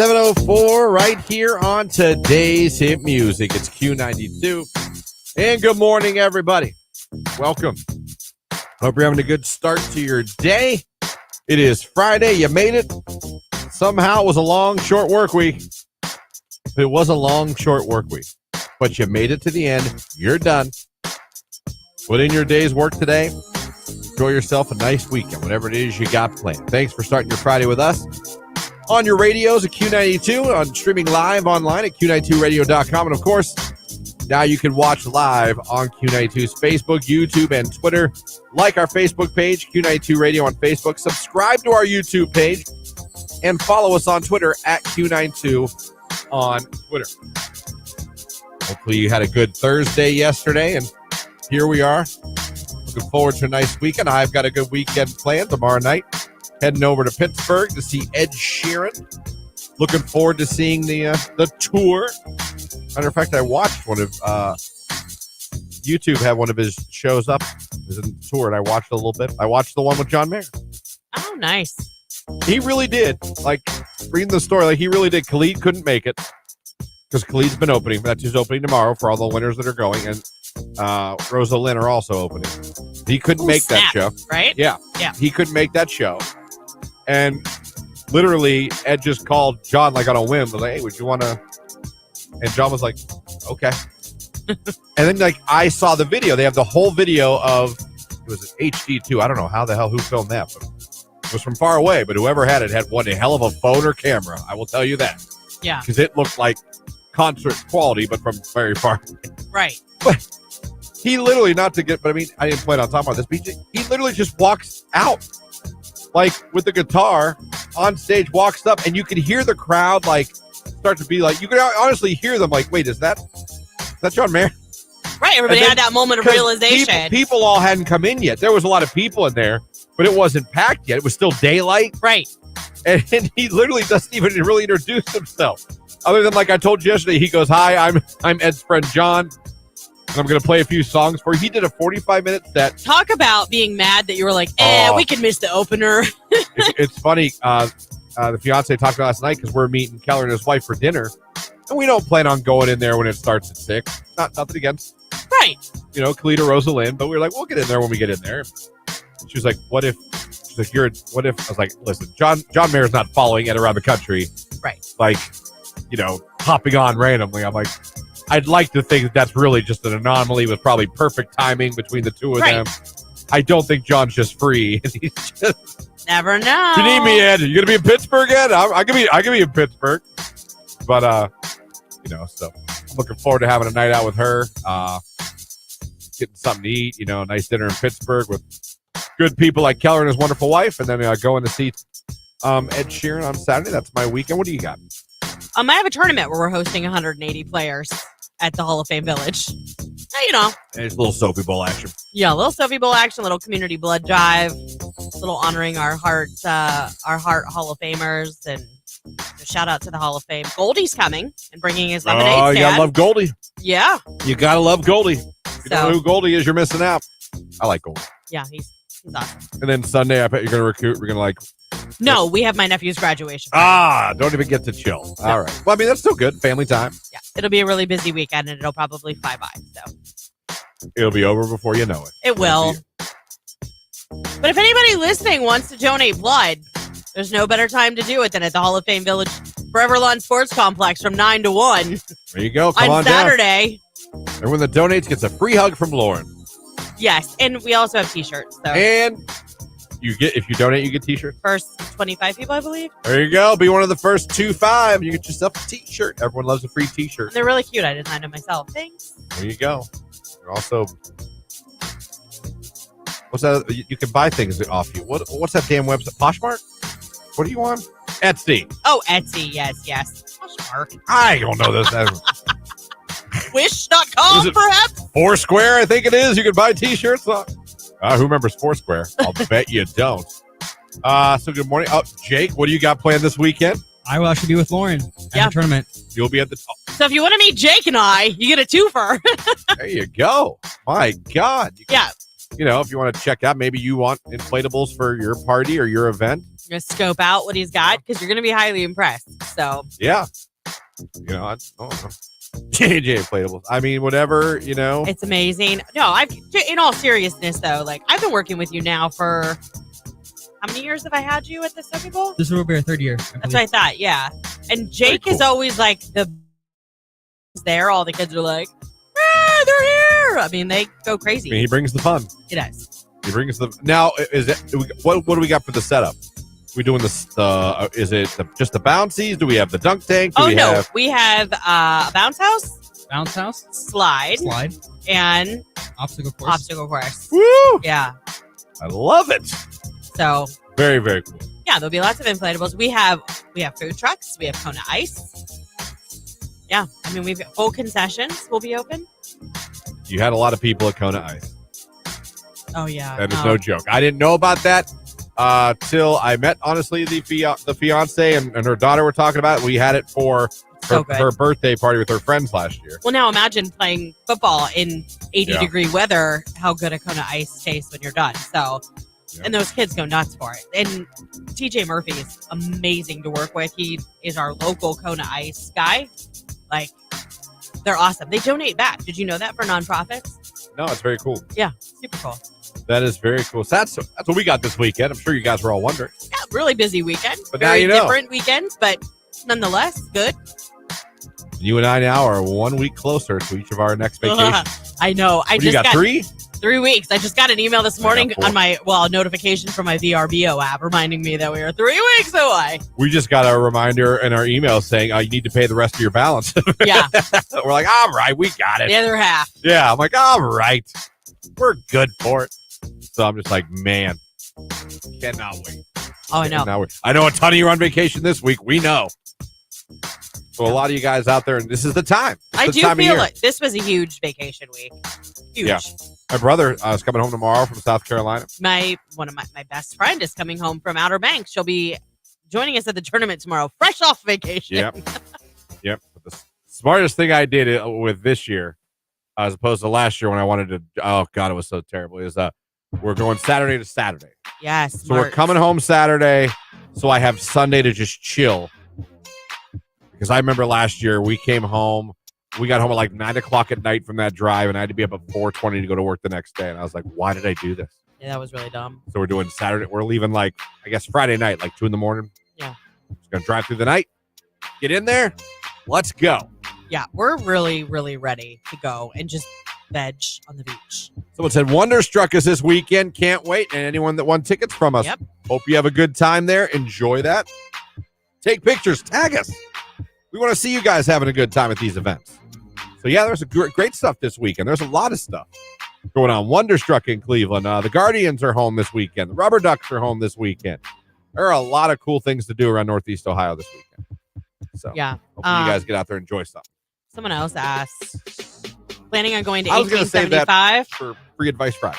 7:04 right here on today's hit music. It's Q92. And good morning, everybody. Welcome. Hope you're having a good start to your day. It is Friday. You made it. Somehow it was a long, short work week. It was a long, short work week. But you made it to the end. You're done. Put in your day's work today. Enjoy yourself a nice weekend, whatever it is you got planned. Thanks for starting your Friday with us. On your radios at Q92, on streaming live online at Q92radio.com. And, of course, now you can watch live on Q92's Facebook, YouTube, and Twitter. Like our Facebook page, Q92 Radio on Facebook. Subscribe to our YouTube page. And follow us on Twitter at Q92 on Twitter. Hopefully you had a good Thursday yesterday, and here we are. Looking forward to a nice weekend. I've got a good weekend planned tomorrow night. Heading over to Pittsburgh to see Ed Sheeran. Looking forward to seeing the tour. Matter of fact, I watched one of YouTube had one of his shows up. It was in the tour, and I watched a little bit. I watched the one with John Mayer. Oh, nice. He really did. Like, reading the story, like he really did. Khalid couldn't make it because Khalid's been opening. That's his opening tomorrow for all the winners that are going, and Rosa Lynn are also opening. He couldn't make that show. Right? Yeah. He couldn't make that show. And literally, Ed just called John like on a whim. Was like, hey, would you want to? And John was like, okay. And then like I saw the video. They have the whole video of, it was an HD too. I don't know who filmed that, but it was from far away. But whoever had it had one hell of a phone or camera. I will tell you that. Yeah. Because it looked like concert quality, but from very far away. Right. But he literally, I didn't plan on talking about this, but he literally just walks out. Like with the guitar on stage, walks up, and you can hear the crowd like start to be like, you can honestly hear them like, wait, is that John Mayer? Right, everybody had that moment of realization. People all hadn't come in yet. There was a lot of people in there, but it wasn't packed yet. It was still daylight. Right. And he literally doesn't even really introduce himself. Other than like I told you yesterday, he goes, hi, I'm Ed's friend John. And I'm going to play a few songs for you. He did a 45-minute set. Talk about being mad that you were like, we can miss the opener. It's funny. The fiance talked about last night because we're meeting Keller and his wife for dinner. And we don't plan on going in there when it starts at 6. Nothing against. Right. You know, Khalid or Rosa Lynn. But we were like, we'll get in there when we get in there. She was like, what if? She's like, what if? I was like, listen, John Mayer's not following Ed around the country. Right. Like, hopping on randomly. I'm like, I'd like to think that's really just an anomaly with probably perfect timing between the two of them. I don't think John's just free. He's just, never know. You need me, Ed? You gonna be in Pittsburgh, Ed? I can be in Pittsburgh. But so I'm looking forward to having a night out with her. Getting something to eat, a nice dinner in Pittsburgh with good people like Keller and his wonderful wife, and then going to see Ed Sheeran on Saturday. That's my weekend. What do you got? I have a tournament where we're hosting 180 players at the Hall of Fame Village. And it's a little Sophie Bowl action. Yeah, a little Sophie Bowl action, a little community blood drive, a little honoring our heart Hall of Famers, and a shout out to the Hall of Fame. Goldie's coming and bringing his lemonade stand. You gotta love Goldie. Yeah. You gotta love Goldie. If you don't know who Goldie is, you're missing out. I like Goldie. Yeah, he's awesome. And then Sunday, I bet you're gonna recruit. We're gonna No, we have my nephew's graduation. Don't even get to chill. No. All right. Well, that's still good. Family time. Yeah. It'll be a really busy weekend, and it'll probably fly by. So it'll be over before you know it. It will. But if anybody listening wants to donate blood, there's no better time to do it than at the Hall of Fame Village Forever Lawn Sports Complex from 9 to 1. There you go. Come on Saturday. Down. Everyone that donates gets a free hug from Lauren. Yes, and we also have T-shirts. So. And if you donate, you get T-shirts. First 25 people, I believe. There you go. Be one of the first 25. You get yourself a T-shirt. Everyone loves a free T-shirt. And they're really cute. I designed them myself. Thanks. There you go. You're also, what's that? You can buy things off you. What's that damn website? Poshmark? What are you on? Etsy. Oh, Etsy. Yes. Poshmark. I don't know this. Wish.com, perhaps? Foursquare, I think it is. You can buy T-shirts. Who remembers Foursquare? I'll bet you don't. So good morning. Jake, what do you got planned this weekend? I will actually be with Lauren at the tournament. You'll be at the top. So if you want to meet Jake and I, you get a twofer. There you go. My God. Yeah. If you want to check out, maybe you want inflatables for your party or your event. You're going to scope out what he's got because you're going to be highly impressed. So Yeah. I don't know. JJ inflatables. I mean, whatever, it's amazing. No, in all seriousness though, like I've been working with you now for how many years have I had you at the Soapy Bowl? This will be our 3rd year. That's what I thought. Yeah. And Jake is always like there. All the kids are like, they're here. I mean, they go crazy. I mean, he brings the fun. He does. He brings the. Now, what do we got for the setup? We doing this? Is it just the bouncies? Do we have the dunk tank? We have a bounce house, slide, and obstacle course. Woo! Yeah, I love it. So very, very cool. Yeah, there'll be lots of inflatables. We have food trucks. We have Kona Ice. Yeah, I mean we've full concessions will be open. You had a lot of people at Kona Ice. Oh yeah, that is no joke. I didn't know about that. Till I met, honestly, the fiance and her daughter were talking about it. We had it for her birthday party with her friends last year. Well, now imagine playing football in 80-degree weather, how good a Kona Ice tastes when you're done. So, and those kids go nuts for it. And TJ Murphy is amazing to work with. He is our local Kona Ice guy. Like, they're awesome. They donate back. Did you know that for nonprofits? No, it's very cool. Yeah, super cool. That is very cool. So that's what we got this weekend. I'm sure you guys were all wondering. Yeah, really busy weekend. But very now different weekends, but nonetheless, good. You and I now are 1 week closer to each of our next vacation. I know. You got 3? 3 weeks. I just got an email this morning on my notification from my VRBO app reminding me that we are 3 weeks away. We just got a reminder in our email saying you need to pay the rest of your balance. Yeah. We're like, all right, we got it. The other half. Yeah. I'm like, all right, we're good for it. So I'm just like, man, cannot wait. Oh, I know. I know a ton of you are on vacation this week. We know. So a lot of you guys out there, and this is the time. I do feel like this was a huge vacation week. Huge. Yeah. My brother is coming home tomorrow from South Carolina. One of my best friend is coming home from Outer Banks. She'll be joining us at the tournament tomorrow, fresh off vacation. Yep. But the smartest thing I did with this year, as opposed to last year when I wanted to, oh God, it was so terrible, is we're going Saturday to Saturday. Yes. So we're coming home Saturday, so I have Sunday to just chill. Because I remember last year we came home, we got home at like 9 o'clock at night from that drive, and I had to be up at 4:20 to go to work the next day. And I was like, why did I do this? Yeah, that was really dumb. So we're doing Saturday. We're leaving like, I guess Friday night, like 2 in the morning. Yeah. Just going to drive through the night, get in there, let's go. Yeah, we're really, really ready to go and just veg on the beach. Someone said Wonderstruck is this weekend. Can't wait. And anyone that won tickets from us, hope you have a good time there. Enjoy that. Take pictures. Tag us. We want to see you guys having a good time at these events. So, yeah, there's a great stuff this weekend. There's a lot of stuff going on. Wonderstruck in Cleveland. The Guardians are home this weekend. The Rubber Ducks are home this weekend. There are a lot of cool things to do around Northeast Ohio this weekend. So, yeah, hopefully you guys get out there and enjoy stuff. Someone else asked, planning on going to 1875? I was going to save that for Free Advice Friday.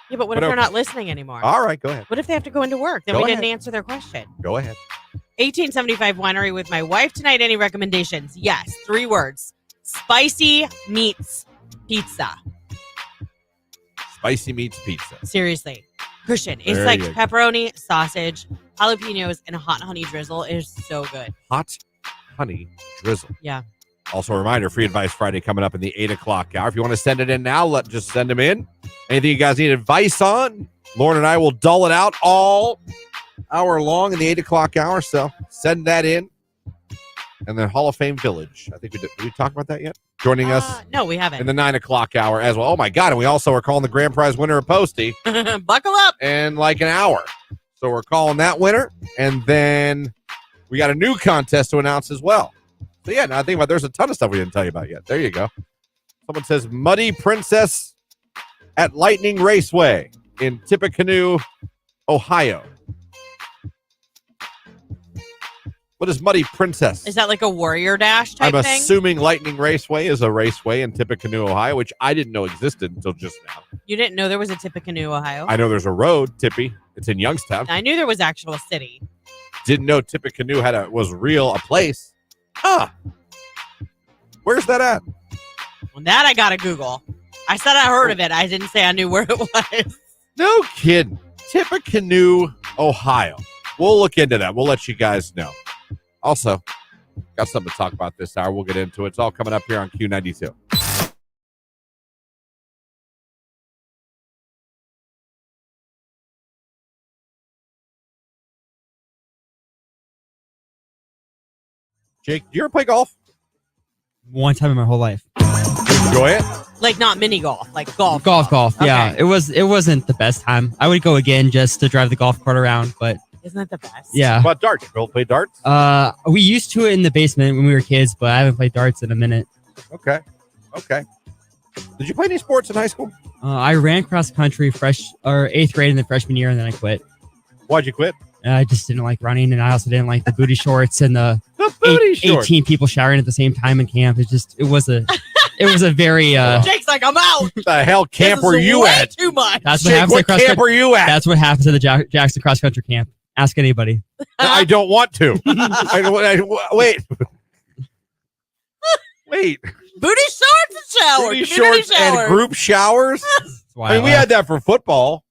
Yeah, but what if they're not listening anymore? All right, go ahead. What if they have to go into work? Then we didn't answer their question. Go ahead. 1875 Winery with my wife tonight. Any recommendations? Yes. 3 words. Spicy meets pizza. Spicy meets pizza. Seriously. Christian, it's like pepperoni, sausage, jalapenos, and a hot honey drizzle. It is so good. Hot honey drizzle. Yeah. Also a reminder, Free Advice Friday coming up in the 8 o'clock hour. If you want to send it in now, just send them in. Anything you guys need advice on, Lauren and I will dull it out all hour long in the 8 o'clock hour. So send that in. And then Hall of Fame Village. I think did we talk about that yet? Joining us. No, we haven't. In the 9 o'clock hour as well. Oh my God. And we also are calling the grand prize winner of Posty. Buckle up. In like an hour. So we're calling that winner. And then we got a new contest to announce as well. So yeah, now I think about there's a ton of stuff we didn't tell you about yet. There you go. Someone says Muddy Princess at Lightning Raceway in Tippecanoe, Ohio. What is Muddy Princess? Is that like a warrior dash type thing? I'm assuming Lightning Raceway is a raceway in Tippecanoe, Ohio, which I didn't know existed until just now. You didn't know there was a Tippecanoe, Ohio? I know there's a road, Tippy. It's in Youngstown. I knew there was actual city. Didn't know Tippecanoe was a place. Huh. Where's that at? Well, that I got to Google. I said I heard of it. I didn't say I knew where it was. No kidding. Tippecanoe, Ohio. We'll look into that. We'll let you guys know. Also, got something to talk about this hour. We'll get into it. It's all coming up here on Q92. Jake, do you ever play golf? One time in my whole life. Enjoy it? Like not mini golf, like golf. Golf. Yeah, Okay. it wasn't the best time. I would go again just to drive the golf cart around, but Isn't that the best? yeah. What about darts? You play darts? We used to it in the basement when we were kids, but I haven't played darts in a minute. Okay. Did you play any sports in high school? I ran cross country 8th grade in the freshman year, and then I quit. Why'd you quit? I just didn't like running, and I also didn't like the booty shorts and the booty shorts. 18 people showering at the same time in camp. It was a very Jake's like, I'm out. What the hell camp This were is you way at? Too much. that's what Jake, happens what at cross camp country. were you at? That's what happens at the Jackson cross country camp. Ask anybody. I don't want to. Wait. Booty shorts and shower. Booty Community shorts shower. and group showers? That's why I mean, we had that for football,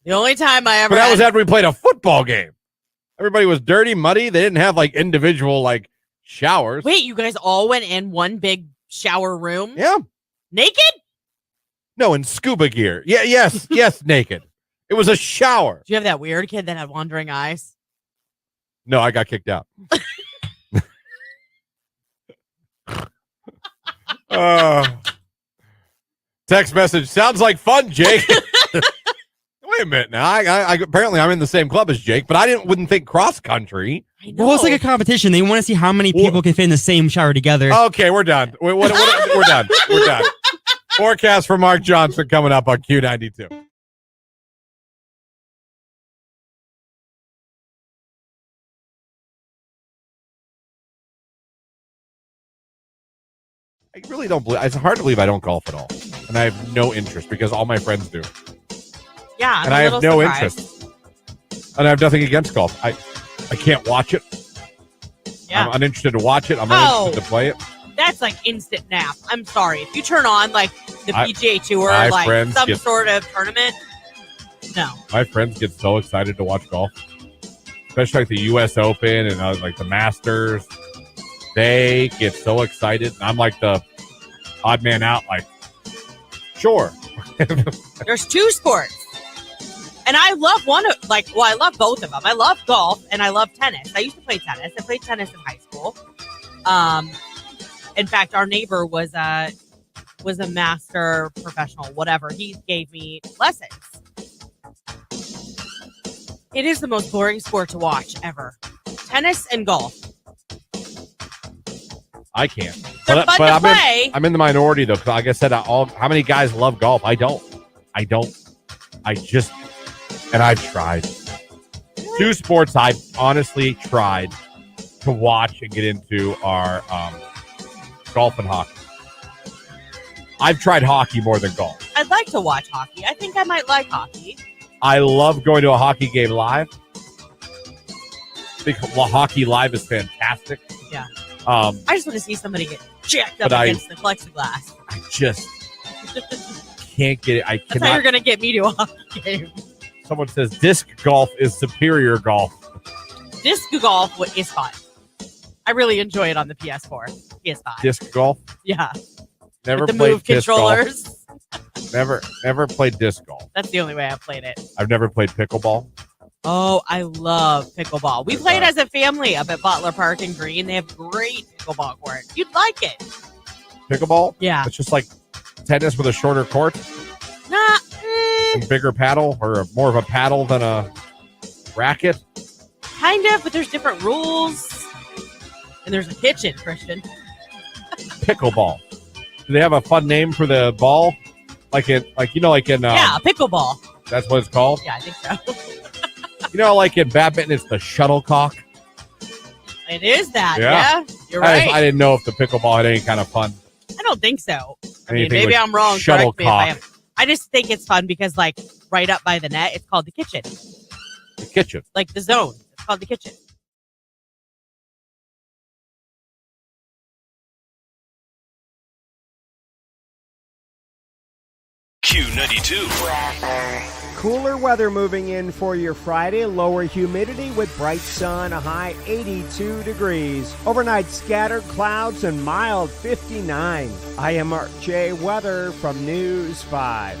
The only time I ever but that was had- after we played a football game. Everybody was dirty, muddy. They didn't have like individual like showers. Wait, you guys all went in one big shower room? Yeah. Naked? No, in scuba gear. Yeah, yes, naked. It was a shower. Do you have that weird kid that had wandering eyes? No, I got kicked out. Text message. Sounds like fun, Jake. Wait a minute now. I apparently I'm in the same club as Jake, but wouldn't think cross country. I know. Well, it's like a competition. They want to see how many people can fit in the same shower together. Okay, we're done. We're done. We're done. Forecast for Mark Johnson coming up on Q92. I really don't believe. It's hard to believe I don't golf at all, and I have no interest because all my friends do, Yeah, I'm and a I have little no surprised. interest. And I have nothing against golf. I can't watch it. Yeah. I'm uninterested to watch it. I'm uninterested to play it. That's like instant nap. I'm sorry. If you turn on like the PGA Tour, my like friends some get- sort of tournament, no. My friends get so excited to watch golf, especially like the U.S. Open and like the Masters. They get so excited. And I'm like the odd man out. Like, sure. There's two sports. And I love I love both of them. I love golf and I love tennis. I used to play tennis. I played tennis in high school. In fact, our neighbor was a master professional, whatever. He gave me lessons. It is the most boring sport to watch ever. Tennis and golf. I can't. They're fun to play. I'm in the minority though, because like I said, how many guys love golf? I don't. And I've tried. Two sports I've honestly tried to watch and get into are golf and hockey. I've tried hockey more than golf. I'd like to watch hockey. I think I might like hockey. I love going to a hockey game live. Because hockey live is fantastic. Yeah. I I just want to see somebody get jacked up But against the plexiglass. just can't get it. I That's how cannot. you're going to get me to a hockey game. Someone says disc golf is superior golf. Disc golf is fun. I really enjoy it on the PS4, PS5. Disc golf? Yeah. Never With the played move disc golf. controllers. Never played disc golf. That's the only way I've played it. I've never played pickleball. Oh, I love pickleball. We played as a family up at Butler Park and Green. They have great pickleball courts. You'd like it. Pickleball? Yeah. It's just like tennis with a shorter court Nah. and bigger paddle, or more of a paddle than a racket. Kind of, but there's different rules. And there's a kitchen, Christian. Pickleball. Do they have a fun name for the ball? Like in Yeah, pickleball. that's what it's called. Yeah, I think so. Like in badminton, it's the shuttlecock. It is that. Yeah. Yeah, you're right. I didn't know if the pickleball had any kind of fun. I don't think so. I mean, Anything maybe with I'm wrong. Correct me if I am. shuttlecock. I just think it's fun because, like, right up by the net, it's called the kitchen. The kitchen. Like the zone. It's called the kitchen. Q92. Cooler weather moving in for your Friday. Lower humidity with bright sun, a high 82 degrees. Overnight scattered clouds and mild 59. I am Mark J. Weather from News 5.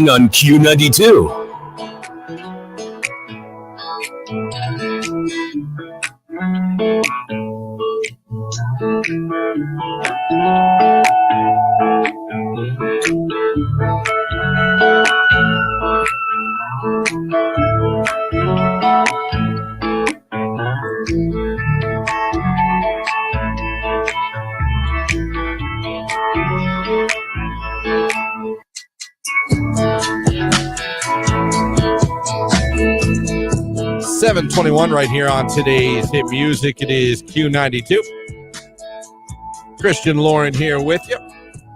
On Q92. $7:21 right here on today's hit music. It is Q92. Christian Lauren here with you.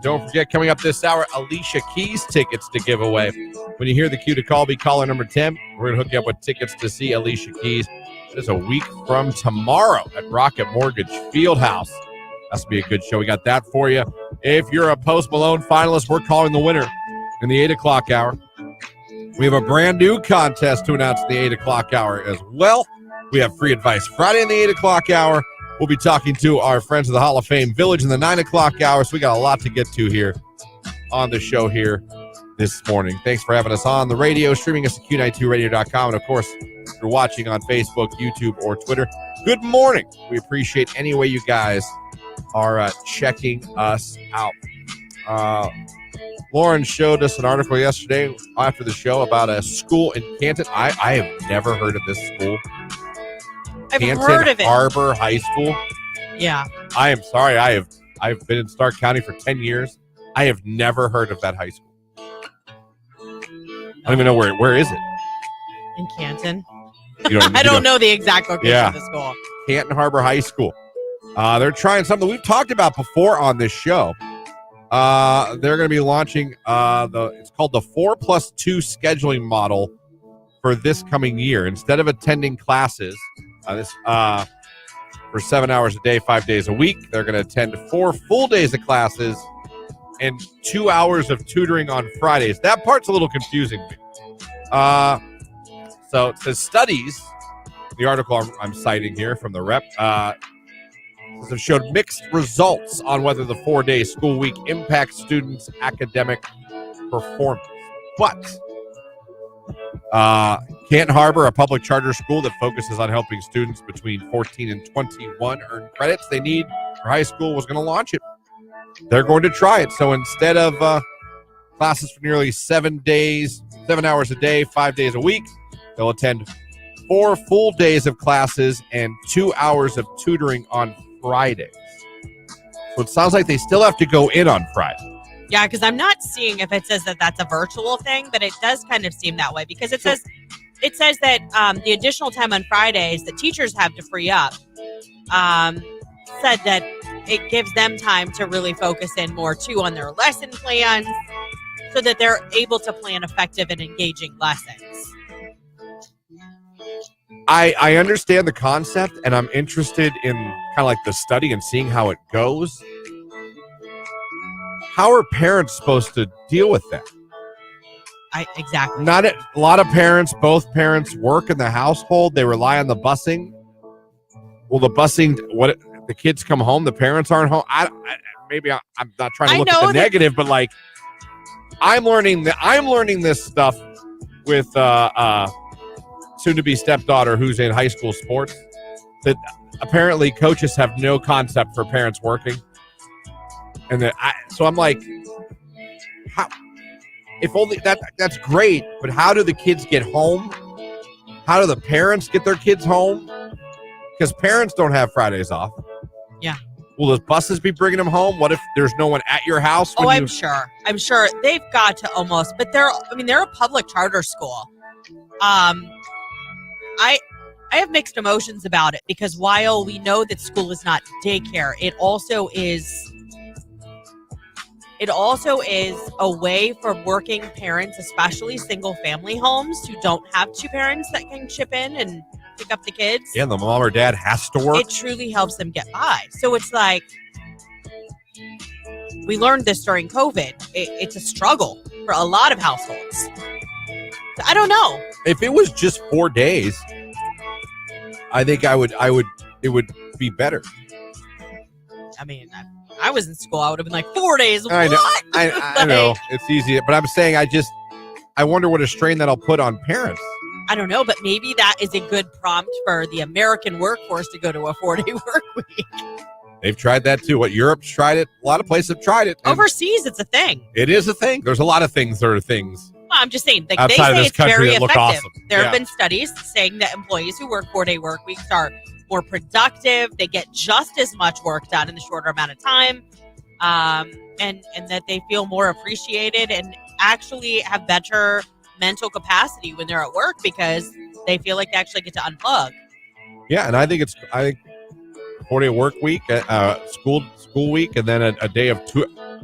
Don't forget, coming up this hour, Alicia Keys tickets to give away. When you hear the cue to call, be caller number 10. We're going to hook you up with tickets to see Alicia Keys just a week from tomorrow at Rocket Mortgage Fieldhouse. That's going to be a good show. We got that for you. If you're a Post Malone finalist, we're calling the winner in the 8 o'clock hour. We have a brand new contest to announce in the 8 o'clock hour as well. We have Free Advice Friday in the 8 o'clock hour. We'll be talking to our friends of the Hall of Fame Village in the 9 o'clock hour. So we got a lot to get to here on the show here this morning. Thanks for having us on the radio, streaming us at Q92radio.com. And, of course, if you're watching on Facebook, YouTube, or Twitter, good morning. We appreciate any way you guys are checking us out. Lauren showed us an article yesterday after the show about a school in Canton. I have never heard of this school. I've Canton heard of it. Harbor High School. Yeah. I am sorry. I've been in Stark County for 10 years. I have never heard of that high school. I don't even know where is it? In Canton. I don't know the exact location of the school. Canton Harbor High School. They're trying something we've talked about before on this show. They're going to be launching it's called the 4+2 scheduling model for this coming year. Instead of attending classes for 7 hours a day, 5 days a week, they're going to attend 4 full days of classes and 2 hours of tutoring on Fridays. That part's a little confusing to me. So it says studies, the article I'm citing here from the Rep, have showed mixed results on whether the 4-day school week impacts students' academic performance. But Canton Harbor, a public charter school that focuses on helping students between 14 and 21 earn credits they need for high school, was going to launch it. They're going to try it. So instead of classes for nearly 7 hours a day, 5 days a week, they'll attend 4 full days of classes and 2 hours of tutoring on Fridays. So it sounds like they still have to go in on Friday. Yeah, because I'm not seeing if it says that that's a virtual thing, but it does kind of seem that way because it says that the additional time on Fridays that teachers have to free up said that it gives them time to really focus in more too on their lesson plans so that they're able to plan effective and engaging lessons. I understand the concept, and I'm interested in kind of like the study and seeing how it goes. How are parents supposed to deal with that? Exactly. Not a lot of parents, both parents work in the household. They rely on the busing. will the busing, what the kids come home, the parents aren't home? Maybe I'm not trying to look at the negative, but like I'm learning this stuff with soon-to-be stepdaughter who's in high school sports, that apparently coaches have no concept for parents working. And then so I'm like, how? If only that's great, but how do the kids get home? How do the parents get their kids home? Because parents don't have Fridays off. Yeah. Will those buses be bringing them home? What if there's no one at your house? I'm sure. I'm sure they've got to almost, but they're a public charter school. I have mixed emotions about it because while we know that school is not daycare, it also is a way for working parents, especially single family homes who don't have two parents that can chip in and pick up the kids. Yeah, the mom or dad has to work. It truly helps them get by. So it's like, we learned this during COVID. It's a struggle for a lot of households. So I don't know. If it was just 4 days, I think it would be better. I mean, I was in school, I would have been like 4 days. I know. What? I know. It's easy. But I'm saying I wonder what a strain that'll put on parents. I don't know, but maybe that is a good prompt for the American workforce to go to a 4-day work week. They've tried that too. Europe's tried it. A lot of places have tried it. Overseas, it's a thing. It is a thing. There's a lot of things that are things. Well, I'm just saying, they say it's very effective. Awesome. There have been studies saying that employees who work 4-day work weeks are more productive. They get just as much work done in a shorter amount of time, and that they feel more appreciated and actually have better mental capacity when they're at work because they feel like they actually get to unplug. Yeah, and I think 4-day work week, school week, and then a day of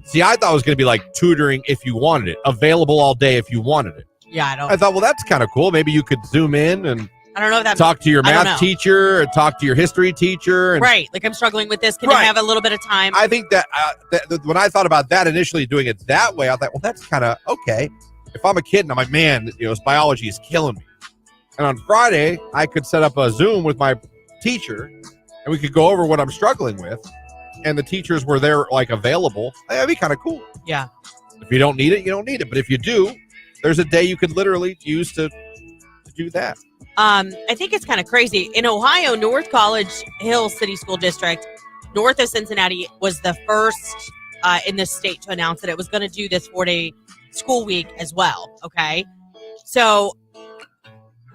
See, I thought it was going to be like tutoring if you wanted it, available all day if you wanted it. Yeah, I thought, well, that's kind of cool. Maybe you could zoom in and I don't know if that talk to your math teacher or talk to your history teacher. And, right, like I'm struggling with this. Can I have a little bit of time? I think that when I thought about that initially, doing it that way, I thought, well, that's kind of okay. If I'm a kid and I'm like, man, this biology is killing me. And on Friday, I could set up a Zoom with my teacher and we could go over what I'm struggling with. And the teachers were there, like, available. That'd be kind of cool. Yeah. If you don't need it, you don't need it. But if you do, there's a day you could literally use to do that. I think it's kind of crazy. In Ohio, North College Hill City School District, north of Cincinnati, was the first in the state to announce that it was going to do this 4-day school week as well. Okay. So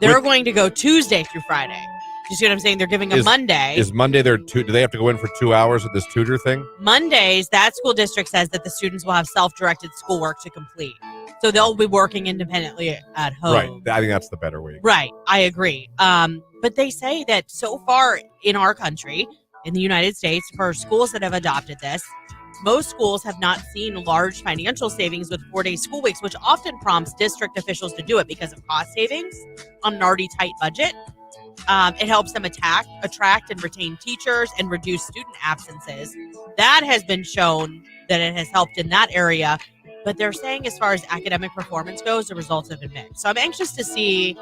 they're going to go Tuesday through Friday. You see what I'm saying? They're giving a Monday. Is Monday do they have to go in for 2 hours with this tutor thing? Mondays, that school district says that the students will have self-directed schoolwork to complete. So they'll be working independently at home. Right. I think that's the better way. Right. I agree. But they say that so far in our country, in the United States, for schools that have adopted this, most schools have not seen large financial savings with 4-day school weeks, which often prompts district officials to do it because of cost savings on an already tight budget. It helps them attract and retain teachers and reduce student absences. That has been shown that it has helped in that area. But they're saying as far as academic performance goes, the results have been mixed. So I'm anxious to see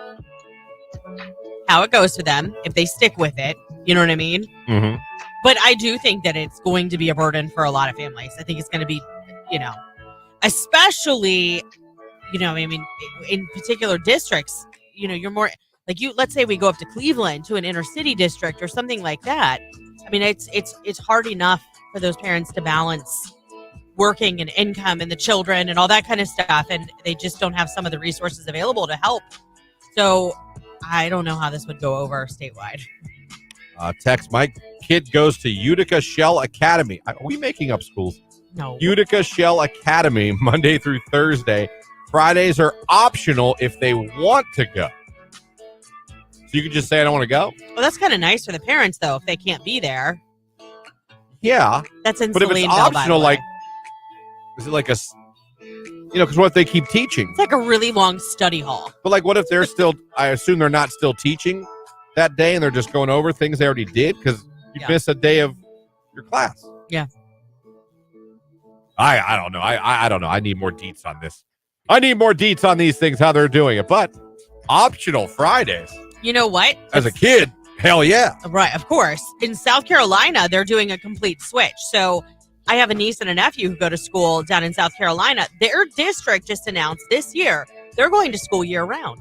how it goes for them, if they stick with it. You know what I mean? Mm-hmm. But I do think that it's going to be a burden for a lot of families. I think it's going to be, especially, in particular districts, you're more... Like let's say we go up to Cleveland to an inner city district or something like that. I mean, it's hard enough for those parents to balance working and income and the children and all that kind of stuff, and they just don't have some of the resources available to help. So I don't know how this would go over statewide. Text, my kid goes to Utica Shell Academy. Are we making up schools? No. Utica Shell Academy, Monday through Thursday. Fridays are optional if they want to go. So you can just say, I don't want to go? Well, that's kind of nice for the parents, though, if they can't be there. Yeah. That's in But if it's optional, like, is it like a, because what if they keep teaching? It's like a really long study hall. But, like, what if they're still, I assume they're not still teaching that day and they're just going over things they already did because you miss a day of your class. Yeah. I don't know. I don't know. I need more deets on this. I need more deets on these things, how they're doing it. But optional Fridays. You know what? As a kid. Hell yeah. Right, of course. In South Carolina, they're doing a complete switch. So I have a niece and a nephew who go to school down in South Carolina. Their district just announced this year they're going to school year round.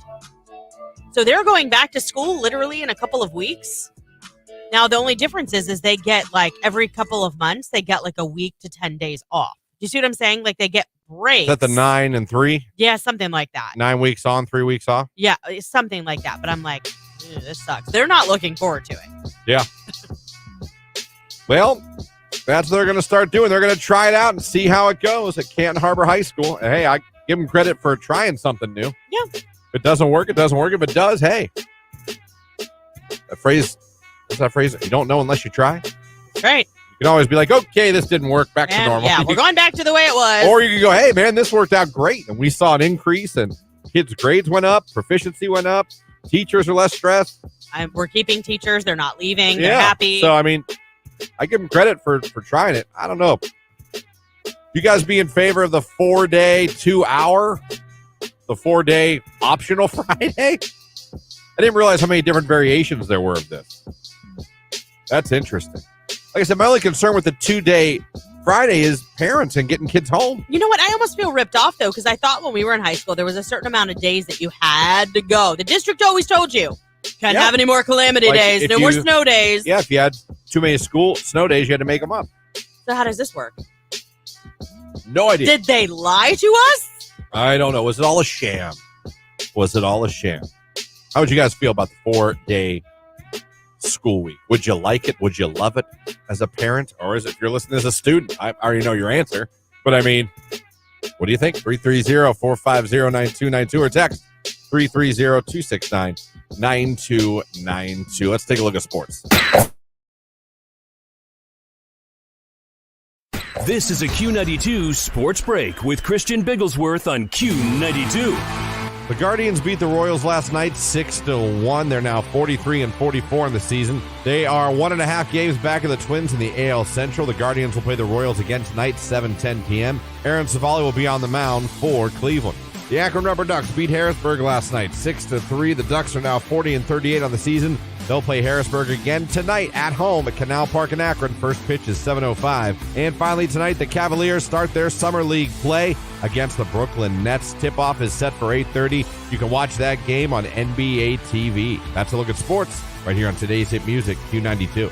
So they're going back to school literally in a couple of weeks. Now, the only difference is they get like every couple of months, they get like a week to 10 days off. Do you see what I'm saying? Like they get breaks. Is that the 9 and 3? Yeah, something like that. 9 weeks on, 3 weeks off? Yeah, it's something like that. But I'm like, this sucks. They're not looking forward to it. Yeah. Well, that's what they're going to start doing. They're going to try it out and see how it goes at Canton Harbor High School. Hey, I give them credit for trying something new. Yeah. If it doesn't work, it doesn't work. If it does, hey. What's that phrase? You don't know unless you try. Right. You can always be like, okay, this didn't work. Back to normal. Yeah, we're going back to the way it was. Or you can go, hey, man, this worked out great. And we saw an increase and kids' grades went up. Proficiency went up. Teachers are less stressed. We're keeping teachers. They're not leaving. They're happy. So, I mean, I give them credit for trying it. I don't know. You guys be in favor of the 4-day, 2-hour, the 4-day optional Friday? I didn't realize how many different variations there were of this. That's interesting. Like I said, my only concern with the 2-day Friday is parents and getting kids home. You know what? I almost feel ripped off, though, because I thought when we were in high school, there was a certain amount of days that you had to go. The district always told you, can't have any more calamity days, no more snow days. Yeah, if you had too many snow days, you had to make them up. So how does this work? No idea. Did they lie to us? I don't know. Was it all a sham? How would you guys feel about the 4-day school week? Would you like it? Would you love it as a parent? Or is it, if you're listening as a student? I already know your answer. But I mean, what do you think? 330-450-9292 or text 330-269-9292. Let's take a look at sports. This is a Q92 Sports Break with Christian Bigglesworth on Q92. The Guardians beat the Royals last night 6-1. They're now 43-44 in the season. They are 1.5 games back of the Twins in the AL Central. The Guardians will play the Royals again tonight, 7:10 p.m. Aaron Savali will be on the mound for Cleveland. The Akron Rubber Ducks beat Harrisburg last night 6-3. The Ducks are now 40-38 on the season. They'll play Harrisburg again tonight at home at Canal Park in Akron. First pitch is 7:05. And finally tonight, the Cavaliers start their summer league play against the Brooklyn Nets. Tip-off is set for 8:30. You can watch that game on NBA TV. That's a look at sports right here on today's Hit Music, Q92.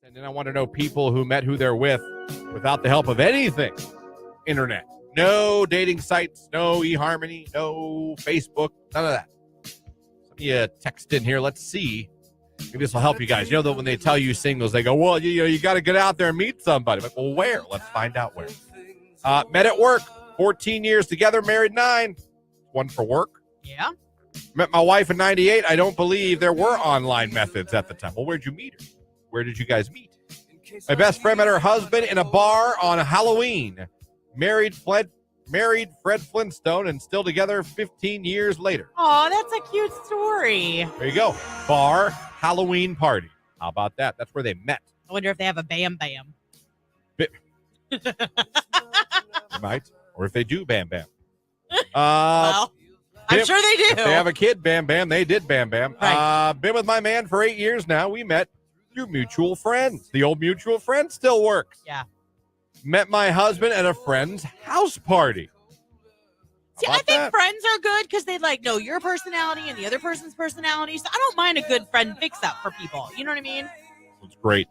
And then I want to know people who met who they're with without the help of anything. Internet. No dating sites, no eHarmony, no Facebook, none of that. Some of you text in here. Let's see. Maybe this will help you guys. You know that when they tell you singles, they go, well, you got to get out there and meet somebody. But, well, where? Let's find out where. Met at work. 14 years together, married 9. One for work. Yeah. Met my wife in 98. I don't believe there were online methods at the time. Well, where'd you meet her? Where did you guys meet? My best friend met her husband in a bar on Halloween. Married Fred Flintstone and still together 15 years later. Oh, that's a cute story. There you go. Bar, Halloween party. How about that? That's where they met. I wonder if they have a Bam Bam. They might. Or if they do Bam Bam. Well, I'm sure they do. If they have a kid, Bam Bam. They did Bam Bam. Right. Been with my man for 8 years now. We met through mutual friends. The old mutual friend still works. Yeah. Met my husband at a friend's house party. See, I think friends are good because they know your personality and the other person's personality. So I don't mind a good friend fix-up for people. You know what I mean? It's great.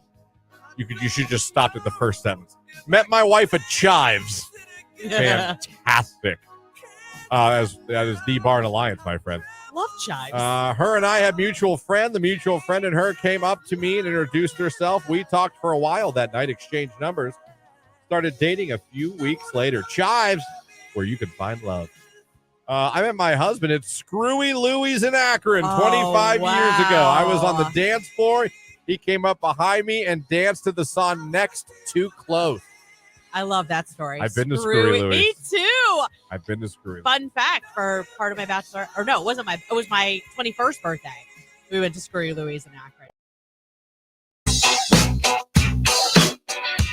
You should just stop at the first sentence. Met my wife at Chives. Fantastic. That is the Barn Alliance, my friend. Love chives. Her and I had mutual friend. The mutual friend and her came up to me and introduced herself. We talked for a while that night, exchanged numbers, started dating a few weeks later. Chives, where you can find love. I met my husband at Screwy Louie's in Akron 25 years ago. I was on the dance floor. He came up behind me and danced to the song Next Too Close. I love that story. I've been to Screwy Louie's. Me too. I've been to Screwy. Fun fact for part of my bachelor, or no, it was my 21st birthday. We went to Screwy Louie's in Akron.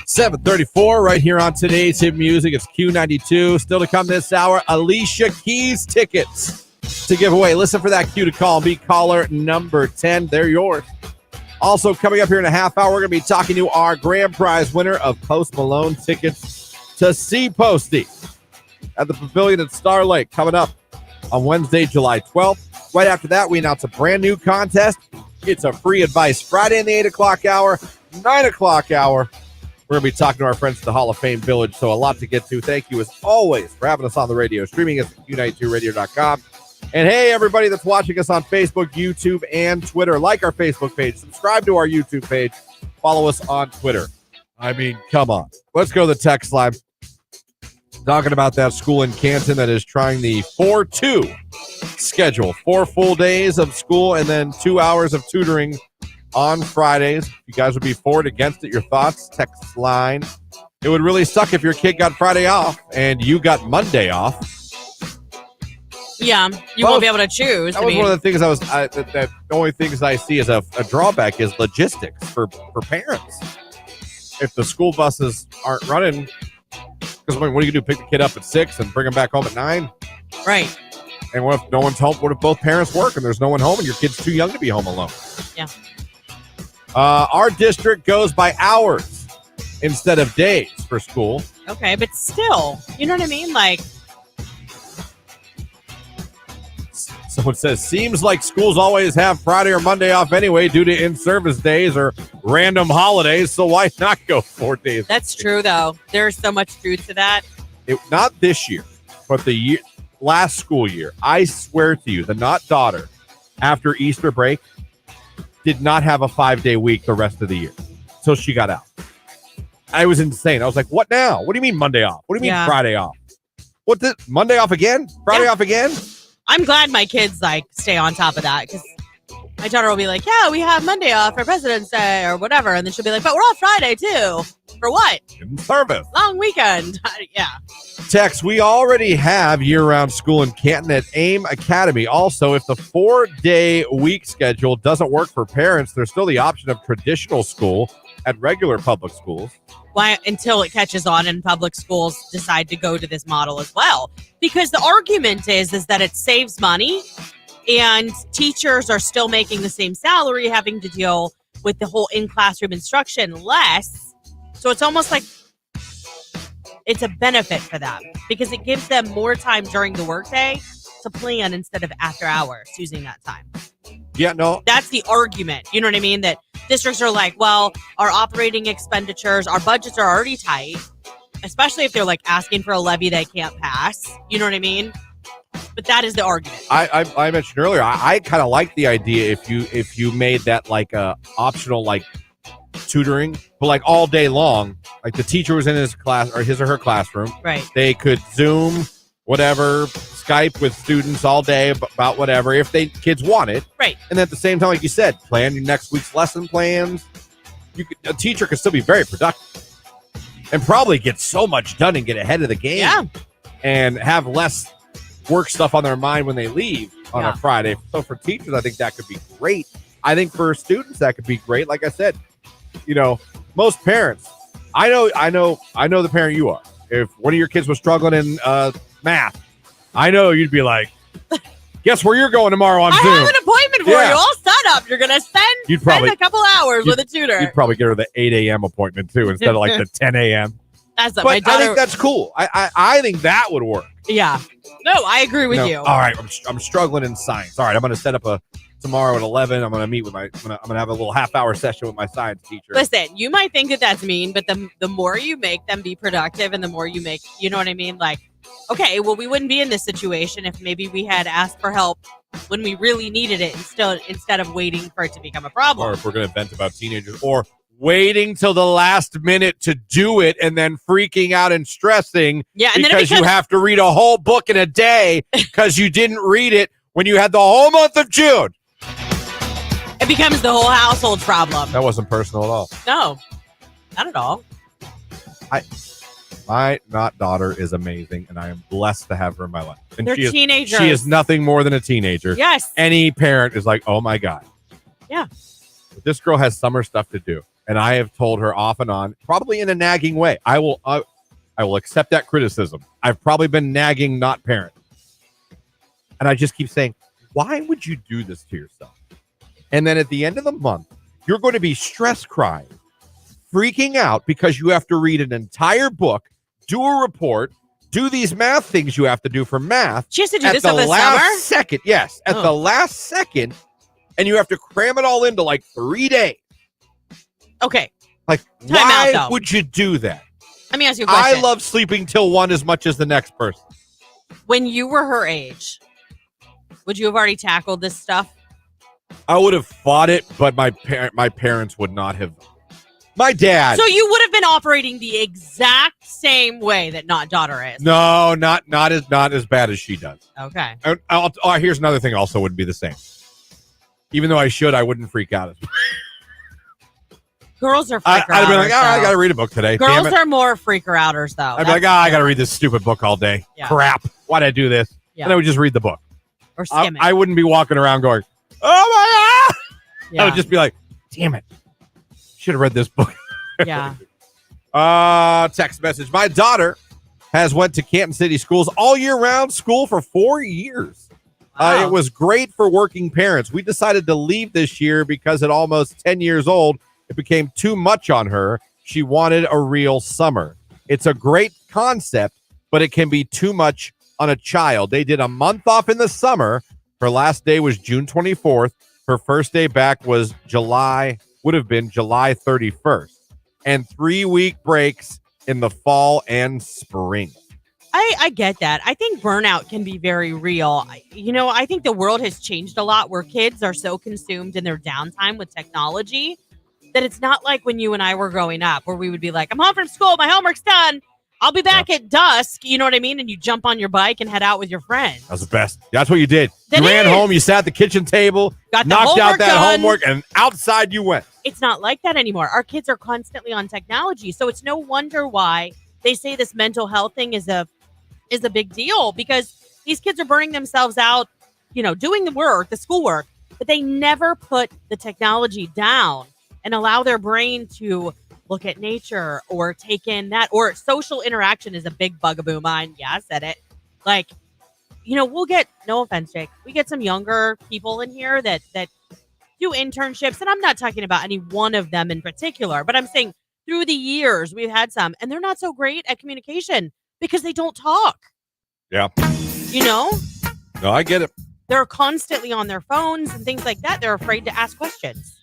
7:34 right here on today's hit music. It's Q92. Still to come this hour, Alicia Keys tickets to give away. Listen for that cue to call. Be caller number 10. They're yours. Also coming up here in a half hour, we're going to be talking to our grand prize winner of Post Malone tickets to see Posty at the Pavilion at Star Lake coming up on Wednesday, July 12th. Right after that, we announce a brand new contest. It's a free advice Friday in the 8 o'clock hour, 9 o'clock hour. We're going to be talking to our friends at the Hall of Fame Village, so a lot to get to. Thank you, as always, for having us on the radio, streaming at Q92radio.com. And hey, everybody that's watching us on Facebook, YouTube, and Twitter, like our Facebook page, subscribe to our YouTube page, follow us on Twitter. I mean, come on. Let's go to the text line. Talking about that school in Canton that is trying the 4-2 schedule. 4 full days of school and then 2 hours of tutoring on Fridays. You guys would be for it, against it. Your thoughts, text line. It would really suck if your kid got Friday off and you got Monday off. Yeah, you won't be able to choose. That was one of the things the only things I see as a drawback is logistics for parents. If the school buses aren't running, because what do you do? Pick the kid up at 6 and bring him back home at 9? Right. And what if no one's home? What if both parents work and there's no one home and your kid's too young to be home alone? Yeah. Our district goes by hours instead of days for school. Okay, but still, you know what I mean? Like, someone says, seems like schools always have Friday or Monday off anyway due to in-service days or random holidays, so why not go 4 days? That's true, though. There's so much truth to that. Not this year, but the last school year. I swear to you, the Knott daughter, after Easter break, did not have a 5-day week the rest of the year until she got out. I was insane. I was like, what now? What do you mean Monday off? What do you mean Friday off? What, Monday off again? Friday off again? I'm glad my kids stay on top of that, because my daughter will be like, yeah, we have Monday off for President's Day or whatever. And then she'll be like, but we're off Friday too. For what? In service. Long weekend. Yeah. Tex, we already have year-round school in Canton at AIM Academy. Also, if the 4-day week schedule doesn't work for parents, there's still the option of traditional school at regular public schools. Why, until it catches on and public schools decide to go to this model as well. Because the argument is that it saves money and teachers are still making the same salary, having to deal with the whole in-classroom instruction less. So it's almost like it's a benefit for them because it gives them more time during the workday to plan instead of after hours using that time. Yeah, no. That's the argument. You know what I mean? That districts are like, well, our operating expenditures, our budgets are already tight, especially if they're asking for a levy they can't pass. You know what I mean? But that is the argument. I mentioned earlier, I kind of like the idea if you made that a optional tutoring, but all day long, the teacher was in his class or his or her classroom. Right. They could Zoom, whatever, Skype with students all day about whatever if kids want it. Right. And then at the same time, like you said, plan your next week's lesson plans. A teacher could still be very productive and probably get so much done and get ahead of the game. Yeah. And have less work stuff on their mind when they leave on a Friday. So for teachers, I think that could be great. I think for students, that could be great. Like I said, most parents, I know the parent you are. If one of your kids was struggling in math, I know you'd be like, guess where you're going tomorrow on Zoom. I have an appointment for you all set up. You're going to spend a couple hours with a tutor. You'd probably get her the 8 a.m. appointment too instead of the 10 a.m. But I think that's cool. I think that would work. Yeah. No, I agree with you. All right, I'm struggling in science. All right, I'm going to set up tomorrow at 11. I'm gonna meet with I'm gonna have a little half-hour session with my science teacher. Listen, you might think that that's mean, but the more you make them be productive, and the more you make, you know what I mean? Like, okay, well, we wouldn't be in this situation if maybe we had asked for help when we really needed it instead of waiting for it to become a problem. Or if we're gonna vent about teenagers, or waiting till the last minute to do it and then freaking out and stressing because you have to read a whole book in a day because you didn't read it when you had the whole month of June. It becomes the whole household problem. That wasn't personal at all. No, not at all. My daughter is amazing, and I am blessed to have her in my life. And They're teenagers. She is nothing more than a teenager. Yes. Any parent is like, oh, my God. Yeah. But this girl has summer stuff to do, and I have told her off and on, probably in a nagging way. I will accept that criticism. I've probably been nagging, not parent. And I just keep saying, why would you do this to yourself? And then at the end of the month, you're going to be stress crying, freaking out because you have to read an entire book, do a report, do these math things you have to do for math. She has to do this at over the the last summer? second. Yes, at the last second, and you have to cram it all into like 3 days. Okay. Like, why would you do that? Let me ask you a question. I love sleeping till 1 as much as the next person. When you were her age, would you have already tackled this stuff? I would have fought it, but my parents would not have. My dad. So you would have been operating the exact same way that daughter is. No, not as bad as she does. Okay. Here's another thing. Also, wouldn't be the same. Even though I wouldn't freak out as much. Girls are freaker outers. I'd be like, I got to read a book today. Girls are more freaker outers, though. I'd be like, I got to read this stupid book all day. Yeah. Crap. Why'd I do this? Yeah. And I would just read the book. Or skim it. I wouldn't be walking around going, oh my God. Yeah. I would just be like, damn it. Should have read this book. Yeah. Text message. My daughter has went to Canton City schools all year round school for 4 years. Wow. It was great for working parents. We decided to leave this year because at almost 10 years old, it became too much on her. She wanted a real summer. It's a great concept, but it can be too much on a child. They did a month off in the summer. Her last day was June 24th. Her first day back was July 31st. And 3-week breaks in the fall and spring. I get that. I think burnout can be very real. I think the world has changed a lot where kids are so consumed in their downtime with technology that it's not like when you and I were growing up where we would be like, I'm home from school, my homework's done, I'll be back at dusk, you know what I mean? And you jump on your bike and head out with your friends. That's the best. That's what you did. You ran home, you sat at the kitchen table, knocked out that homework, and outside you went. It's not like that anymore. Our kids are constantly on technology. So it's no wonder why they say this mental health thing is a big deal, because these kids are burning themselves out, doing the work, the schoolwork, but they never put the technology down and allow their brain to look at nature or take in that, or social interaction is a big bugaboo mine. Yeah, I said it. Like, we'll get, no offense, Jake, we get some younger people in here that do internships, and I'm not talking about any one of them in particular, but I'm saying through the years we've had some, and they're not so great at communication because they don't talk. Yeah. No, I get it. They're constantly on their phones and things like that. They're afraid to ask questions.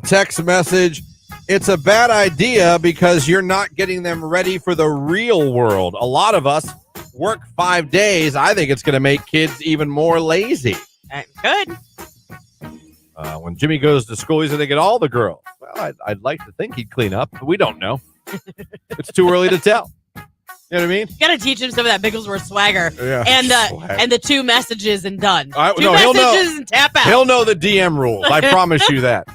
Text message. It's a bad idea because you're not getting them ready for the real world. A lot of us work 5 days. I think it's going to make kids even more lazy. Good. When Jimmy goes to school, he's going to get all the girls. Well, I'd like to think he'd clean up, but we don't know. It's too early to tell. You know what I mean? You got to teach him some of that Bigglesworth swagger. Yeah. And the 2 messages and done. Two messages and tap out. He'll know the DM rules. I promise you that.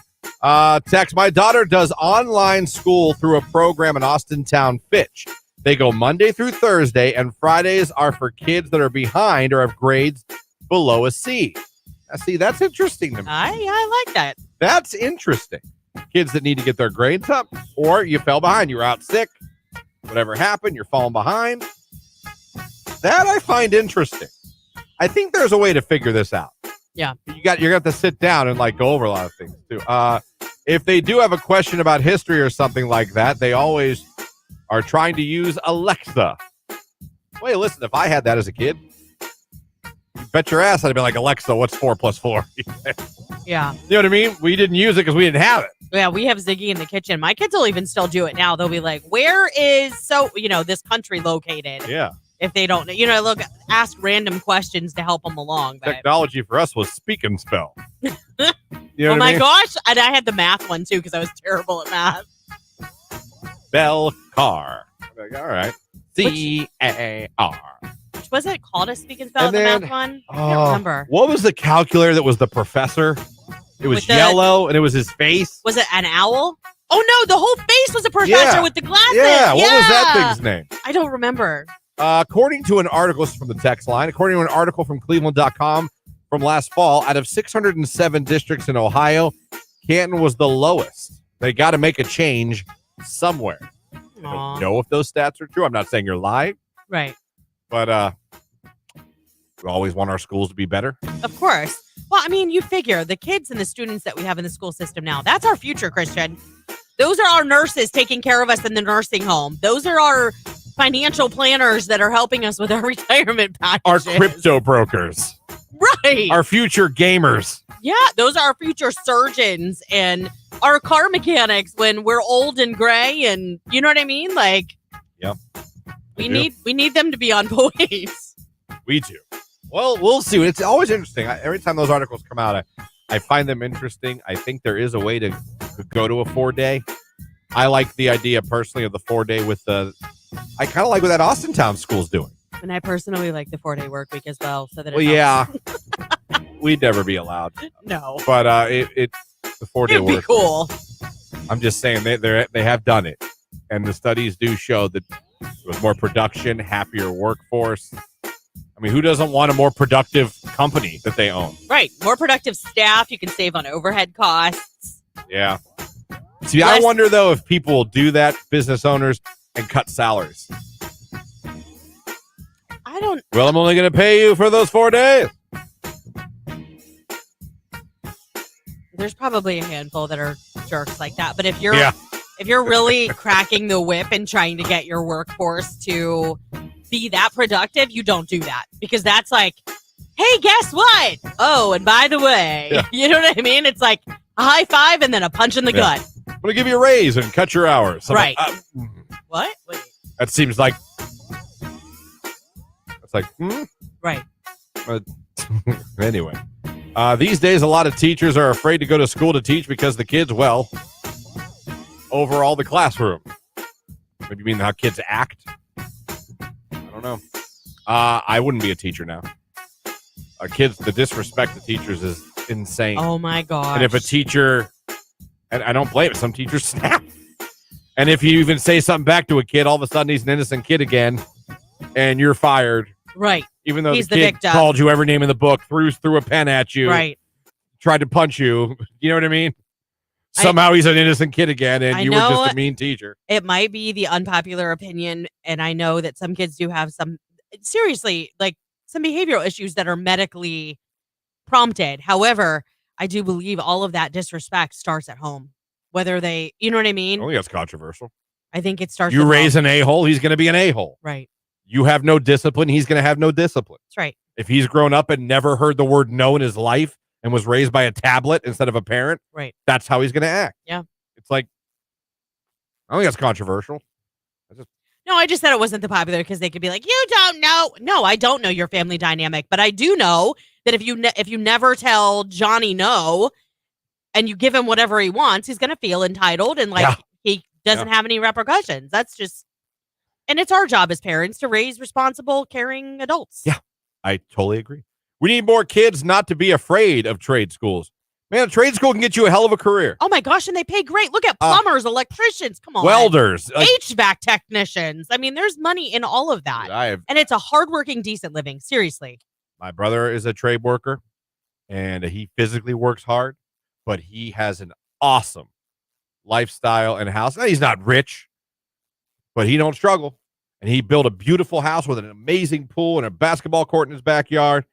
Text. My daughter does online school through a program in Austintown, Fitch. They go Monday through Thursday, and Fridays are for kids that are behind or have grades below a C. Now, see, that's interesting to me. I like that. That's interesting. Kids that need to get their grades up, or you fell behind. You were out sick. Whatever happened, you're falling behind. That I find interesting. I think there's a way to figure this out. Yeah. You're going to have to sit down and go over a lot of things too. If they do have a question about history or something like that, they always are trying to use Alexa. Wait, listen, if I had that as a kid, Bet your ass I'd be like, Alexa, what's 4 plus 4? Yeah. You know what I mean? We didn't use it because we didn't have it. Yeah, we have Ziggy in the kitchen. My kids will even still do it now. They'll be like, where is this country located? Yeah. If they don't, they'll ask random questions to help them along. But... Technology for us was speak and spell. You know oh what my I mean? gosh. And I had the math one too because I was terrible at math. Bell car. Like, all right. C-A-R. Was it called a speak and spell, And the then- math one? I can't remember. What was the calculator that was the professor? It was With the- yellow, and it was his face. Was it an owl? Oh, no, the whole face was a professor Yeah. with the glasses. Yeah, what was that thing's name? I don't remember. According to an article, this is from the text line, according to an article from Cleveland.com from last fall, out of 607 districts in Ohio, Canton was the lowest. They got to make a change somewhere. I Aw. don't know if those stats are true. I'm not saying you're lying, Right. but we always want our schools to be better. Of course. Well, I mean, you figure the kids and the students that we have in the school system now, that's our future, Christian. Those are our nurses taking care of us in the nursing home. Those are our financial planners that are helping us with our retirement Our packages. crypto brokers, Right. our future gamers. Yeah, those are our future surgeons and our car mechanics when we're old and gray, and you know what I mean? Like, Yep. we do. need them to be on point. We do. Well, we'll see. It's always interesting. Every time those articles come out, I find them interesting. I think there is a way to go to a 4-day. I like the idea personally of the 4-day with the. I kind of like what that Austintown school's doing. And I personally like the 4-day work week as well. So that it Well, helps. yeah, we'd never be allowed, No, but the 4-day it'd be work. cool. I'm just saying they have done it, and the studies do show that with more production, happier workforce. I mean, who doesn't want a more productive company that they own? Right, more productive staff. You can save on overhead costs. Yeah. See, I wonder, though, if people will do that, business owners, and cut salaries. I don't. Well, I'm only going to pay you for those 4 days. There's probably a handful that are jerks like that. But if you're Yeah. if you're really cracking the whip and trying to get your workforce to be that productive, you don't do that, because that's like, hey, guess what? Oh, and by the way, Yeah. you know what I mean? It's like a high five and then a punch in the Yeah. gut. I'm going to give you a raise and cut your hours. I'm Right. like, What? Wait. that seems like. It's like, Right. Anyway. These days, a lot of teachers are afraid to go to school to teach because the kids, overall the classroom. Maybe you mean how kids act? I don't know. I wouldn't be a teacher now. Kids, the disrespect to teachers is insane. Oh my gosh. And if a teacher, and I don't blame it, some teachers snap. And if you even say something back to a kid, all of a sudden he's an innocent kid again, and you're fired. Right. Even though He's the the kid victim. called you every name in the book, threw a pen at you, Right. tried to punch you. You know what I mean? Somehow he's an innocent kid again, and I you were know just a mean teacher. It might be the unpopular opinion, and I know that some kids do have some, seriously, like some behavioral issues that are medically prompted. However, I do believe all of that disrespect starts at home. Whether they, you know what I I mean? don't think that's controversial. I think it starts You at raise home. an a-hole, he's going to be an a-hole. Right. You have no discipline, he's going to have no discipline. That's right. If he's grown up and never heard the word no in his life and was raised by a tablet instead of a parent, Right. that's how he's going to act. Yeah. It's like, I don't think that's controversial. No, I just said it wasn't the popular because they could be like, you don't know. No, I don't know your family dynamic, but I do know that if you never tell Johnny no and you give him whatever he wants, he's going to feel entitled and like he doesn't have any repercussions. That's just, and it's our job as parents to raise responsible, caring adults. Yeah. I totally agree. We need more kids not to be afraid of trade schools. Man, a trade school can get you a hell of a career. Oh my gosh, and they pay great. Look at plumbers, electricians, come on. Welders. HVAC technicians. I mean, there's money in all of that. And it's a hardworking, decent living. Seriously. My brother is a trade worker, and he physically works hard, but he has an awesome lifestyle and house. Now, he's not rich, but he don't struggle. And he built a beautiful house with an amazing pool and a basketball court in his backyard,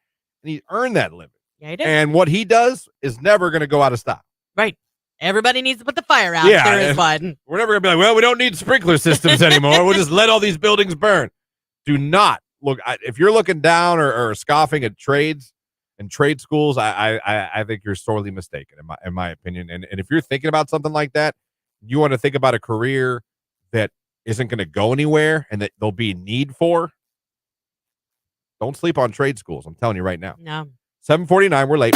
and he earned that living. Yeah, he did. And what he does is never going to go out of style. Right. Everybody needs to put the fire out. Yeah, There is one. We're never going to be like, well, we don't need sprinkler systems anymore. We'll just let all these buildings burn. Do not look, if you're looking down or scoffing at trades and trade schools, I think you're sorely mistaken in my opinion. And if you're thinking about something like that, you want to think about a career that isn't going to go anywhere and that there'll be need for. Don't sleep on trade schools. I'm telling you right now. No. 7:49. We're late.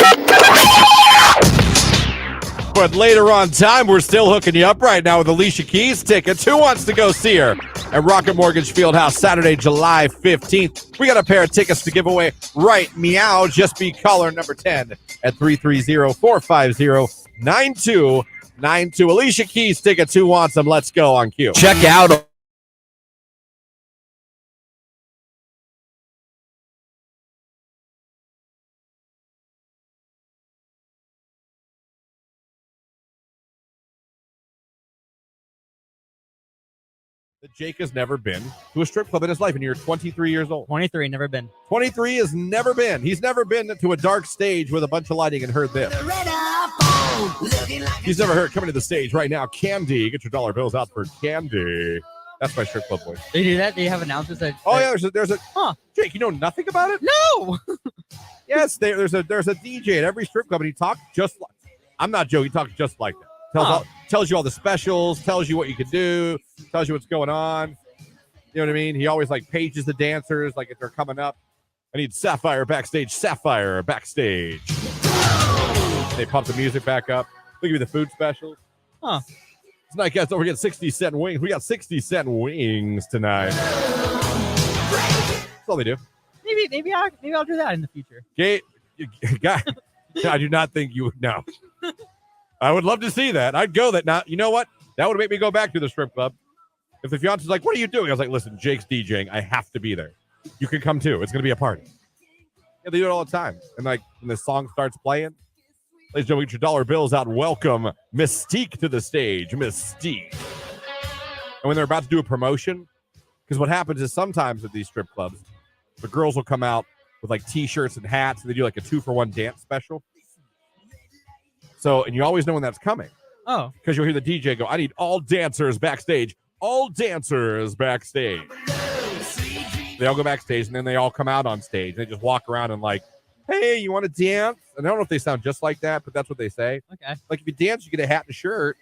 But later on time, we're still hooking you up right now with Alicia Keys tickets. Who wants to go see her at Rocket Mortgage Fieldhouse Saturday, July 15th? We got a pair of tickets to give away right meow. Just be caller number 10 at 330-450-9292. Alicia Keys tickets. Who wants them? Let's go on Q. Check out That Jake has never been to a strip club in his life, and you're 23 years old. 23, never been. 23 has never been. He's never been to a dark stage with a bunch of lighting and heard this. He's never heard coming to the stage right now. Candy, get your dollar bills out for Candy. That's my strip club voice. They do that? They have announcers that. Oh yeah, there's a. Huh? Jake, you know nothing about it? No. Yes, there's a DJ at every strip club, and he talks just like. I'm not joking. He talks just like that. Tells you all the specials, tells you what you can do, tells you what's going on. You know what I mean? He always like pages the dancers like if they're coming up. I need Sapphire backstage. They pump the music back up. They give you the food specials. Huh. Tonight, guys, don't forget 60-cent wings. We got 60-cent wings tonight. That's all they do. Maybe I'll do that in the future. Okay, guy, I do not think you would know. I would love to see that. I'd go that. Now, you know what? That would make me go back to the strip club. If the fiance's like, what are you doing? I was like, listen, Jake's DJing. I have to be there. You can come too. It's going to be a party. Yeah, they do it all the time. And like when the song starts playing, ladies and gentlemen, get your dollar bills out. Welcome Mystique to the stage. Mystique. And when they're about to do a promotion, because what happens is sometimes at these strip clubs, the girls will come out with like T-shirts and hats, and they do like a 2-for-1 dance special. So, and you always know when that's coming. Oh. Because you'll hear the DJ go, I need all dancers backstage. All dancers backstage. They all go backstage, and then they all come out on stage. They just walk around and like, hey, you want to dance? And I don't know if they sound just like that, but that's what they say. Okay. Like if you dance, you get a hat and a shirt.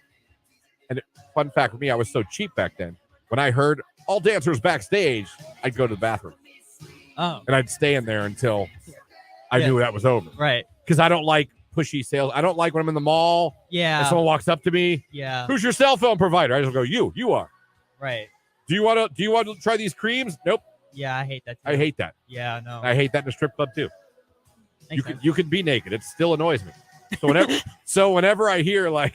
And fun fact for me, I was so cheap back then. When I heard all dancers backstage, I'd go to the bathroom. Oh. And I'd stay in there until I knew that was over. Right. Because I don't like pushy sales. I don't like when I'm in the mall. Yeah. And someone walks up to me. Yeah. Who's your cell phone provider? I just go, you are. Right. Do you want to try these creams? Nope. Yeah, I hate that too. I hate that. Yeah, no. I hate that in a strip club too. Makes You can be naked. It still annoys me. So whenever I hear like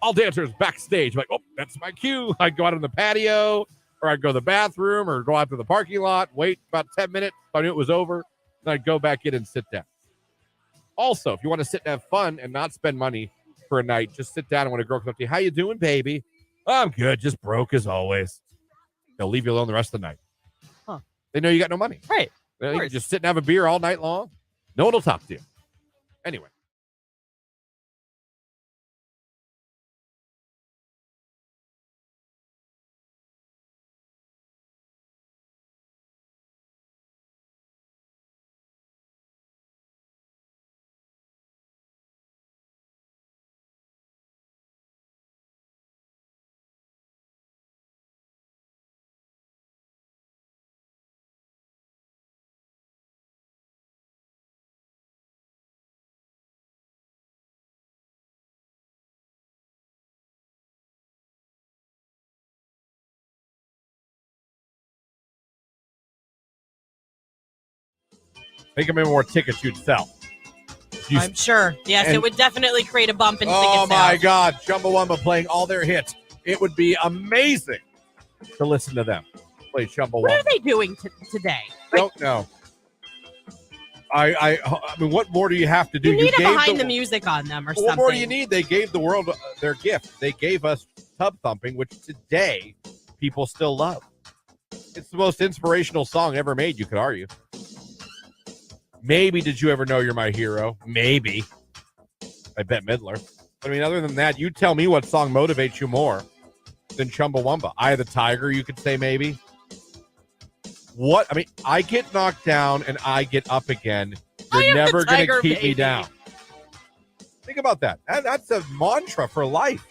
all dancers backstage, I'm like, oh, that's my cue. I'd go out on the patio, or I'd go to the bathroom, or go out to the parking lot, wait about 10 minutes. If I knew it was over, then I'd go back in and sit down. Also, if you want to sit and have fun and not spend money for a night, just sit down and when a girl comes up to you, how you doing, baby? Oh, I'm good, just broke as always. They'll leave you alone the rest of the night. Huh. They know you got no money. Right. You can just sit and have a beer all night long. No one will talk to you. Anyway. Think how many more tickets you'd sell. I'm sure. Yes, it would definitely create a bump in ticket sales. Oh, my God. Chumbawamba playing all their hits. It would be amazing to listen to them play Chumbawamba. What are they doing today? Don't know. I mean, what more do you have to do? You need a behind the music on them or something. What more do you need? They gave the world their gift. They gave us tub thumping, which today people still love. It's the most inspirational song ever made, you could argue. Maybe Did You Ever Know You're My Hero? Maybe. I bet Midler. I mean, other than that, you tell me what song motivates you more than Chumbawamba. Eye of the Tiger, you could say maybe. What? I mean, I get knocked down and I get up again. I You're am the never going to tiger keep me baby. down. Think about that. That's a mantra for life.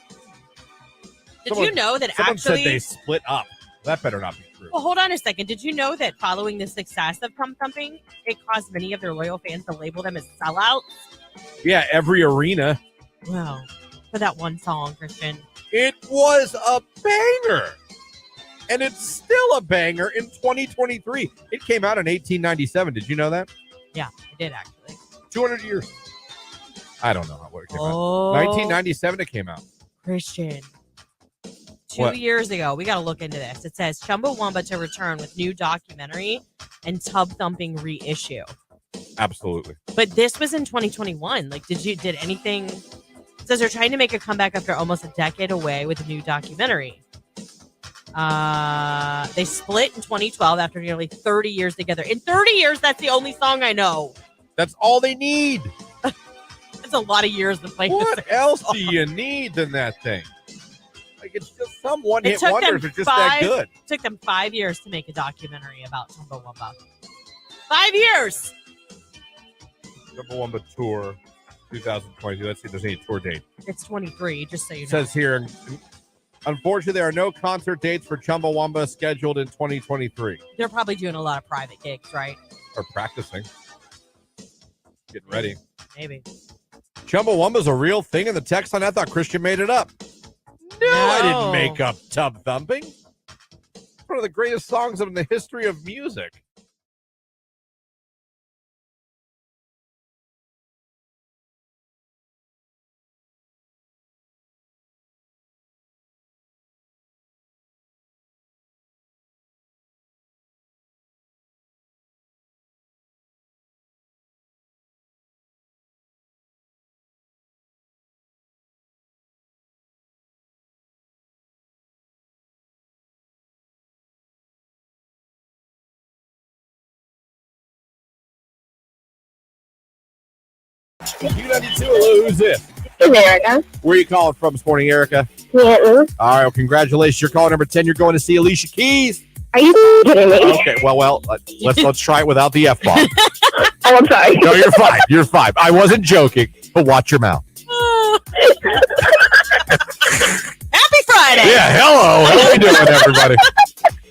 Did you know that someone actually... said they split up. That better not be true. Well, hold on a second. Did you know that following the success of Pump Thumping, it caused many of their loyal fans to label them as sellouts? Yeah, every arena. Wow. For that one song, Christian. It was a banger. And it's still a banger in 2023. It came out in 1897. Did you know that? Yeah, I did actually. 200 years. I don't know what it came out. 1997 it came out. Christian. 2 What? years ago, we got to look into this. It says Chumbawamba to return with new documentary and tub thumping reissue. Absolutely. But this was in 2021. Like, did anything? It says they're trying to make a comeback after almost a decade away with a new documentary. They split in 2012 after nearly 30 years together. In 30 years, that's the only song I know. That's all they need. That's a lot of years to play. What else do you need than that thing? Like, it's just some one-hit took wonders them are just that good. It took them 5 years to make a documentary about Chumbawamba. 5 years. Chumbawamba Tour 2022. Let's see if there's any tour date. It's 23, just so you know. It says here, unfortunately, there are no concert dates for Chumbawamba scheduled in 2023. They're probably doing a lot of private gigs, right? Or practicing. Getting ready. Maybe. Chumbawamba's a real thing in the text line. I thought Christian made it up. No, I didn't make up tub thumping. One of the greatest songs in the history of music. Q92, hello, who's this? Hey, Erica. Where are you calling from this morning, Erica? Canton. All right, well, congratulations. You're calling number 10. You're going to see Alicia Keys. Are you kidding me? Okay, well, let's try it without the F-bomb. Oh, I'm sorry. No, you're fine. You're fine. I wasn't joking, but watch your mouth. Happy Friday! Yeah, hello. How are we doing, everybody?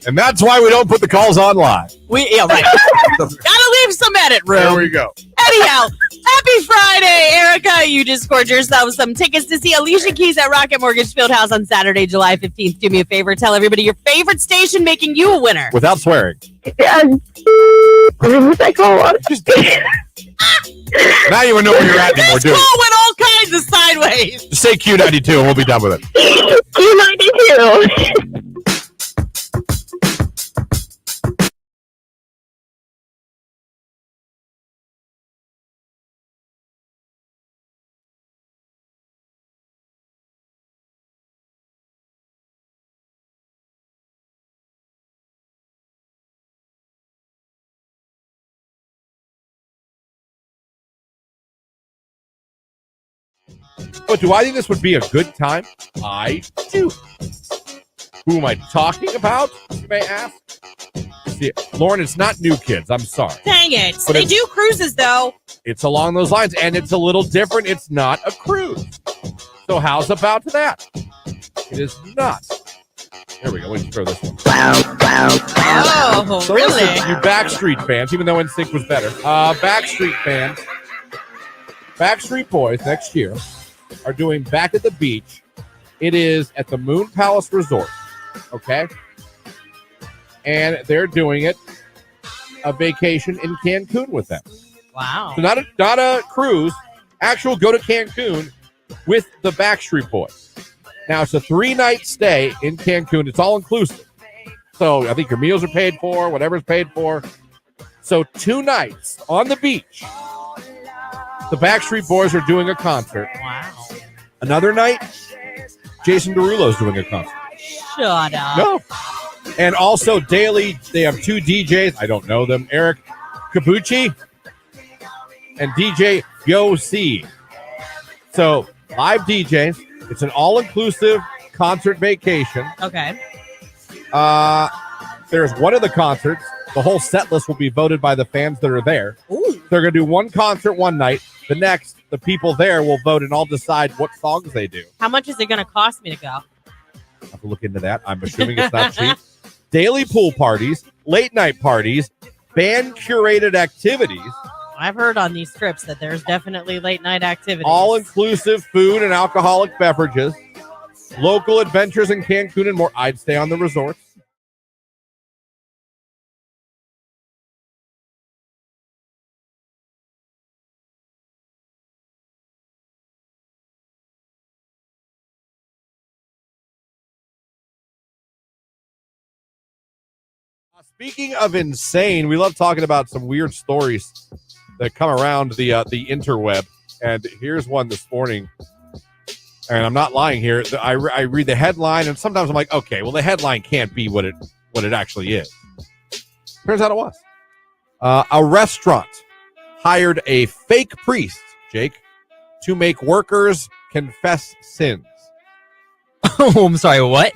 And that's why we don't put the calls on live. Yeah, right. Gotta leave some edit room. There we go. Anyhow, happy Friday, Erica. You just scored yourself some tickets to see Alicia Keys at Rocket Mortgage Fieldhouse on Saturday, July 15th. Do me a favor. Tell everybody your favorite station making you a winner. Without swearing. Now you don't know where you're at anymore, This dude. call went all kinds of sideways. Just say Q92 and we'll be done with it. Q92. But do I think this would be a good time? I do. Who am I talking about, you may ask? See, Lauren, it's not New Kids. I'm sorry. Dang it. But They do cruises, though. It's along those lines, and it's a little different. It's not a cruise. So how's about that? It is not. There we go. Let's throw this one. Oh, So really? listen, you Backstreet fans, even though NSYNC was better, Backstreet fans, Backstreet Boys next year are doing Back at the Beach. It is at the Moon Palace Resort, okay? And they're doing it a vacation in Cancun with them. Wow. So not a cruise, actual go to Cancun with the Backstreet Boys. Now, it's a 3-night stay in Cancun. It's all inclusive. So I think your meals are paid for, whatever's paid for. So 2 nights on the beach. The Backstreet Boys are doing a concert. Wow. Another night, Jason Derulo's doing a concert. Shut up. No. And also daily, they have 2 DJs. I don't know them. Eric Kabuchi and DJ Yo C. So live DJs. It's an all-inclusive concert vacation. Okay. There's one of the concerts The whole set list will be voted by the fans that are there. Ooh. They're going to do one concert one night. The next, the people there will vote and all decide what songs they do. How much is it going to cost me to go? I'll have to look into that. I'm assuming it's not cheap. Daily pool parties, late night parties, band-curated activities. I've heard on these trips that there's definitely late night activities. All-inclusive food and alcoholic beverages. Local adventures in Cancun and more. I'd stay on the resorts. Speaking of insane, we love talking about some weird stories that come around the interweb. And here's one this morning. And I'm not lying here. I read the headline, and sometimes I'm like, okay, well, the headline can't be what it actually is. Turns out it was. A restaurant hired a fake priest, Jake, to make workers confess sins. Oh, I'm sorry, what?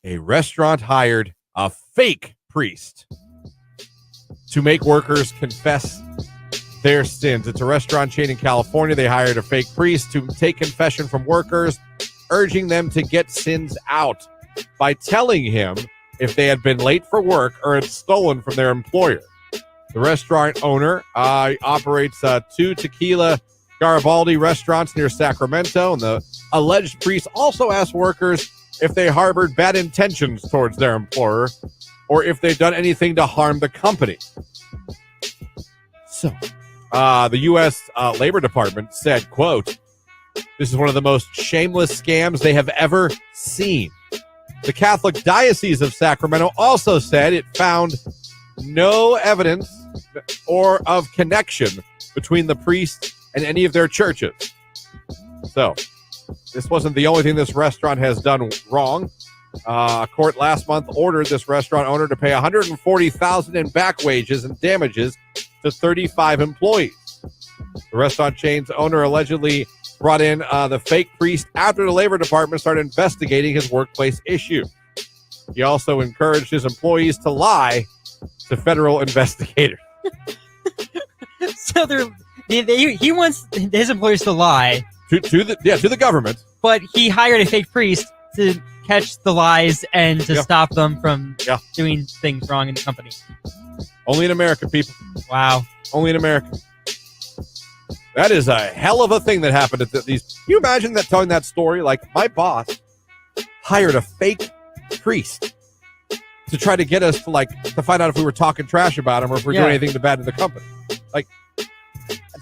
A restaurant hired a fake priest to make workers confess their sins. It's a restaurant chain in California. They hired a fake priest to take confession from workers, urging them to get sins out by telling him if they had been late for work or had stolen from their employer. The restaurant owner operates 2 Tequila Garibaldi restaurants near Sacramento, and the alleged priest also asked workers if they harbored bad intentions towards their employer or if they've done anything to harm the company. So, the U.S. Labor Department said, quote, "This is one of the most shameless scams they have ever seen." The Catholic Diocese of Sacramento also said it found no evidence or of connection between the priest and any of their churches. So, this wasn't the only thing this restaurant has done wrong. A court last month ordered this restaurant owner to pay $140,000 in back wages and damages to 35 employees. The restaurant chain's owner allegedly brought in the fake priest after the Labor Department started investigating his workplace issue. He also encouraged his employees to lie to federal investigators. So he wants his employers to lie To the government. but he hired a fake priest to catch the lies and to stop them from doing things wrong in the company. Only in America, people. Wow. Only in America. That is a hell of a thing that happened at these. Can you imagine that, telling that story? Like, my boss hired a fake priest to try to get us to find out if we were talking trash about him or if we're doing anything bad to the company. Like,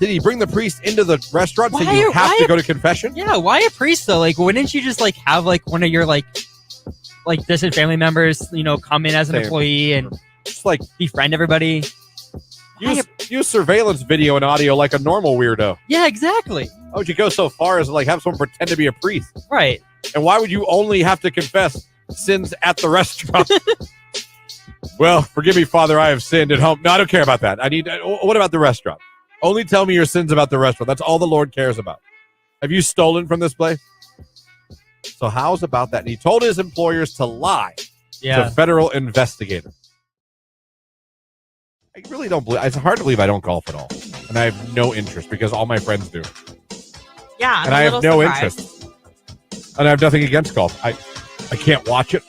did he bring the priest into the restaurant so you have to go to confession? Yeah, why a priest though? Like, wouldn't you just have one of your distant family members, come in as an employee and just befriend everybody? Use surveillance video and audio like a normal weirdo. Yeah, exactly. Why would you go so far as to have someone pretend to be a priest? Right. And why would you only have to confess sins at the restaurant? Well, forgive me, Father, I have sinned at home. No, I don't care about that. What about the restaurant? Only tell me your sins about the restaurant. That's all the Lord cares about. Have you stolen from this place? So how's about that? And he told his employers to lie to federal investigators. I really don't believe. It's hard to believe I don't golf at all. And I have no interest because all my friends do. Yeah, and I have no interest. And I have nothing against golf. I can't watch it.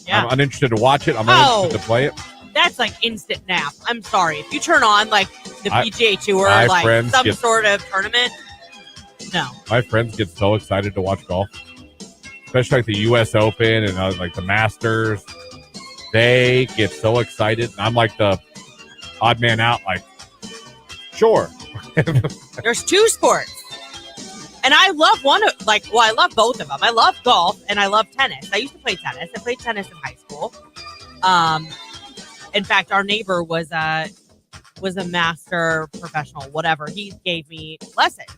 Yeah. I'm uninterested to watch it. I'm uninterested to play it. That's like instant nap. I'm sorry. If you turn on the PGA Tour, some sort of tournament, no. My friends get so excited to watch golf, especially the U.S. Open and the Masters. They get so excited. I'm like the odd man out. Sure. There's 2 sports, and I love I love both of them. I love golf and I love tennis. I used to play tennis. I played tennis in high school. In fact, our neighbor was a master professional, whatever. He gave me lessons.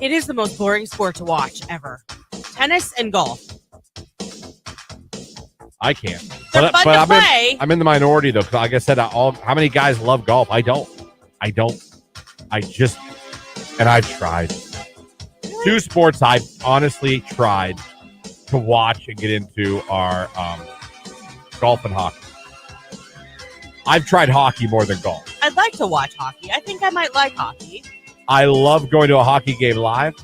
It is the most boring sport to watch ever. Tennis and golf. I can't. They're fun to play. I'm in the minority, though, because like I said, how many guys love golf? I don't. And I've tried. Really? 2 sports I've honestly tried to watch and get into are golf and hockey. I've tried hockey more than golf. I'd like to watch hockey. I think I might like hockey. I love going to a hockey game live.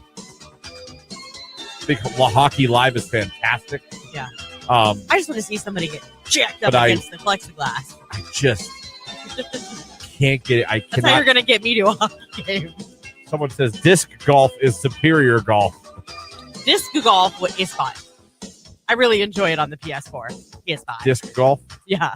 Because hockey live is fantastic. Yeah. I just want to see somebody get jacked up But against the plexiglass. I just can't get it. I That's how cannot. you're going to get me to a hockey game. Someone says disc golf is superior golf. Disc golf is fun. I really enjoy it on the PS4, PS5. Disc golf? Yeah.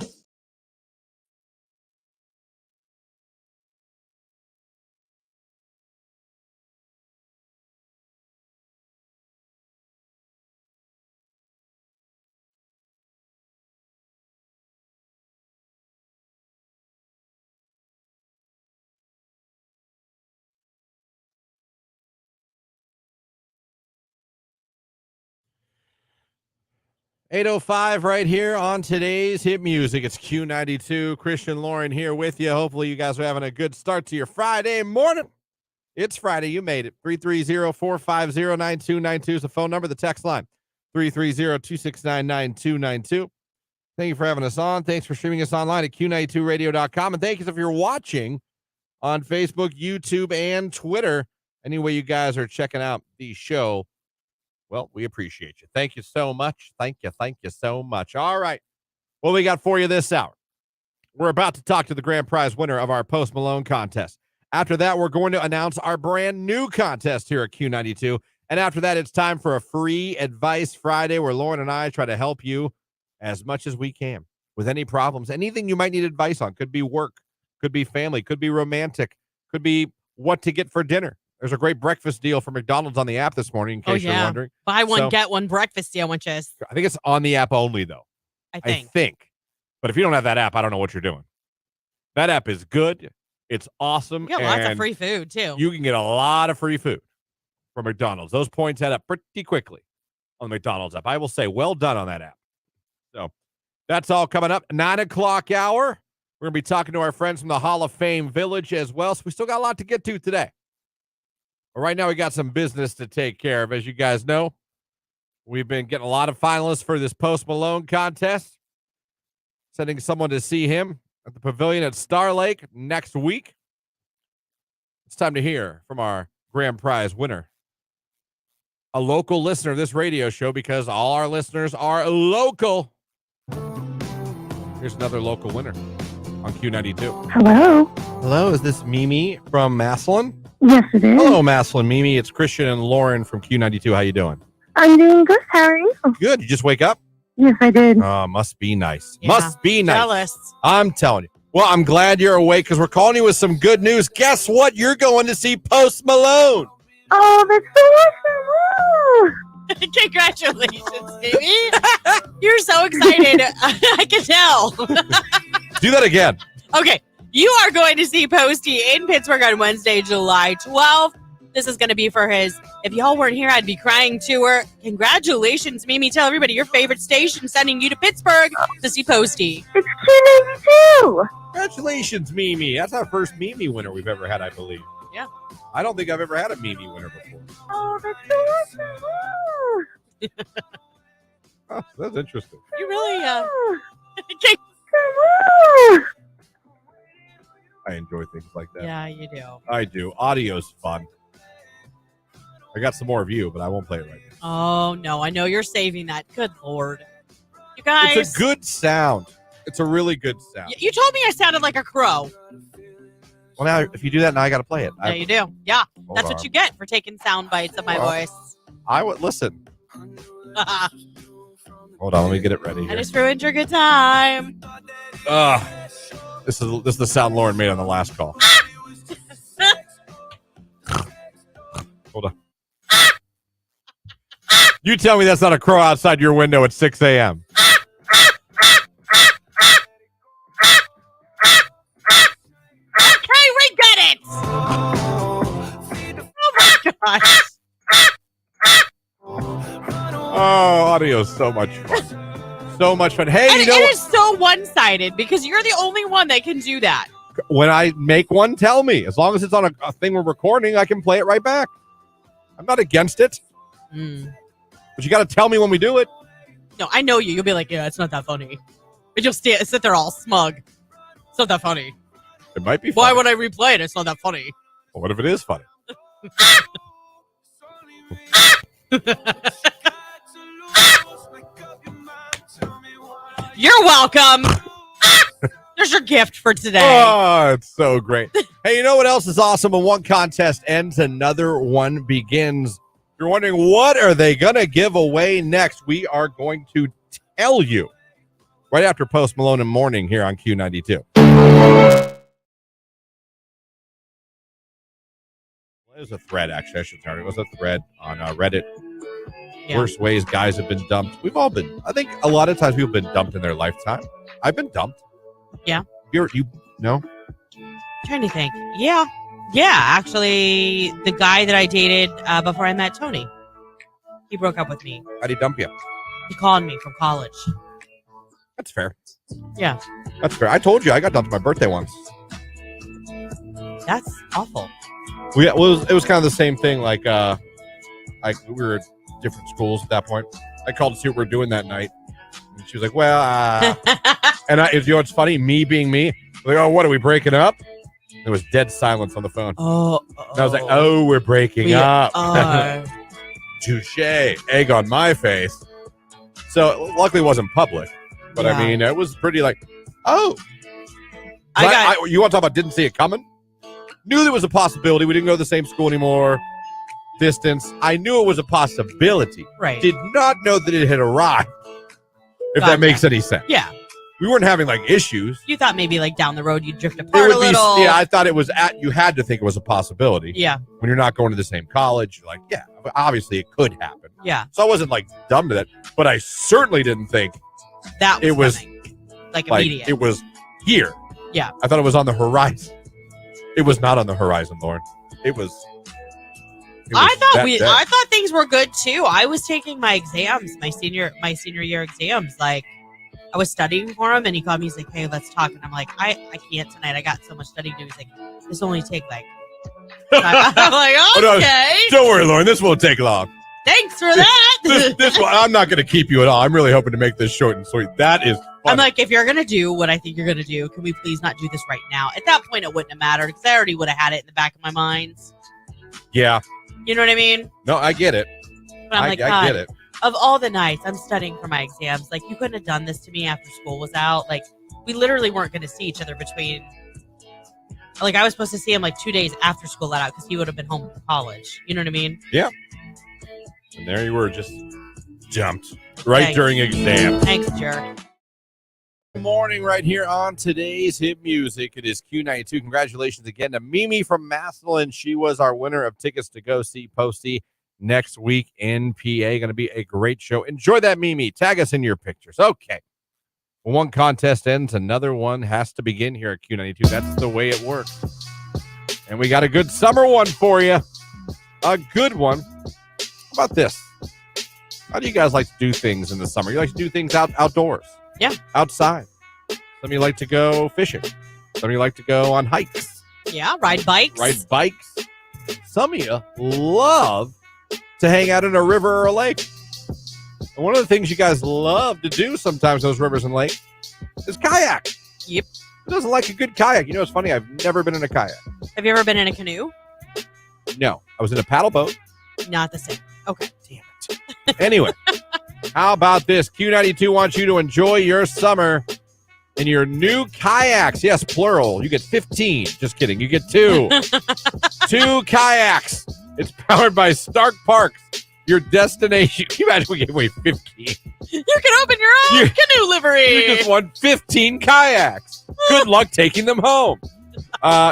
.805 right here on today's hit music. It's Q92. Christian Lauren here with you. Hopefully you guys are having a good start to your Friday morning. It's Friday. You made it. 330-450-9292 is the phone number. The text line, 330-269-9292. Thank you for having us on. Thanks for streaming us online at Q92radio.com. And thank you if you're watching on Facebook, YouTube, and Twitter. Any way you guys are checking out the show, well, we appreciate you. Thank you so much. Thank you so much. All right. What we got for you this hour? We're about to talk to the grand prize winner of our Post Malone contest. After that, we're going to announce our brand new contest here at Q92. And after that, it's time for a free advice Friday where Lauren and I try to help you as much as we can with any problems, anything you might need advice on. Could be work, could be family, could be romantic, could be what to get for dinner. There's a great breakfast deal for McDonald's on the app this morning, in case you're wondering. Buy one, get one breakfast sandwiches. I think it's on the app only, though. I think. But if you don't have that app, I don't know what you're doing. That app is good. It's awesome. You get lots of free food, too. You can get a lot of free food from McDonald's. Those points add up pretty quickly on the McDonald's app. I will say, well done on that app. So that's all coming up. 9 o'clock hour. We're going to be talking to our friends from the Hall of Fame Village as well. So we still got a lot to get to today. But right now, we got some business to take care of. As you guys know, we've been getting a lot of finalists for this Post Malone contest. Sending someone to see him at the Pavilion at Star Lake next week. It's time to hear from our grand prize winner, a local listener of this radio show, because all our listeners are local. Here's another local winner on Q92. Hello. Hello, is this Mimi from Massillon? Yes, it is. Hello, Massillon. Mimi, it's Christian and Lauren from Q92. How you doing? I'm doing good. How are you? Good. You just wake up? Yes, I did. Must be nice. Yeah, Must be nice. jealous. I'm telling you. Well, I'm glad you're awake because we're calling you with some good news. Guess what? You're going to see Post Malone. Oh, that's so awesome. Congratulations, baby. You're so excited. I can tell. Do that again. Okay. You are going to see Posty in Pittsburgh on Wednesday, July 12th. This is going to be for his If Y'all Weren't Here, I'd Be Crying tour. Congratulations, Mimi. Tell everybody your favorite station sending you to Pittsburgh to see Posty. It's Q92. Congratulations, Mimi. That's our first Mimi winner we've ever had, I believe. Yeah. I don't think I've ever had a Mimi winner before. Oh, that's so awesome. Oh, that's interesting. You really, I enjoy things like that. Yeah, you do. I do. Audio's fun. I got some more of you, but I won't play it right now. Oh, no. I know you're saving that. Good Lord. You guys. It's a good sound. It's a really good sound. You told me I sounded like a crow. Well, now, if you do that, now I got to play it. Yeah, you do. Yeah. Hold That's on. what you get for taking sound bites of my Well, voice. I would listen. Hold on, let me get it ready I here. just ruined your good time. This is the sound Lauren made on the last call. Hold on. You tell me that's not a crow outside your window at 6 a.m. Okay, we get it. Oh my gosh. Oh, audio is so much fun. So much fun. Hey, And you know it what? is so one-sided because you're the only one that can do that. When I make one, tell me. As long as it's on a thing we're recording, I can play it right back. I'm not against it. But you got to tell me when we do it. No, I know you. You'll be like, yeah, it's not that funny. But you'll sit there all smug. It's not that funny. It might be Why funny. would I replay it? It's not that funny. Well, what if it is funny? You're welcome. There's your gift for today. Oh, it's so great. Hey, you know what else is awesome? When one contest ends, another one begins. If you're wondering what are they going to give away next, we are going to tell you right after Post Malone and Morning here on Q92. It was a thread, actually. I should tell you. It was a thread on Reddit. Yeah. Worst ways guys have been dumped. We've all been. I think a lot of times people have been dumped in their lifetime. I've been dumped. Yeah. You know? Trying to think. Yeah. Actually, the guy that I dated before I met Tony, he broke up with me. How'd he dump you? He called me from college. That's fair. Yeah. That's fair. I told you I got dumped on my birthday once. That's awful. It was kind of the same thing. Like we were at different schools at that point. I called to see what we were doing that night, and she was like, "Well," and you know what's funny? Me being me, like, "Oh, what are we breaking up?" There was dead silence on the phone. And I was like, "Oh, we're breaking up." Touche. Egg on my face. So luckily, it wasn't public, but Yeah. I mean, it was pretty like, "Oh." You want to talk about didn't see it coming? Knew there was a possibility. We didn't go to the same school anymore. Distance. I knew it was a possibility. Right. Did not know that it had arrived. If that makes any sense. Yeah. We weren't having like issues. You thought maybe like down the road you'd drift It apart would a be. little. Yeah, I thought it was you had to think it was a possibility. Yeah. When you're not going to the same college, you're like, yeah, obviously it could happen. Yeah. So I wasn't like dumb to that, but I certainly didn't think That was it was coming. Like like immediate. it was here. Yeah. I thought it was on the horizon. It was not on the horizon, Lauren. It was. I thought things were good too. I was taking my exams, my senior year exams. Like I was studying for him, and he called me. He's like, "Hey, let's talk." And I'm like, "I can't tonight. I got so much studying to do." He's like, "This only take like." I'm like, "Okay, Don't worry, Lauren. This won't take long. thanks for that." This one, I'm not going to keep you at all. I'm really hoping to make this short and sweet. That is funny. I'm like, if you're gonna do what I think you're gonna do, can we please not do this right now? At that point, it wouldn't have mattered because I already would have had it in the back of my mind. Yeah. You know what I mean? No, I get it. But I'm I like, get God, it. of all the nights I'm studying for my exams, like you couldn't have done this to me after school was out. Like we literally weren't going to see each other between. Like I was supposed to see him like 2 days after school let out because he would have been home from college. You know what I mean? Yeah. And there you were, just jumped right during exam. Thanks, jerk. Good morning, right here on today's Hit Music. It is Q92. Congratulations again to Mimi from Massillon. She was our winner of tickets to go see Posty next week in PA. Going to be a great show. Enjoy that, Mimi. Tag us in your pictures. Okay. When one contest ends, another one has to begin here at Q92. That's the way it works. And we got a good summer one for you. A good one. How about this? How do you guys like to do things in the summer? You like to do things outdoors? Yeah. Outside. Some of you like to go fishing. Some of you like to go on hikes. Yeah, ride bikes. Ride bikes. Some of you love to hang out in a river or a lake. And one of the things you guys love to do sometimes, those rivers and lakes, is kayak. Yep. Who doesn't like a good kayak? You know, it's funny. I've never been in a kayak. Have you ever been in a canoe? No. I was in a paddle boat. Not the same. Okay. Damn it. Anyway, how about this? Q92 wants you to enjoy your summer in your new kayaks. Yes, plural. You get 15. Just kidding. You get 2. 2 kayaks. It's powered by Stark Parks. Your destination. Can you imagine we gave away 15? You can open your own canoe livery. You just won 15 kayaks. Good luck taking them home.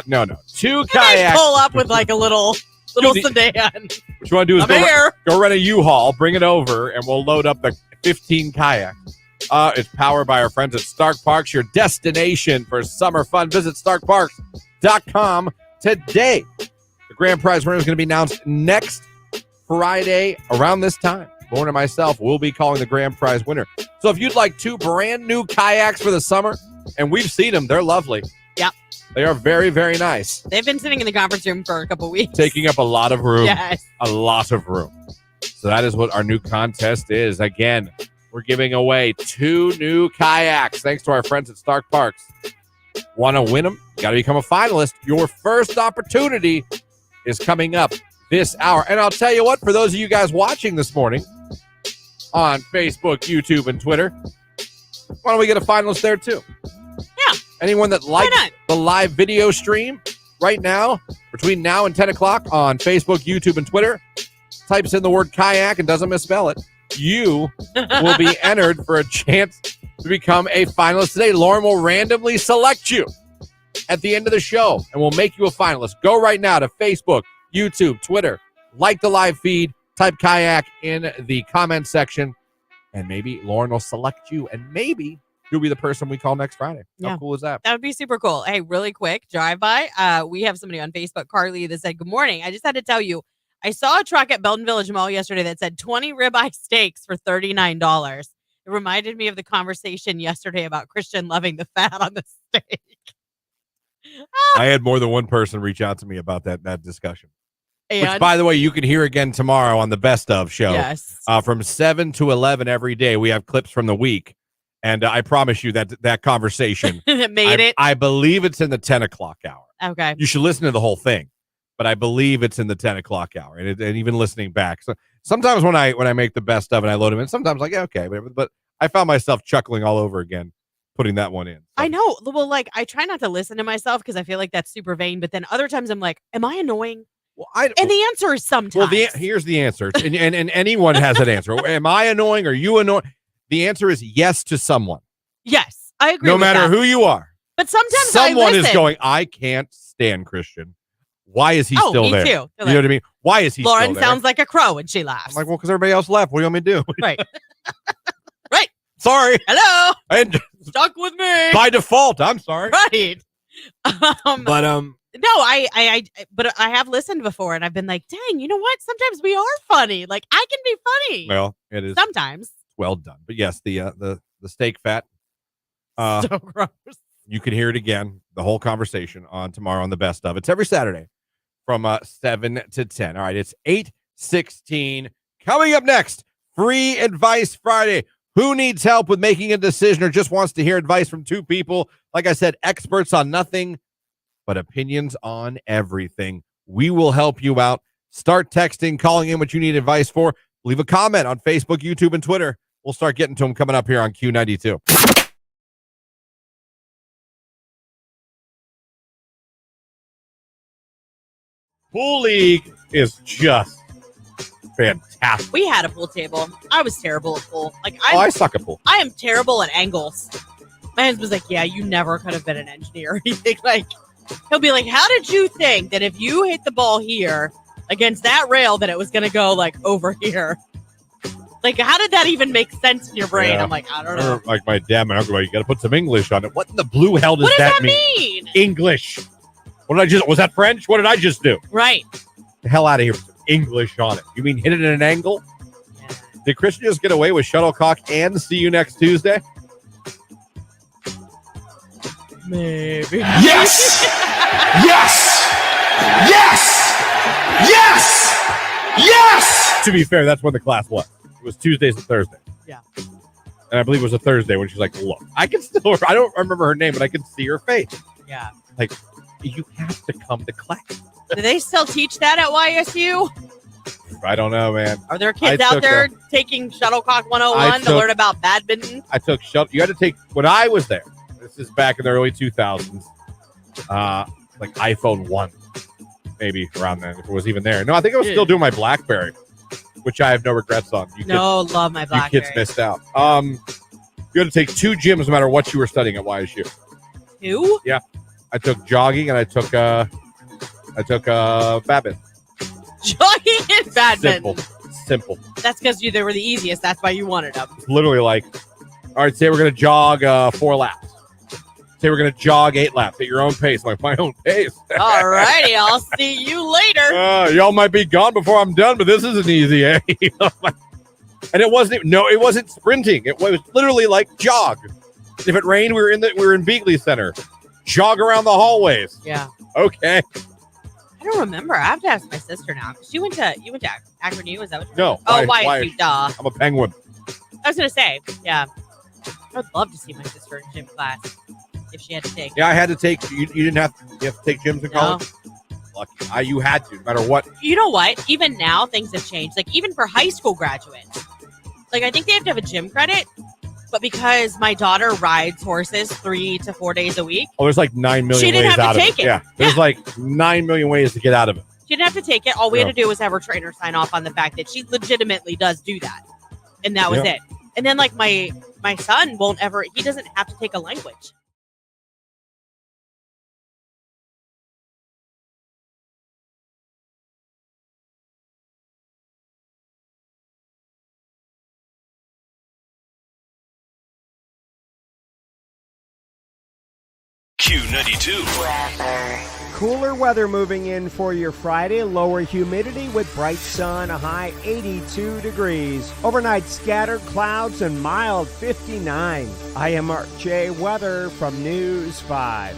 No. 2 kayaks. Pull up with like a little sedan. What you want to do is I'm go rent a U-Haul, bring it over, and we'll load up the 15 kayaks. It's powered by our friends at Stark Parks, your destination for summer fun. Visit starkparks.com today. The grand prize winner is going to be announced next Friday around this time. Lauren and myself will be calling the grand prize winner. So if you'd like 2 brand new kayaks for the summer, and we've seen them, they're lovely. Yep. They are very, very nice. They've been sitting in the conference room for a couple weeks. Taking up a lot of room. Yes. A lot of room. So that is what our new contest is. Again, we're giving away 2 new kayaks thanks to our friends at Stark Parks. Want to win them? Got to become a finalist. Your first opportunity is coming up this hour. And I'll tell you what, for those of you guys watching this morning on Facebook, YouTube, and Twitter, why don't we get a finalist there too? Yeah. Anyone that likes the live video stream right now, between now and 10 o'clock on Facebook, YouTube, and Twitter, types in the word kayak and doesn't misspell it, you will be entered for a chance to become a finalist today. Lauren will randomly select you at the end of the show, and we'll make you a finalist. Go right now to Facebook, YouTube, Twitter, like the live feed, type kayak in the comment section, and maybe Lauren will select you, and maybe you'll be the person we call next Friday. How cool is that? That would be super cool. Hey, really quick drive-by. We have somebody on Facebook, Carly, that said, good morning. I just had to tell you, I saw a truck at Belton Village Mall yesterday that said 20 ribeye steaks for $39. It reminded me of the conversation yesterday about Christian loving the fat on the steak. I had more than one person reach out to me about that discussion. And, which, by the way, you can hear again tomorrow on the Best Of show. Yes. From 7 to 11 every day. We have clips from the week. And I promise you that conversation. It made it. I believe it's in the 10 o'clock hour. Okay. You should listen to the whole thing. But I believe it's in the 10 o'clock hour. And even listening back. So sometimes when I make the Best Of and I load them in, sometimes like, yeah, okay. But I found myself chuckling all over again, putting that one in. So. I know. Well, like, I try not to listen to myself because I feel like that's super vain. But then other times I'm like, am I annoying? Well, and the answer is sometimes. Well, here's the answer. And anyone has that answer. Am I annoying? Are you annoying? The answer is yes to someone. Yes, I agree. No with matter that. who you are. But sometimes someone I is going, I can't stand Christian. Why is he still there? Me too. You know what I mean? Why is he Lauren still there? sounds like a crow when she laughs. I'm like, well, because everybody else left. What do you want me to do? Right. Right. Sorry. Hello. And Stuck with me. By default, I'm sorry. Right. But no, I have listened before and I've been like, dang, you know what? Sometimes we are funny. Like, I can be funny. Well, it is sometimes. Well done. But yes, the steak fat. So gross. You can hear it again, the whole conversation on tomorrow on the Best Of. It's every Saturday from 7 to 10. All right, it's 8:16. Coming up next, Free Advice Friday. Who needs help with making a decision or just wants to hear advice from 2 people? Like I said, experts on nothing but opinions on everything. We will help you out. Start texting, calling in what you need advice for. Leave a comment on Facebook, YouTube, and Twitter. We'll start getting to them coming up here on Q92. Pool League is just fantastic. We had a pool table. I was terrible at pool. Like, I suck at pool. I am terrible at angles. My husband's like, yeah, you never could have been an engineer or anything. Like, he'll be like, how did you think that if you hit the ball here against that rail that it was going to go, like, over here? Like, how did that even make sense in your brain? Yeah. I'm like, I don't know. Like my dad, my uncle, you got to put some English on it. What in the blue hell does that mean? English. What did I just? Was that French? What did I just do? Right. The hell out of here with some English on it. You mean hit it at an angle? Yeah. Did Christian just get away with shuttlecock and see you next Tuesday? Maybe. Yes! Yes! Yes! Yes! Yes! To be fair, that's when the class was. It was Tuesdays and Thursdays. Yeah. And I believe it was a Thursday when she's like, look, I don't remember her name, but I can see her face. Yeah. Like, you have to come to class. Do they still teach that at YSU? I don't know, man. Are there kids out there taking Shuttlecock 101 to learn about badminton? I took you had to take, when I was there, this is back in the early 2000s, like iPhone 1, maybe around then, if it was even there. No, I think I was still doing my BlackBerry, which I have no regrets on. Love my BlackBerry. You kids missed out. You had to take 2 gyms no matter what you were studying at YSU. 2? Yeah. I took jogging and I took badminton. Jogging and badminton. Simple. That's because they were the easiest. That's why you wanted them. It's literally like, all right, say we're going to jog 4 laps. Say we're going to jog 8 laps at your own pace. I'm like, my own pace. All righty. I'll see you later. Y'all might be gone before I'm done, but this isn't easy, eh? And it wasn't sprinting. It was literally like jog. If it rained, we were in Beagley Center. Jog around the hallways. Yeah. Okay. I don't remember. I have to ask my sister now. You went to Akron U? Is that what you're No. Oh, YSU, duh. I'm a Penguin. I was going to say, yeah. I would love to see my sister in gym class if she had to take. Yeah, I had to take. You didn't have to. You have to take gyms in college. Lucky, you had to, no matter what. You know what? Even now, things have changed. Like even for high school graduates, like I think they have to have a gym credit. But because my daughter rides horses 3 to 4 days a week, there's like 9 million she didn't ways have out to of take it. it. Yeah, there's like 9 million ways to get out of it. She didn't have to take it. All we had to do was have her trainer sign off on the fact that she legitimately does do that, and that was it. And then like my son won't ever. He doesn't have to take a language. Q92. Cooler weather moving in for your Friday. Lower humidity with bright sun, a high 82 degrees. Overnight scattered clouds and mild 59. I am Mark J. Weather from News 5.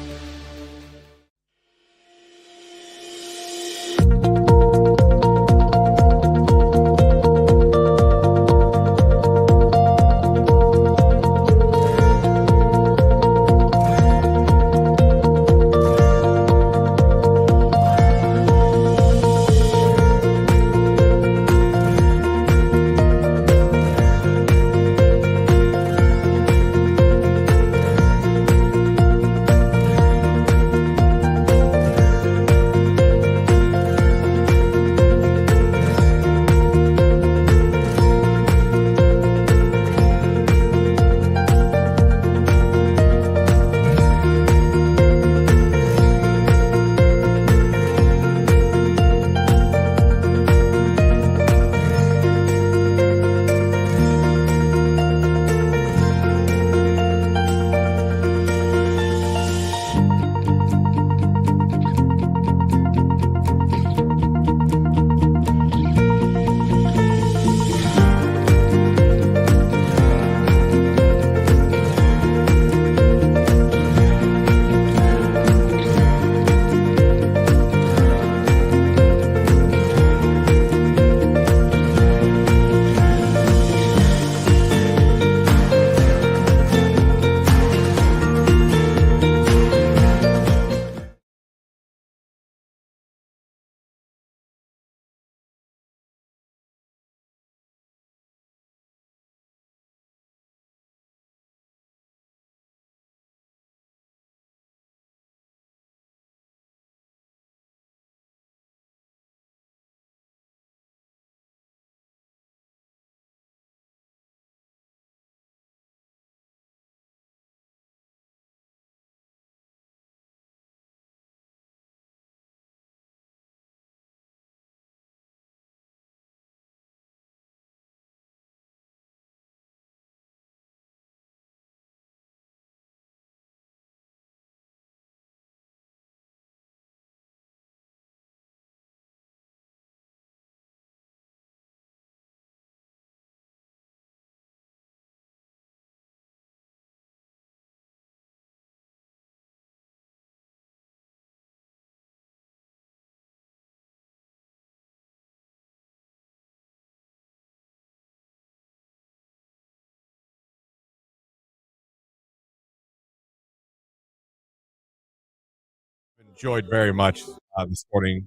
Enjoyed very much this morning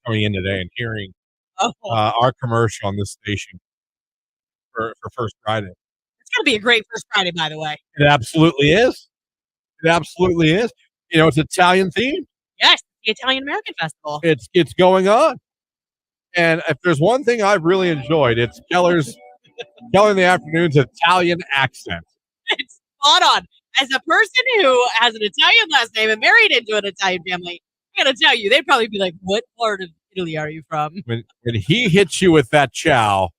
coming in today and hearing Oh, our commercial on this station for First Friday. it's gonna be a great first Friday, by the way. It absolutely is. It absolutely is. You know, it's Italian themed. Yes, the Italian American Festival. It's going on. And if there's one thing I've really enjoyed, it's Keller in the afternoon's Italian accent. It's spot on. As a person who has an Italian last name and married into an Italian family, I gotta tell you, they'd probably be like, "What part of Italy are you from?" When he hits you with that ciao,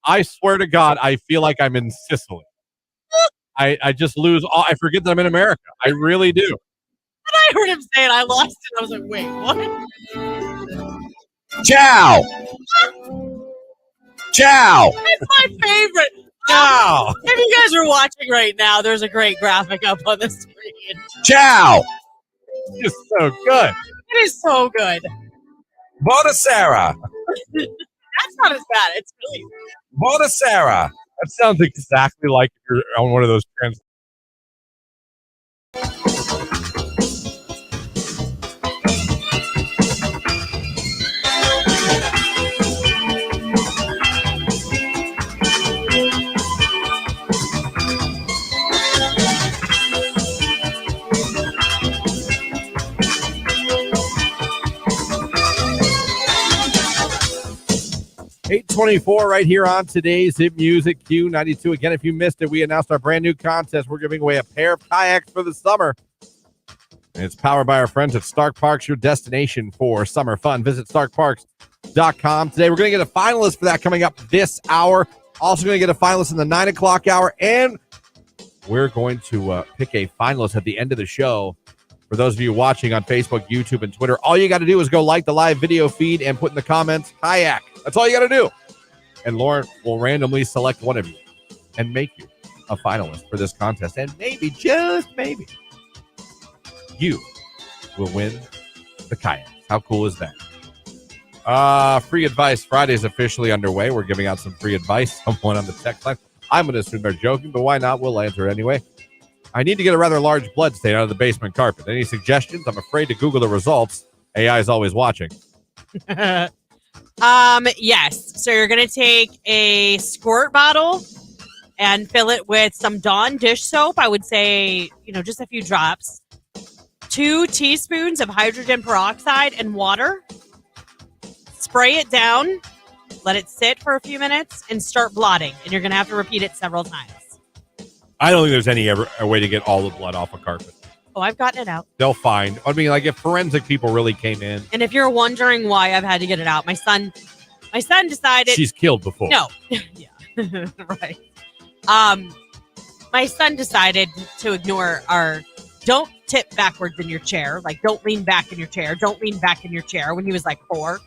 I swear to God, I feel like I'm in Sicily. I just lose all. I forget that I'm in America. I really do. And I heard him say it, I lost it. I was like, "Wait, what?" Ciao. Ciao. It's my favorite. Ciao. If you guys are watching right now, there's a great graphic up on the screen. Ciao. Just so good. It is so good. Buonasera. That's not as bad. It's really Buonasera. That sounds exactly like you're on one of those trans. 8:24 right here on today's Hit Music Q92. Again, if you missed it, we announced our brand new contest. We're giving away a pair of kayaks for the summer. And it's powered by our friends at Stark Parks, your destination for summer fun. Visit starkparks.com. Today, we're going to get a finalist for that coming up this hour. Also going to get a finalist in the 9 o'clock hour. And we're going to pick a finalist at the end of the show. For those of you watching on Facebook, YouTube, and Twitter, all you got to do is go like the live video feed and put in the comments, kayak. That's all you got to do. And Lauren will randomly select one of you and make you a finalist for this contest. And maybe, just maybe, you will win the kayak. How cool is that? Free Advice Friday is officially underway. We're giving out some free advice. Someone on the text line. I'm going to assume they're joking, but why not? We'll answer anyway. I need to get a rather large blood stain out of the basement carpet. Any suggestions? I'm afraid to Google the results. AI is always watching. Yes. So you're going to take a squirt bottle and fill it with some Dawn dish soap. I would say, just a few drops. 2 teaspoons of hydrogen peroxide and water. Spray it down. Let it sit for a few minutes and start blotting. And you're going to have to repeat it several times. I don't think there's any ever a way to get all the blood off a carpet. Oh, I've gotten it out. They'll find. I mean, like if forensic people really came in. And if you're wondering why I've had to get it out, my son decided. She's killed before. No. Yeah. Right. My son decided to ignore our don't tip backwards in your chair. Like, don't lean back in your chair. Don't lean back in your chair. When he was like 4,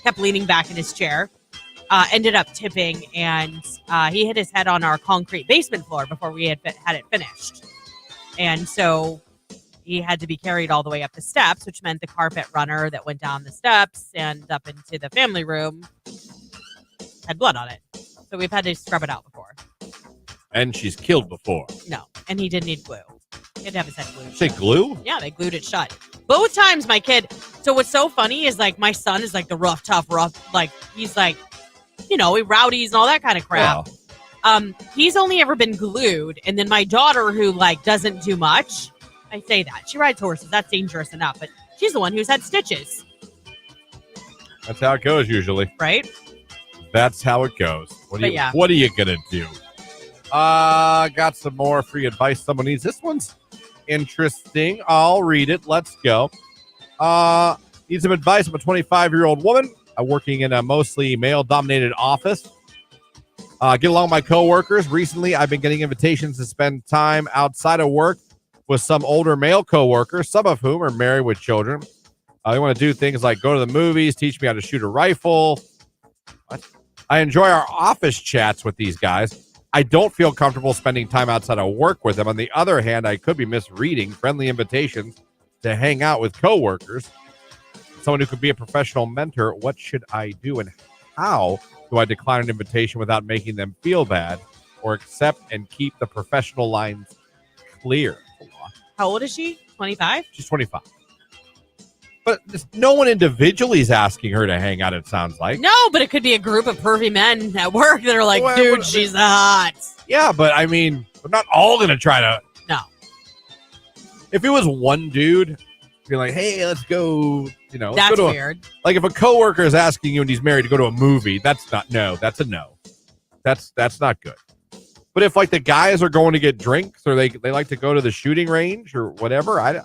kept leaning back in his chair. Ended up tipping, and he hit his head on our concrete basement floor before we had it finished. And so he had to be carried all the way up the steps, which meant the carpet runner that went down the steps and up into the family room had blood on it. So we've had to scrub it out before. And she's killed before. No, and he didn't need glue. He had to have his head glued. Say glue? Yeah, they glued it shut. Both times my kid. So what's so funny is like my son is like the rough, like he's like, he rowdies and all that kind of crap. Yeah. He's only ever been glued. And then my daughter, who like doesn't do much, I say that. She rides horses. That's dangerous enough. But she's the one who's had stitches. That's how it goes usually. Right? That's how it goes. What are you going to do? Got some more free advice someone needs. This one's interesting. I'll read it. Let's go. Need some advice from a 25-year-old woman working in a mostly male-dominated office. Get along with my coworkers. Recently, I've been getting invitations to spend time outside of work with some older male coworkers, some of whom are married with children. They want to do things like go to the movies, teach me how to shoot a rifle. I enjoy our office chats with these guys. I don't feel comfortable spending time outside of work with them. On the other hand, I could be misreading friendly invitations to hang out with coworkers. Someone who could be a professional mentor. What should I do, and how do I decline an invitation without making them feel bad, or accept and keep the professional lines clear? How old is she? 25? She's 25. But no one individually is asking her to hang out, it sounds like. No, but it could be a group of pervy men at work that are like, dude, she's hot. Yeah, but I mean, we're not all going to try to. No. If it was one dude, be like, hey, let's go, That's weird. Like if a coworker is asking you and he's married to go to a movie, that's a no. That's not good. But if like the guys are going to get drinks or they like to go to the shooting range or whatever,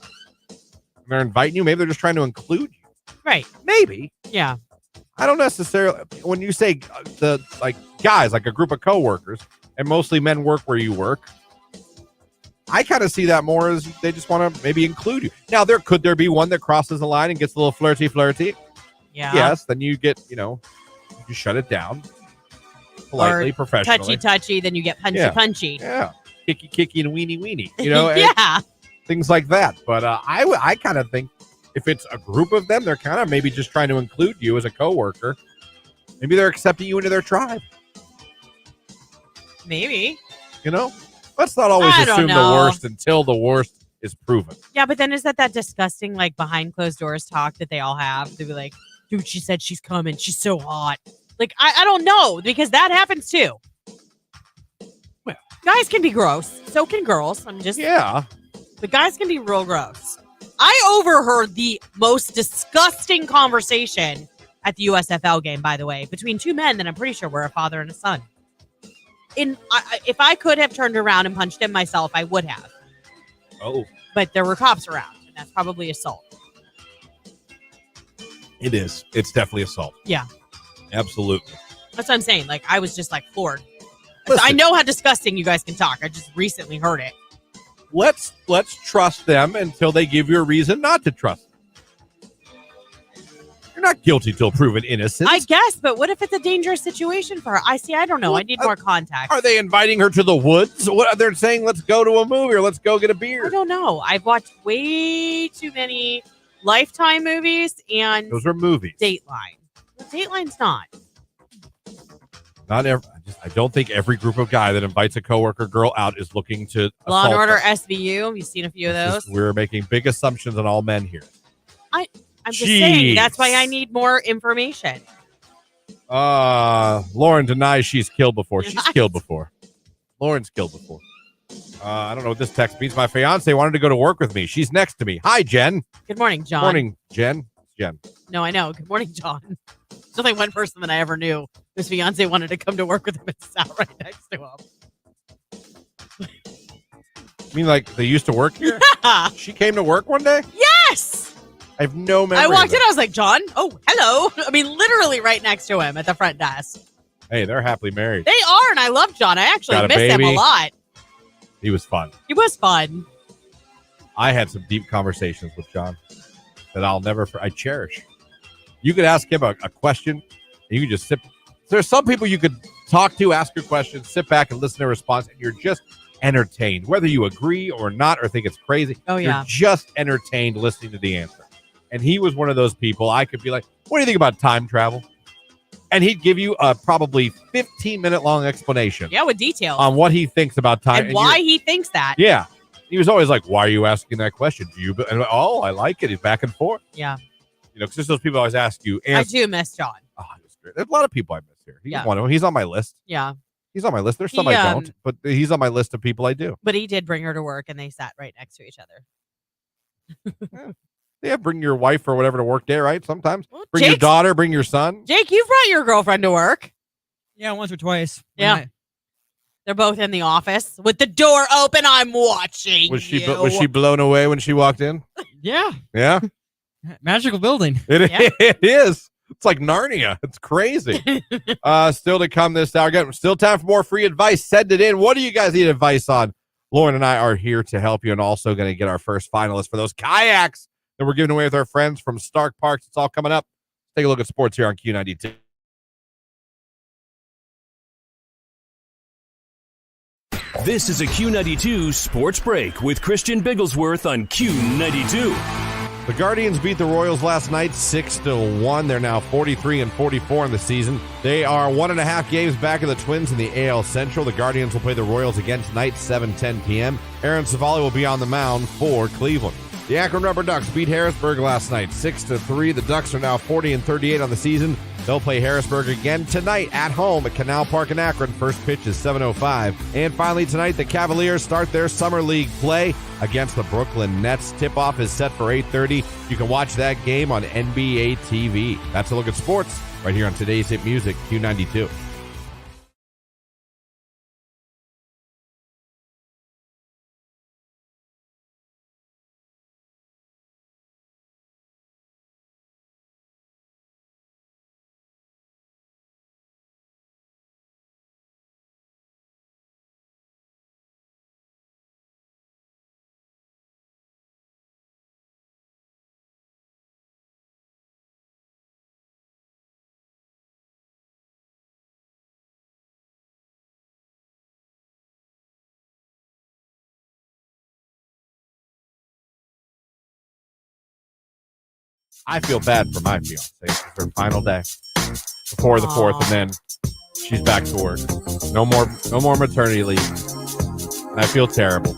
they're inviting you. Maybe they're just trying to include you. Right. Maybe. Yeah. I don't necessarily. When you say the like guys, like a group of coworkers, and mostly men work where you work, I kind of see that more as they just want to maybe include you. Now, could there be one that crosses the line and gets a little flirty? Yeah. Yes. Then you get, you shut it down politely, or professionally. Touchy, then you get punchy. Yeah. Kicky and weenie. Yeah. Things like that. But I kind of think if it's a group of them, they're kind of maybe just trying to include you as a coworker. Maybe they're accepting you into their tribe. Maybe. You know? Let's not always I don't assume the know. worst until the worst is proven. Yeah, but then is that disgusting, like, behind closed doors talk that they all have? They'd be like, dude, she said she's coming. She's so hot. Like, I don't know, because that happens too. Well. Guys can be gross. So can girls. Yeah. But guys can be real gross. I overheard the most disgusting conversation at the USFL game, by the way, between two men that I'm pretty sure were a father and a son. If I could have turned around and punched him myself, I would have. Oh. But there were cops around, and that's probably assault. It is. It's definitely assault. Yeah. Absolutely. That's what I'm saying. Like, I was just, like, floored. Listen. I know how disgusting you guys can talk. I just recently heard it. Let's trust them until they give you a reason not to trust them. You're not guilty till proven innocent. I guess, but what if it's a dangerous situation for her? I don't know. I need more context. Are they inviting her to the woods? What they're saying? Let's go to a movie or let's go get a beer. I don't know. I've watched way too many Lifetime movies and Those are movies. Dateline. Well, Dateline's not. Not every. I don't think every group of guy that invites a coworker girl out is looking to Law and assault Order her. SVU. Have you seen a few of It's just- those? we're making big assumptions on all men here. I'm just saying. Jeez. That's why I need more information. Lauren denies she's killed before. She's What? killed before. Lauren's killed before. I don't know what this text means. My fiance wanted to go to work with me. She's next to me. Hi, Jen. Good morning, John. Morning, Jen. Jen. No, I know. Good morning, John. There's only one person that I ever knew whose fiance wanted to come to work with him and sat right next to him. You mean like they used to work here? She came to work one day? Yes. I have no memory. I walked of in. it. I was like, John. Oh, hello. I mean, literally right next to him at the front desk. Hey, they're happily married. They are, and I love John. I actually Got a miss him a baby. lot. He was fun. He was fun. I had some deep conversations with John that I'll never. I cherish. You could ask him a question, and you could just sit. There's some people you could talk to, ask your questions, sit back and listen to a response, and you're just entertained, whether you agree or not or think it's crazy. Oh, yeah. You're just entertained listening to the answer. And he was one of those people. I could be like, "What do you think about time travel?" And he'd give you a probably 15-minute long explanation Yeah, with details. on what he thinks about time and why he thinks that. Yeah. He was always like, "Why are you asking that question? Do you?" And I like it. He's back and forth. Yeah. You know, because there's those people always ask you. I do miss John. Oh, he's great. There's a lot of people I miss here. He's Yeah. one of them. He's on my list. Yeah. He's on my list. There's some He, I don't, but he's on my list of people I do. But he did bring her to work, and they sat right next to each other. Yeah, bring your wife or whatever to work there, right? Sometimes. Well, Bring your Jake's- daughter, bring your son. Jake, you've brought your girlfriend to work. Yeah, once or twice. Yeah. They're both in the office with the door open. I'm watching. Was she you. was she blown away when she walked in? Yeah. Yeah, Magical building. it, Yeah. it is. It's like Narnia. It's crazy. Still to come this hour. Again, still time for more free advice. Send it in. What do you guys need advice on? Lauren and I are here to help you, and also going to get our first finalists for those kayaks that we're giving away with our friends from Stark Parks. It's all coming up. Take a look at sports here on Q92. This is a Q92 Sports Break with Christian Bigglesworth on Q92. The Guardians beat the Royals last night 6-1. They're now 43-44 in the season. They are 1.5 games back of the Twins in the AL Central. The Guardians will play the Royals again tonight, 7:10 p.m. Aaron Savali will be on the mound for Cleveland. The Akron Rubber Ducks beat Harrisburg last night 6-3. The Ducks are now 40-38 on the season. They'll play Harrisburg again tonight at home at Canal Park in Akron. First pitch is 7:05. And finally tonight, the Cavaliers start their summer league play against the Brooklyn Nets. Tip-off is set for 8:30. You can watch that game on NBA TV. That's a look at sports right here on today's Hit Music, Q92. I feel bad for my fiance. It's her final day before the 4th, and then she's back to work. No more maternity leave. And I feel terrible.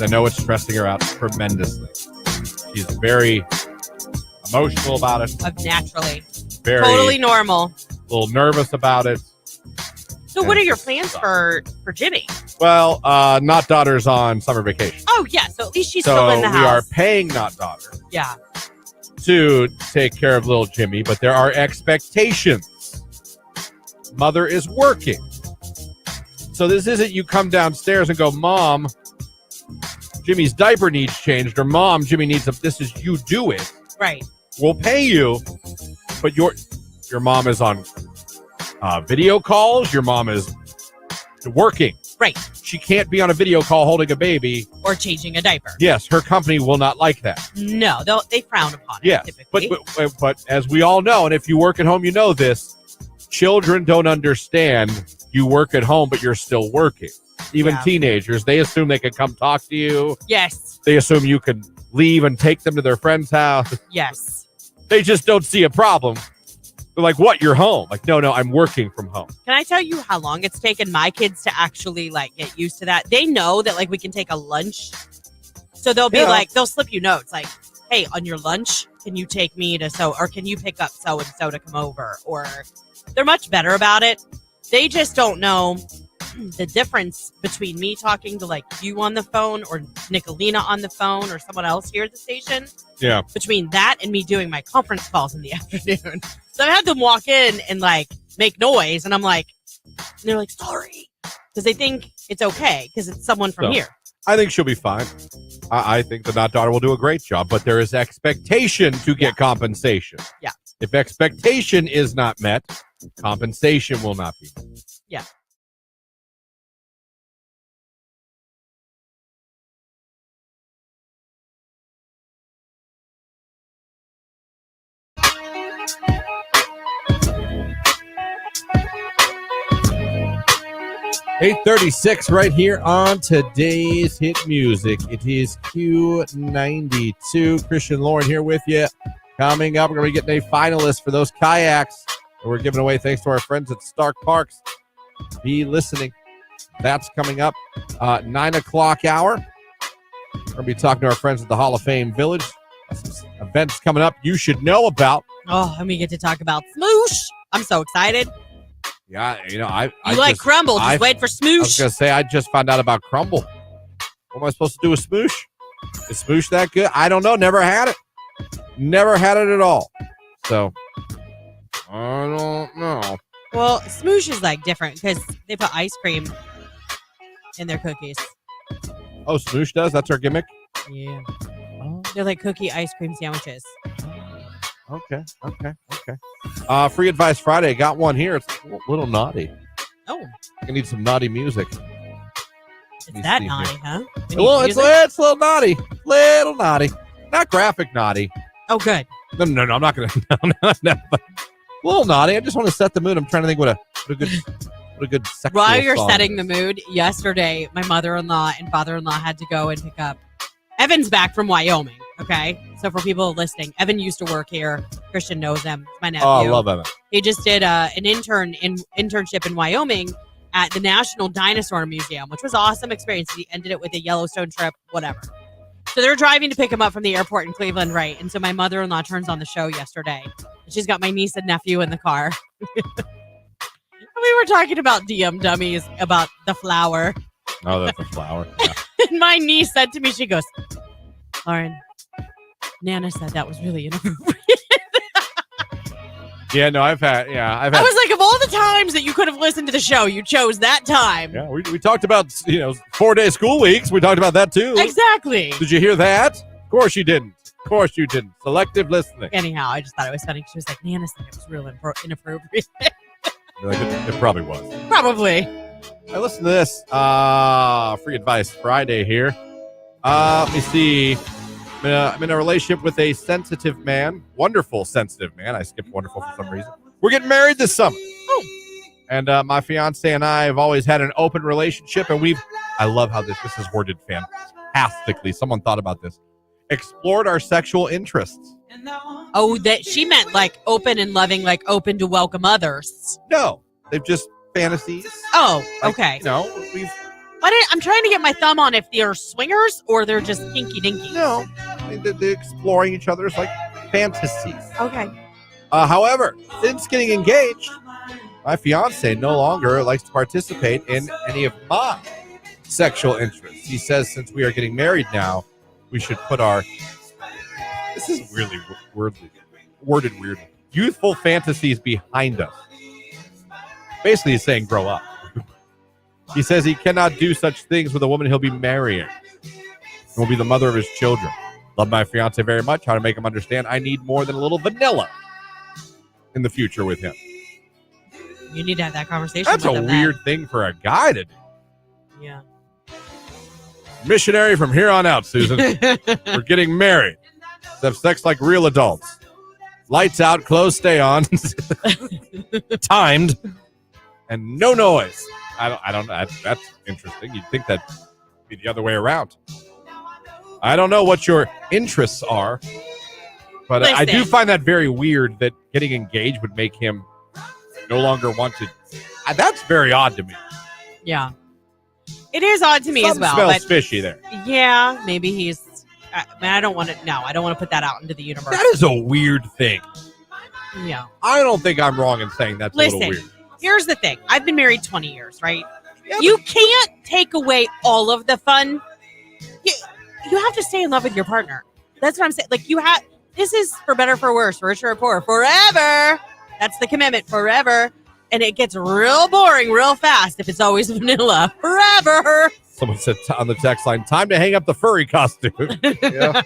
I know it's stressing her out tremendously. She's very emotional about it. Naturally. Very Totally normal. A little nervous about it. So what are your plans for Jimmy? Well, Not Daughter's on summer vacation. Oh, yeah. So at least she's still in the house. So we are paying Not Daughter Yeah. to take care of little Jimmy, but there are expectations. Mother is working. So this isn't you come downstairs and go, Mom, Jimmy's diaper needs changed, or Mom, Jimmy needs a. This is you do it. Right. We'll pay you, but your mom is on video calls. Your mom is working. Right. She can't be on a video call holding a baby. Or changing a diaper. Yes, her company will not like that. No, they frown upon it, yes, typically. But as we all know, and if you work at home, you know this, children don't understand you work at home, but you're still working. Even teenagers, they assume they can come talk to you. Yes. They assume you can leave and take them to their friend's house. Yes. They just don't see a problem. They're like, what, you're home? Like, no, I'm working from home. Can I tell you how long it's taken my kids to actually, like, get used to that? They know that, like, we can take a lunch. So they'll be like, they'll slip you notes like, hey, on your lunch, can you take me to or can you pick up so-and-so to come over? Or they're much better about it. They just don't know the difference between me talking to, like, you on the phone or Nicolina on the phone or someone else here at the station. Yeah. Between that and me doing my conference calls in the afternoon. So I've had them walk in and, like, make noise. And I'm like, and they're like, sorry. Because they think it's okay because it's someone from here. I think she'll be fine. I think the Not Daughter will do a great job, but there is expectation to get compensation. Yeah. If expectation is not met, compensation will not be met. Yeah. $8:36 right here on today's hit music. It is Q92. Christian Lauren here with you. Coming up, we're going to be getting a finalist for those kayaks that we're giving away thanks to our friends at Stark Parks. Be listening. That's coming up 9 o'clock hour. We're going to be talking to our friends at the Hall of Fame Village. Some events coming up you should know about. Oh, and we get to talk about Smoosh. I'm so excited. Yeah, I like Crumble. Just wait for Smoosh. I was going to say, I just found out about Crumble. What am I supposed to do with Smoosh? Is Smoosh that good? I don't know. Never had it. Never had it at all. So, I don't know. Well, Smoosh is, like, different because they put ice cream in their cookies. Oh, Smoosh does? That's our gimmick? Yeah. They're like cookie ice cream sandwiches. Okay. Free Advice Friday. Got one here. It's a little naughty. Oh. I need some naughty music. It's that naughty, huh? It's a little naughty. Little naughty. Not graphic naughty. Oh, good. No, I'm not going to. No. A little naughty. I just want to set the mood. I'm trying to think what a good sexual While you're song setting is. the mood, yesterday, my mother-in-law and father-in-law had to go and pick up Evan's back from Wyoming. Okay, so for people listening, Evan used to work here. Christian knows him. It's my nephew. Oh, I love Evan. He just did an internship in Wyoming at the National Dinosaur Museum, which was an awesome experience. He ended it with a Yellowstone trip, whatever. So they're driving to pick him up from the airport in Cleveland, right? And so my mother-in-law turns on the show yesterday. And she's got my niece and nephew in the car. We were talking about DM dummies, about the flower. Oh, that's a flower. Yeah. And my niece said to me, she goes, Lauren, Nana said that was really inappropriate. Yeah, no, I've had. I was like, of all the times that you could have listened to the show, you chose that time. Yeah, we talked about 4-day school weeks. We talked about that too. Exactly. Did you hear that? Of course you didn't. Of course you didn't. Selective listening. Anyhow, I just thought it was funny. She was like, Nana said it was real inappropriate. It probably was. Probably. Hey, listen to this. Free Advice Friday here. Let me see. I'm in a relationship with a sensitive man. Wonderful, sensitive man. I skipped wonderful for some reason. We're getting married this summer. Oh. And my fiance and I have always had an open relationship. And I love how this is worded fantastically. Someone thought about this. Explored our sexual interests. Oh, that she meant like open and loving, like open to welcome others. No, they've just fantasies. Oh, Like, okay. You know, we've I'm trying to get my thumb on if they're swingers or they're just kinky dinky. no, I mean, they're exploring each other's like fantasies. Okay. However, since getting engaged, my fiance no longer likes to participate in any of my sexual interests. He says since we are getting married now, we should put our, this is really worded weirdly, youthful fantasies behind us. Basically, he's saying grow up. He says he cannot do such things with a woman he'll be marrying. Will be the mother of his children. Love my fiance very much. How to make him understand I need more than a little vanilla in the future with him. You need to have that conversation. That's with a him weird thing for a guy to do. Then. Yeah. Missionary from here on out, Susan. We're getting married. Let's have sex like real adults. Lights out, clothes stay on. Timed. And no noise. I don't know. That's interesting. You'd think that'd be the other way around. I don't know what your interests are, but I do find that very weird that getting engaged would make him no longer want to. That's very odd to me. Yeah. It is odd to me as well. Smells but fishy there. Yeah, maybe he's. I don't want to. No, I don't want to put that out into the universe. That is a weird thing. Yeah. I don't think I'm wrong in saying that's a little weird. Here's the thing. I've been married 20 years, right? Yeah, you can't take away all of the fun. You have to stay in love with your partner. That's what I'm saying. Like, this is for better, for worse, for richer or poor, forever. That's the commitment, forever. And it gets real boring real fast if it's always vanilla. Forever. Someone said on the text line, time to hang up the furry costume. Yeah.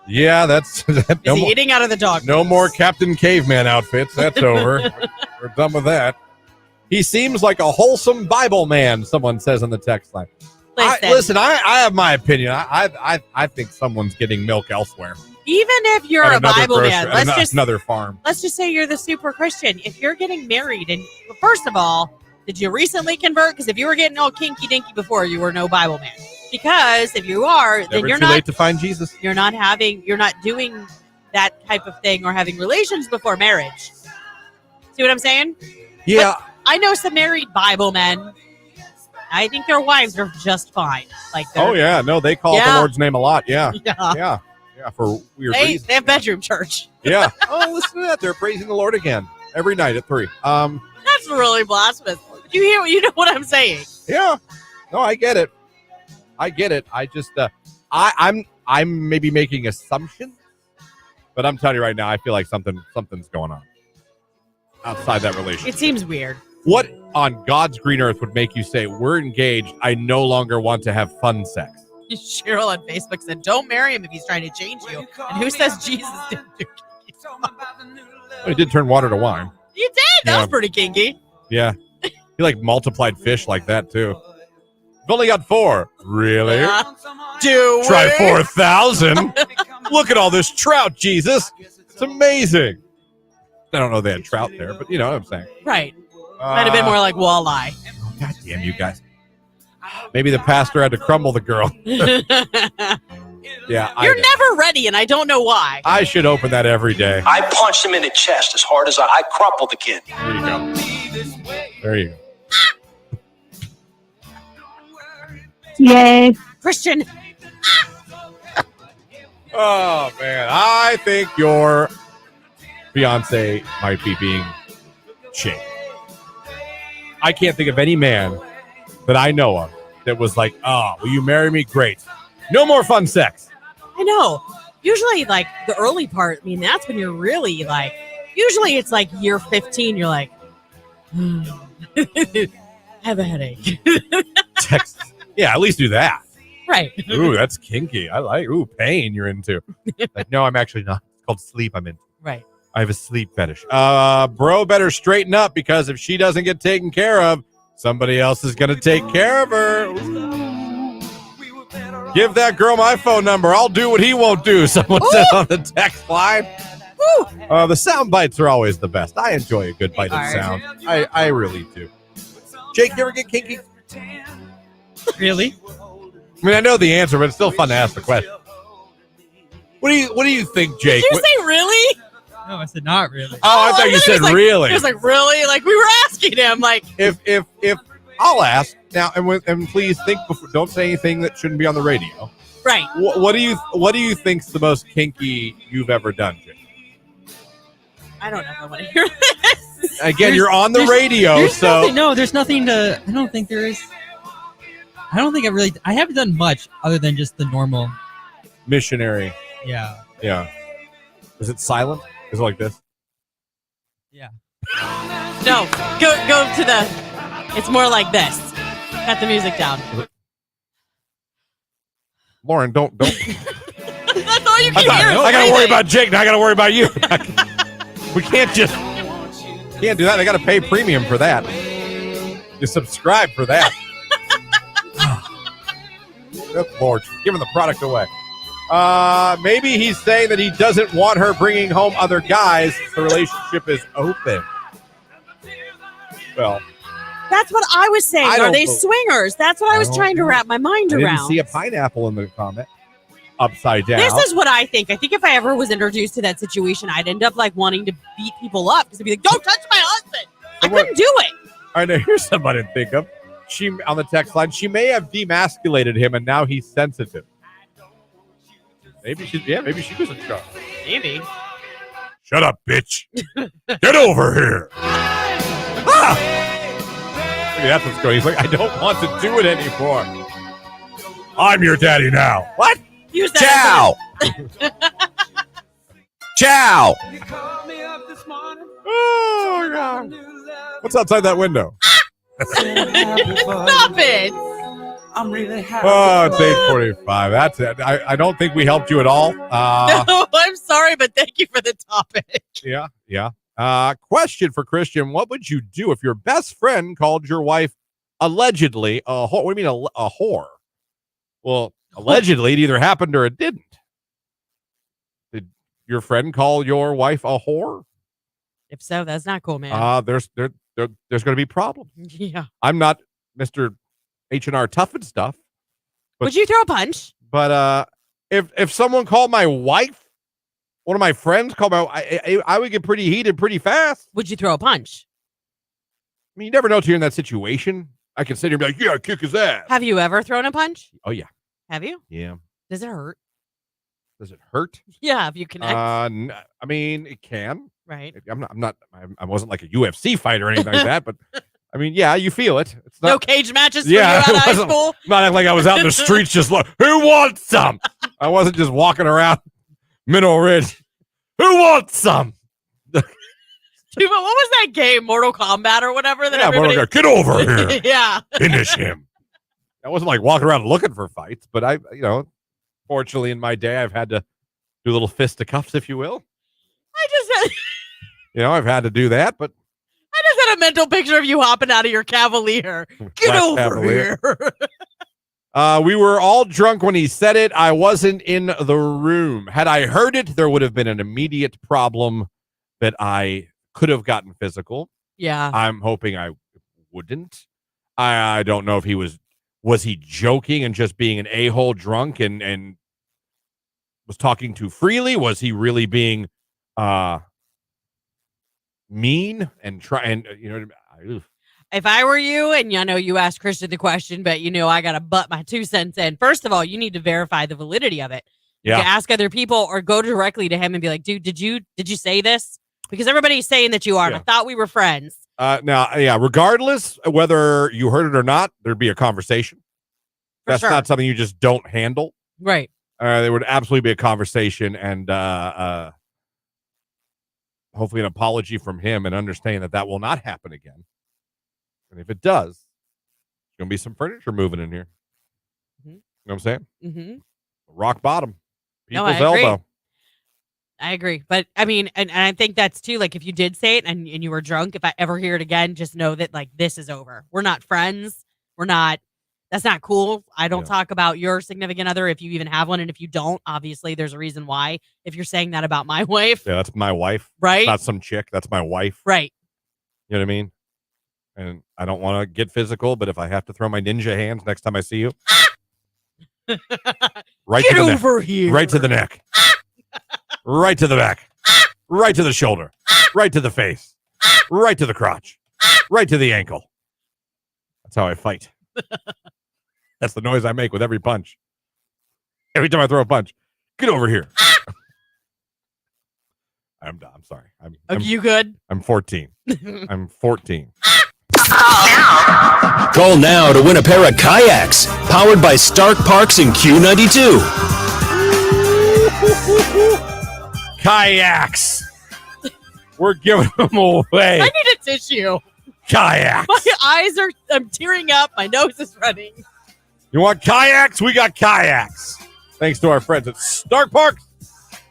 Yeah, that's Is he eating out of the dog? No more Captain Caveman outfits. That's over. We're done with that. He seems like a wholesome Bible man, someone says on the text line. Listen, I have my opinion. I think someone's getting milk elsewhere. Even if you're a Bible man, another farm. Let's just say you're the super Christian. If you're getting married, and first of all, did you recently convert? Because if you were getting all kinky dinky before, you were no Bible man. Because if you are, then you're too late to find Jesus. You're not doing that type of thing or having relations before marriage. See what I'm saying? Yeah. But I know some married Bible men. I think their wives are just fine. Like, oh yeah, no, they call the Lord's name a lot. Yeah, yeah, for weird reasons. They have bedroom church. Yeah. Oh, listen to that. They're praising the Lord again every night at 3. That's really blasphemous. You know what I'm saying? Yeah. No, I get it. I just I'm maybe making assumptions, but I'm telling you right now, I feel like something's going on outside that relationship. It seems weird. What on God's green earth would make you say, we're engaged, I no longer want to have fun sex? Cheryl on Facebook said, don't marry him if he's trying to change you. And who says Jesus didn't do kinky? Well, he did turn water to wine. You did? That was pretty kinky. Yeah. He like multiplied fish like that too. You've only got 4. Really? Try 4,000. Look at all this trout, Jesus. It's amazing. I don't know they had trout there, but you know what I'm saying. Right. Might have been more like walleye. God damn you guys. Maybe the pastor had to crumble the girl. Yeah. You're never ready, and I don't know why. I should open that every day. I punched him in the chest as hard as I crumpled the kid. There you go. There you go. Yay. Christian. Oh, man. I think your fiance might be being shamed. I can't think of any man that I know of that was like, oh, will you marry me? Great. No more fun sex. I know. Usually, like, the early part, I mean, that's when you're really, like, usually it's like year 15, you're like, I have a headache. Text. Yeah, at least do that. Right. Ooh, that's kinky. I like, pain you're into. Like, no, I'm actually not. It's called sleep I'm into. Right. I have a sleep fetish. Bro better straighten up because if she doesn't get taken care of, somebody else is going to take care of her. Ooh. Give that girl my phone number. I'll do what he won't do. Someone said on the text line. The sound bites are always the best. I enjoy a good bite of sound. I really do. Jake, you ever get kinky? Really? I mean, I know the answer, but it's still fun to ask the question. What do you think, Jake? Did you say really? No, I said not really. Oh, I thought you said really. He was like, really? Like, we were asking him, like. If I'll ask now, and please think before, don't say anything that shouldn't be on the radio. Right. What do you think's the most kinky you've ever done, Jake? I don't know if I want to hear this. Again, you're on the radio, so There's nothing to. I don't think there is. I don't think I haven't done much other than just the normal. missionary. Yeah. Yeah. Is it silent? Is it like this? Yeah. No, go to the. It's more like this. Cut the music down. Lauren, don't. That's all you can hear. I gotta worry about Jake. Now I gotta worry about you. We can't do that. I gotta pay premium for that. You subscribe for that. Good Lord, giving the product away. Maybe he's saying that he doesn't want her bringing home other guys. The relationship is open. Well, that's what I was saying. Are they believe- swingers? That's what I was trying to wrap my mind I around. didn't see a pineapple in the comment. Upside down. This is what I think. I think if I ever was introduced to that situation, I'd end up like wanting to beat people up because I'd be like, "Don't touch my husband." I couldn't do it. All right, now here's something I didn't think of. She on the text line. She may have demasculated him, and now he's sensitive. Maybe she was in charge. Maybe. Shut up, bitch. Get over here. Ah! Maybe that's what's going. He's like, I don't want to do it anymore. I'm your daddy now. What? Use that. Ciao. Ciao. Oh, God. What's outside that window? Stop it. I'm really happy. Oh, it's 8:45. That's it. I don't think we helped you at all. No, I'm sorry, but thank you for the topic. Yeah. Question for Christian. What would you do if your best friend called your wife allegedly a whore? What do you mean a whore? Well, allegedly it either happened or it didn't. Did your friend call your wife a whore? If so, that's not cool, man. There's going to be problems. Yeah. I'm not Mr. H&R Tough and stuff. But, would you throw a punch? But if someone called my wife, one of my friends called I would get pretty heated pretty fast. Would you throw a punch? I mean, you never know till you're in that situation. I can sit here and be like, yeah, kick his ass. Have you ever thrown a punch? Oh, yeah. Have you? Yeah. Does it hurt? Does it hurt? Yeah, if you connect. I mean, it can. Right. I wasn't like a UFC fighter or anything like that, but I mean, yeah, you feel it. It's not, no cage matches for yeah, you out of it high wasn't- school? Not like I was out in the streets just like, who wants some? I wasn't just walking around Mineral Ridge. Who wants some? Dude, but what was that game, Mortal Kombat or whatever? That Yeah, everybody... Mortal Kombat, get over here. Yeah. Finish him. I wasn't like walking around looking for fights, but fortunately in my day, I've had to do little fisticuffs, if you will. I've had to do that, but I just had a mental picture of you hopping out of your Cavalier. Get Black over Cavalier. here. We were all drunk when he said it. I wasn't in the room. Had I heard it, there would have been an immediate problem that I could have gotten physical. Yeah. I'm hoping I wouldn't. I don't know if he was he joking and just being an a-hole drunk and was talking too freely? Was he really being mean and If I were you, and I know you asked Christian the question, but I got to butt my 2 cents in. First of all, you need to verify the validity of it. Yeah. You can ask other people or go directly to him and be like, dude, did you say this? Because everybody's saying that you are. And I thought we were friends. Regardless of whether you heard it or not, there'd be a conversation. That's sure. not something you just don't handle. Right. There would absolutely be a conversation and hopefully an apology from him and understand that will not happen again. And if it does, there's going to be some furniture moving in here. Mm-hmm. You know what I'm saying? Mm-hmm. Rock bottom. No, People's I agree. elbow. I agree. But I mean, and I think that's too, like if you did say it and you were drunk, if I ever hear it again, just know that like this is over. We're not friends. That's not cool. I don't talk about your significant other if you even have one. And if you don't, obviously there's a reason why. If you're saying that about my wife. Yeah, that's my wife. Right. It's not some chick. That's my wife. Right. You know what I mean? And I don't want to get physical, but if I have to throw my ninja hands next time I see you. Right Get to the over neck. here. Right to the neck. Right to the back. right to the shoulder, right to the face, right to the crotch, right to the ankle. That's how I fight. That's the noise I make with every punch. Every time I throw a punch. Get over here. I'm sorry. You good? I'm 14. I'm 14. Call now to win a pair of kayaks powered by Stark Parks and Q92. Kayaks. We're giving them away. I need a tissue. Kayaks. My eyes I'm tearing up. My nose is running. You want kayaks? We got kayaks. Thanks to our friends at Stark Parks.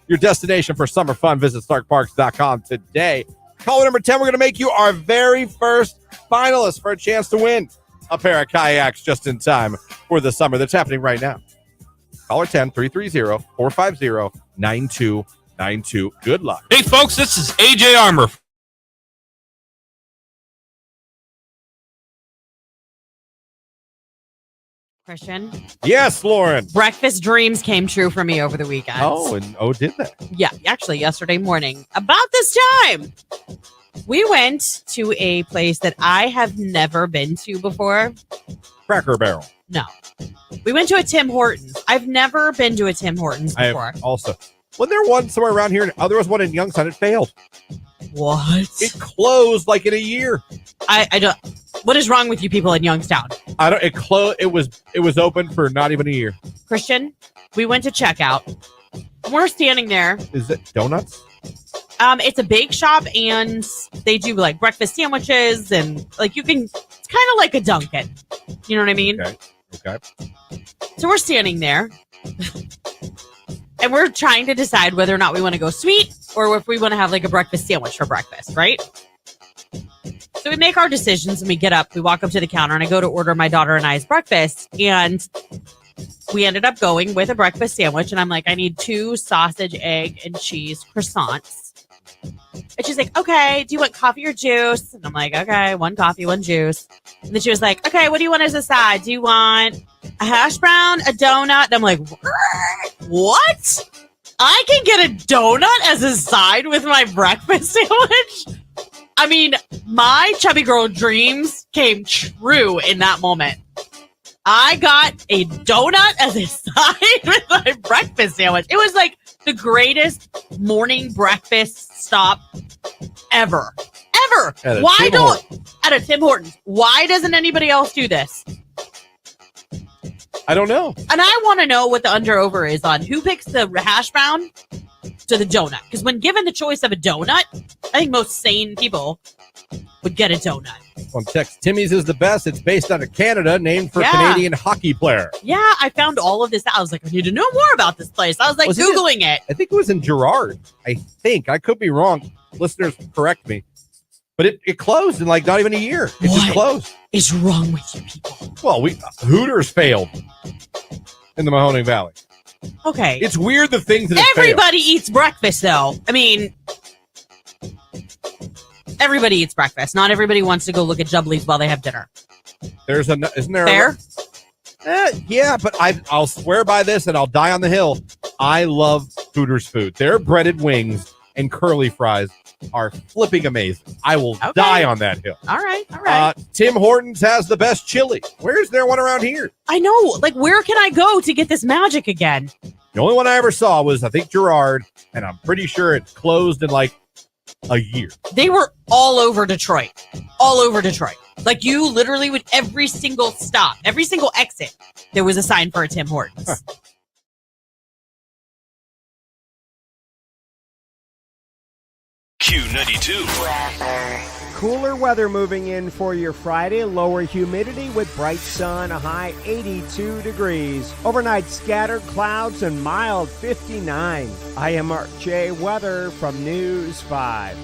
Your destination for summer fun. Visit starkparks.com today. Caller number 10, we're going to make you our very first finalist for a chance to win a pair of kayaks just in time for the summer. That's happening right now. Caller 10-330-450-9292. Good luck. Hey, folks, this is AJ Armour. Christian? Yes, Lauren. Breakfast dreams came true for me over the weekend. Did that? Yeah, actually, yesterday morning. About this time, we went to a place that I have never been to before. Cracker Barrel. No. We went to a Tim Hortons. I've never been to a Tim Hortons I before. have also. Wasn't there one somewhere around here? There was one in Youngstown. It failed. What? It closed like in a year. I don't. What is wrong with you people in Youngstown? I don't. It closed. It was open for not even a year. Christian, we went to checkout. We're standing there. Is it donuts? It's a bake shop, and they do like breakfast sandwiches, and like you can. It's kind of like a Dunkin'. You know what I mean? Okay. So we're standing there, and we're trying to decide whether or not we want to go sweet or if we want to have like a breakfast sandwich for breakfast, right? So we make our decisions and we get up, we walk up to the counter, and I go to order my daughter and I's breakfast, and we ended up going with a breakfast sandwich, and I'm like, I need 2 sausage, egg, and cheese croissants. And she's like, okay, do you want coffee or juice? And I'm like, okay, 1 coffee, 1 juice. And then she was like, okay, what do you want as a side? Do you want a hash brown, a donut? And I'm like, what? I can get a donut as a side with my breakfast sandwich? I mean, my chubby girl dreams came true in that moment. I got a donut as a side with my breakfast sandwich. It was like the greatest morning breakfast stop ever. Ever. At a Tim Hortons. Why doesn't anybody else do this? I don't know. And I want to know what the under-over is on who picks the hash brown to the donut. Because when given the choice of a donut, I think most sane people would get a donut. On text, Timmy's is the best. It's based out of Canada, named for a Canadian hockey player. Yeah, I found all of this out. I was like, I need to know more about this place. I was like, Googling it. I think it was in Girard. I think. I could be wrong. Listeners, correct me. But it closed in like not even a year. It just closed. What is wrong with you people? Well, Hooters failed in the Mahoning Valley. Okay. It's weird the things that everybody eats breakfast, though. I mean, everybody eats breakfast. Not everybody wants to go look at Jubblies while they have dinner. Isn't there fair? Yeah, but I'll swear by this and I'll die on the hill. I love Hooters food. Their breaded wings and curly fries are flipping amazing. I will die on that hill. All right. Tim Hortons has the best chili. Where's there one around here? I know. Like, where can I go to get this magic again? The only one I ever saw was, I think, Girard, and I'm pretty sure it closed in like a year. They were all over Detroit. All over Detroit. Like, you literally would, every single stop, every single exit, there was a sign for a Tim Hortons. Huh. Q92. Cooler weather moving in for your Friday. Lower humidity with bright sun, a high 82 degrees. Overnight scattered clouds and mild 59. I am Art J. Weather from News 5.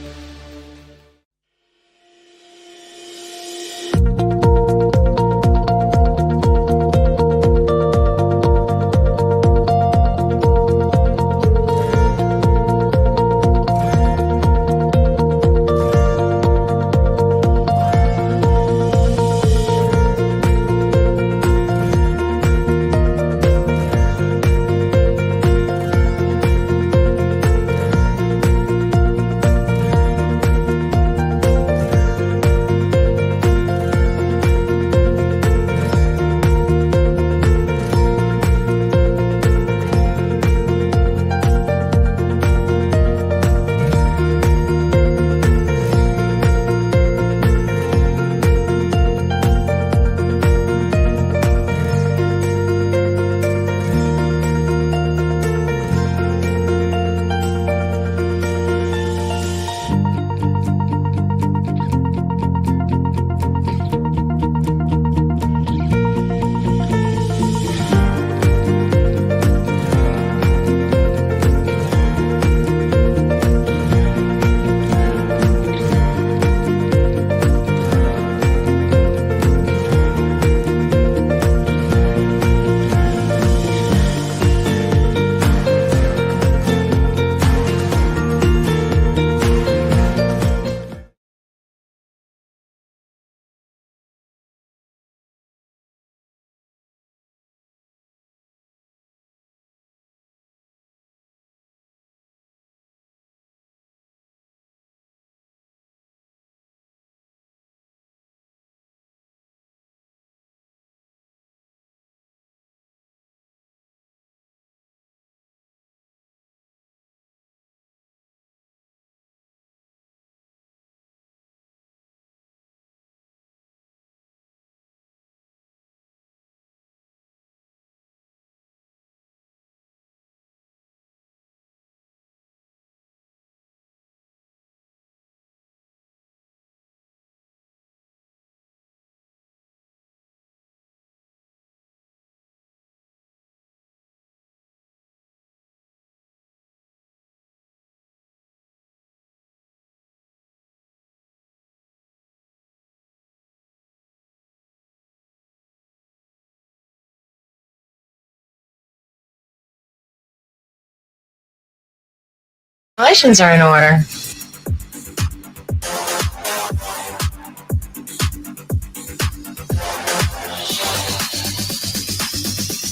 Relations are in order.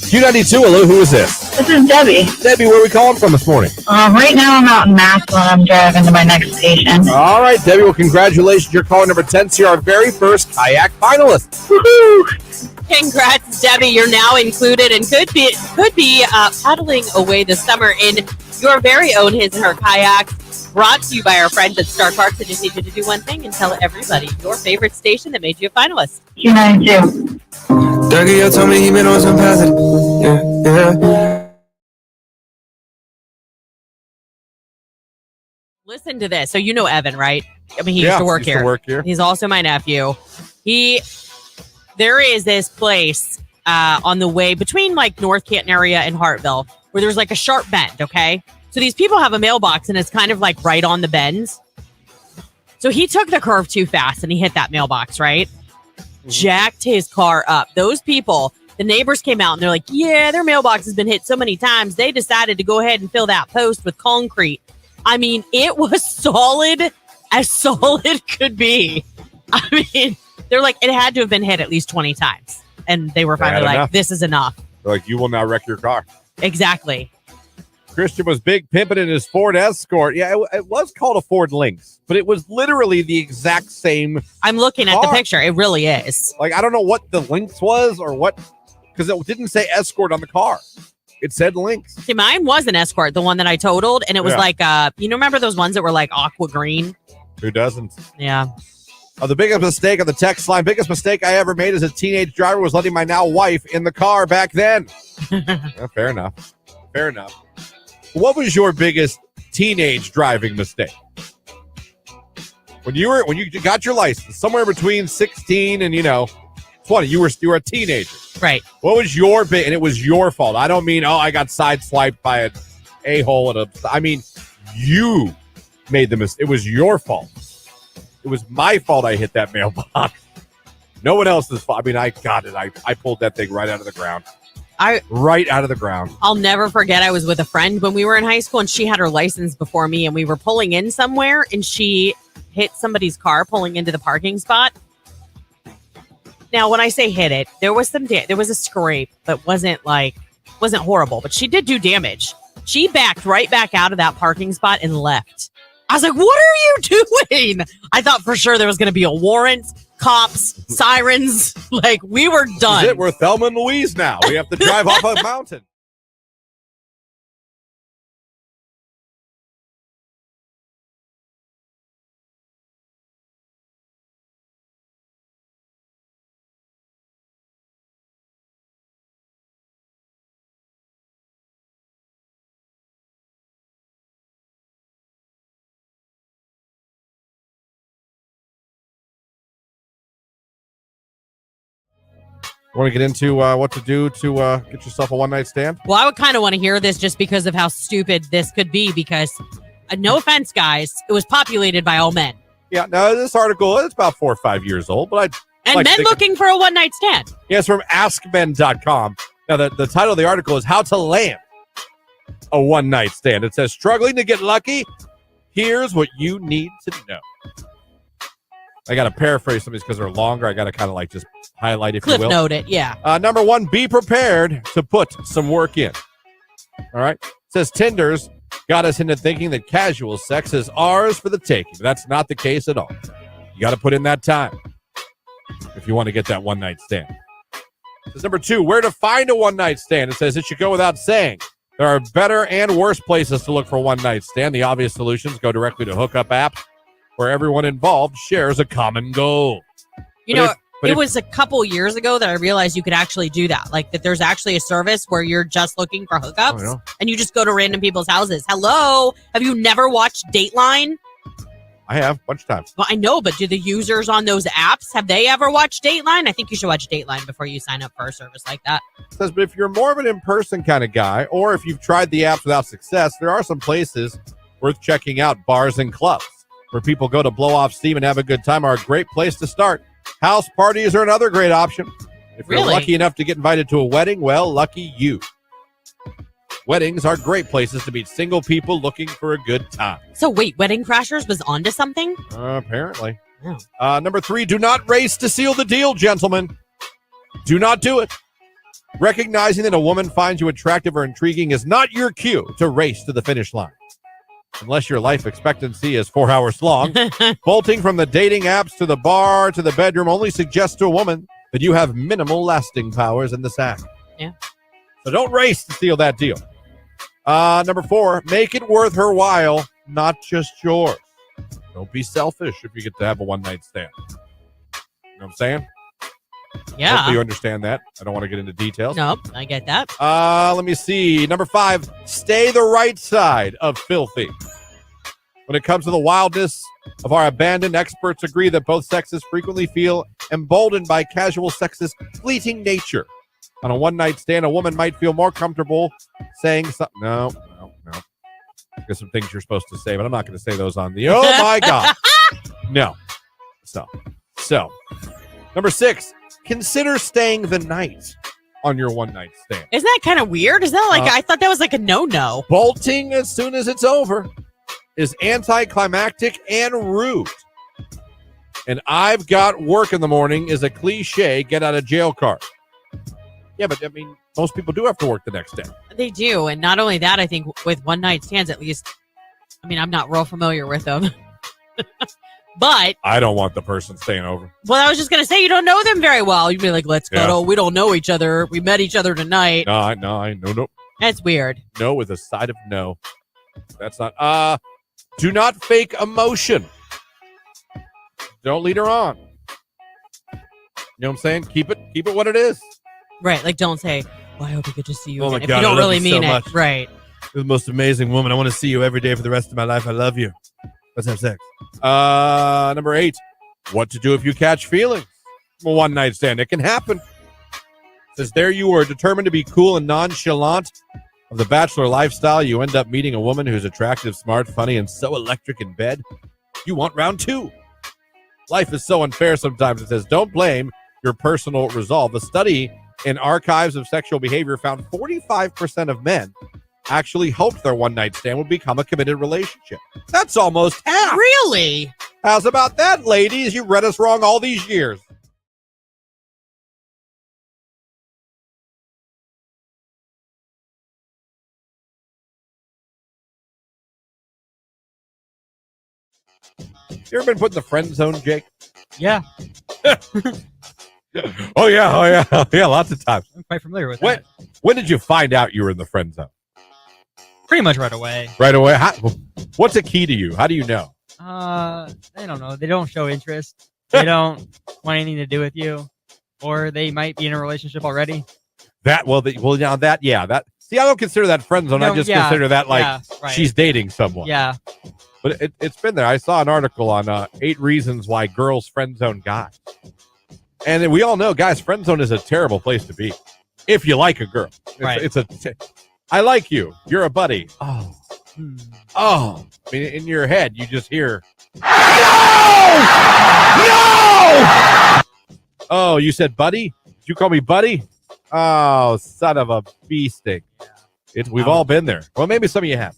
Q92, hello, who is this? This is Debbie. Debbie, where are we calling from this morning? Right now I'm out in Massillon. I'm driving to my next station. All right, Debbie, well, congratulations. You're calling number 10 to our very first kayak finalist. Woohoo! Congrats, Debbie. You're now included and could be paddling away this summer in your very own His and Her kayak. Brought to you by our friends at Star Parks. I just need you to do one thing and tell everybody your favorite station that made you a finalist. Q92. Dougie told me he been on some passive. Yeah. Listen to this. So you know Evan, right? I mean, he used to work here. He's also my nephew. There is this place on the way between like North Canton area and Hartville where there's like a sharp bend, okay? So these people have a mailbox and it's kind of like right on the bend. So he took the curve too fast and he hit that mailbox, right? Jacked his car up. Those people, the neighbors came out and they're like, yeah, their mailbox has been hit so many times. They decided to go ahead and fill that post with concrete. I mean, it was solid as solid could be. I mean, they're like, it had to have been hit at least 20 times. And they were finally like, enough. This is enough. They're like, you will not wreck your car. Exactly. Christian was big pimping in his Ford Escort. Yeah, it was called a Ford Lynx, but it was literally the exact same. I'm looking at the picture. It really is. Like, I don't know what the Lynx was or what, because it didn't say Escort on the car. It said Lynx. See, mine was an Escort, the one that I totaled, and it was like, remember those ones that were like aqua green? Who doesn't? Yeah. The biggest mistake on the text line, biggest mistake I ever made as a teenage driver was letting my now wife in the car back then. Yeah, fair enough. Fair enough. What was your biggest teenage driving mistake? When you got your license, somewhere between 16 and 20, you were a teenager. Right. What was your big, and it was your fault. I don't mean, I got sideswiped by an a-hole I mean, you made the mistake. It was your fault. It was my fault I hit that mailbox. No one else's fault. I mean, I got it. I pulled that thing right out of the ground. Right out of the ground. I'll never forget, I was with a friend when we were in high school, and she had her license before me, and we were pulling in somewhere, and she hit somebody's car pulling into the parking spot. Now, when I say hit it, there was a scrape, but wasn't horrible, but she did do damage. She backed right back out of that parking spot and left. I was like, what are you doing? I thought for sure there was going to be a warrant, cops, sirens. Like, we were done. This is it. We're Thelma and Louise now. We have to drive off a mountain. Want to get into what to do to get yourself a one-night stand? Well, I would kind of want to hear this just because of how stupid this could be, because no offense, guys, it was populated by all men. Yeah, no, this article is about 4 or 5 years old, but men looking for a one-night stand. Yeah, it's from AskMen.com. Now, the title of the article is How to Land a One-Night Stand. It says, struggling to get lucky? Here's what you need to know. I got to paraphrase some of these because they're longer. I got to kind of just highlight, if you will. Cliff note it, yeah. Number one, be prepared to put some work in. All right? It says Tinder's got us into thinking that casual sex is ours for the taking. That's not the case at all. You got to put in that time if you want to get that one-night stand. It says number two, where to find a one-night stand. It says it should go without saying. There are better and worse places to look for a one-night stand. The obvious solutions go directly to hookup apps where everyone involved shares a common goal. It was a couple years ago that I realized you could actually do that. Like, that there's actually a service where you're just looking for hookups and you just go to random people's houses. Hello? Have you never watched Dateline? I have, a bunch of times. Well, I know, but do the users on those apps, have they ever watched Dateline? I think you should watch Dateline before you sign up for a service like that. It says, but if you're more of an in-person kind of guy, or if you've tried the apps without success, there are some places worth checking out. Bars and clubs where people go to blow off steam and have a good time are a great place to start. House parties are another great option. If you're lucky enough to get invited to a wedding, well, lucky you. Weddings are great places to meet single people looking for a good time. So wait, Wedding Crashers was onto something? Apparently. Oh. Number 3, do not race to seal the deal, gentlemen. Do not do it. Recognizing that a woman finds you attractive or intriguing is not your cue to race to the finish line. Unless your life expectancy is 4 hours long, bolting from the dating apps to the bar to the bedroom only suggests to a woman that you have minimal lasting powers in the sack. Yeah. So don't race to steal that deal. Number 4, make it worth her while, not just yours. Don't be selfish if you get to have a one-night stand. You know what I'm saying? Yeah. Hopefully you understand that. I don't want to get into details. Nope, I get that. Let me see. Number 5, stay the right side of filthy. When it comes to the wildness of our abandon, experts agree that both sexes frequently feel emboldened by casual sex's fleeting nature. On a one-night stand, a woman might feel more comfortable saying something. No. There's some things you're supposed to say, but I'm not going to say those on the... Oh, my God. No. So. Number 6, consider staying the night on your one-night stand. Isn't that kind of weird? Is that like... I thought that was like a no-no. Bolting as soon as it's over is anticlimactic and rude. And I've got work in the morning is a cliche get-out-of-jail card. Yeah, but, I mean, most people do have to work the next day. They do, and not only that, I think with one-night stands, at least, I mean, I'm not real familiar with them. But I don't want the person staying over. Well, I was just going to say, you don't know them very well. You'd be like, let's cuddle. We don't know each other. We met each other tonight. No. That's weird. No with a side of no. That's not. Do not fake emotion. Don't lead her on. You know what I'm saying? Keep it what it is. Right. Like, don't say, well, I hope we get to see you again. If you don't really mean it. Much. Right. You're the most amazing woman. I want to see you every day for the rest of my life. I love you. Let's have sex. Number 8, what to do if you catch feelings? A one-night stand. It can happen. It says there you are determined to be cool and nonchalant of the bachelor lifestyle. You end up meeting a woman who's attractive, smart, funny, and so electric in bed. You want round 2. Life is so unfair sometimes. It says don't blame your personal resolve. A study in Archives of Sexual Behavior found 45% of men actually hoped their one-night stand would become a committed relationship. That's almost half. Really? How's about that, ladies? You read us wrong all these years. You ever been put in the friend zone, Jake? Yeah. Oh, yeah. Lots of times. I'm quite familiar with that. When did you find out you were in the friend zone? Pretty much right away. Right away? What's a key to you? How do you know? I don't know. They don't show interest. They don't want anything to do with you. Or they might be in a relationship already. See, I don't consider that friend zone. I just consider that like she's dating someone. Yeah. But it's been there. I saw an article on 8 reasons why girls friend zone guys. And we all know, guys, friend zone is a terrible place to be if you like a girl. I like you. You're a buddy. Oh. I mean, in your head, you just hear, no! Oh, you said buddy? Did you call me buddy? Oh, son of a bee sting. We've all been there. Well, maybe some of you have.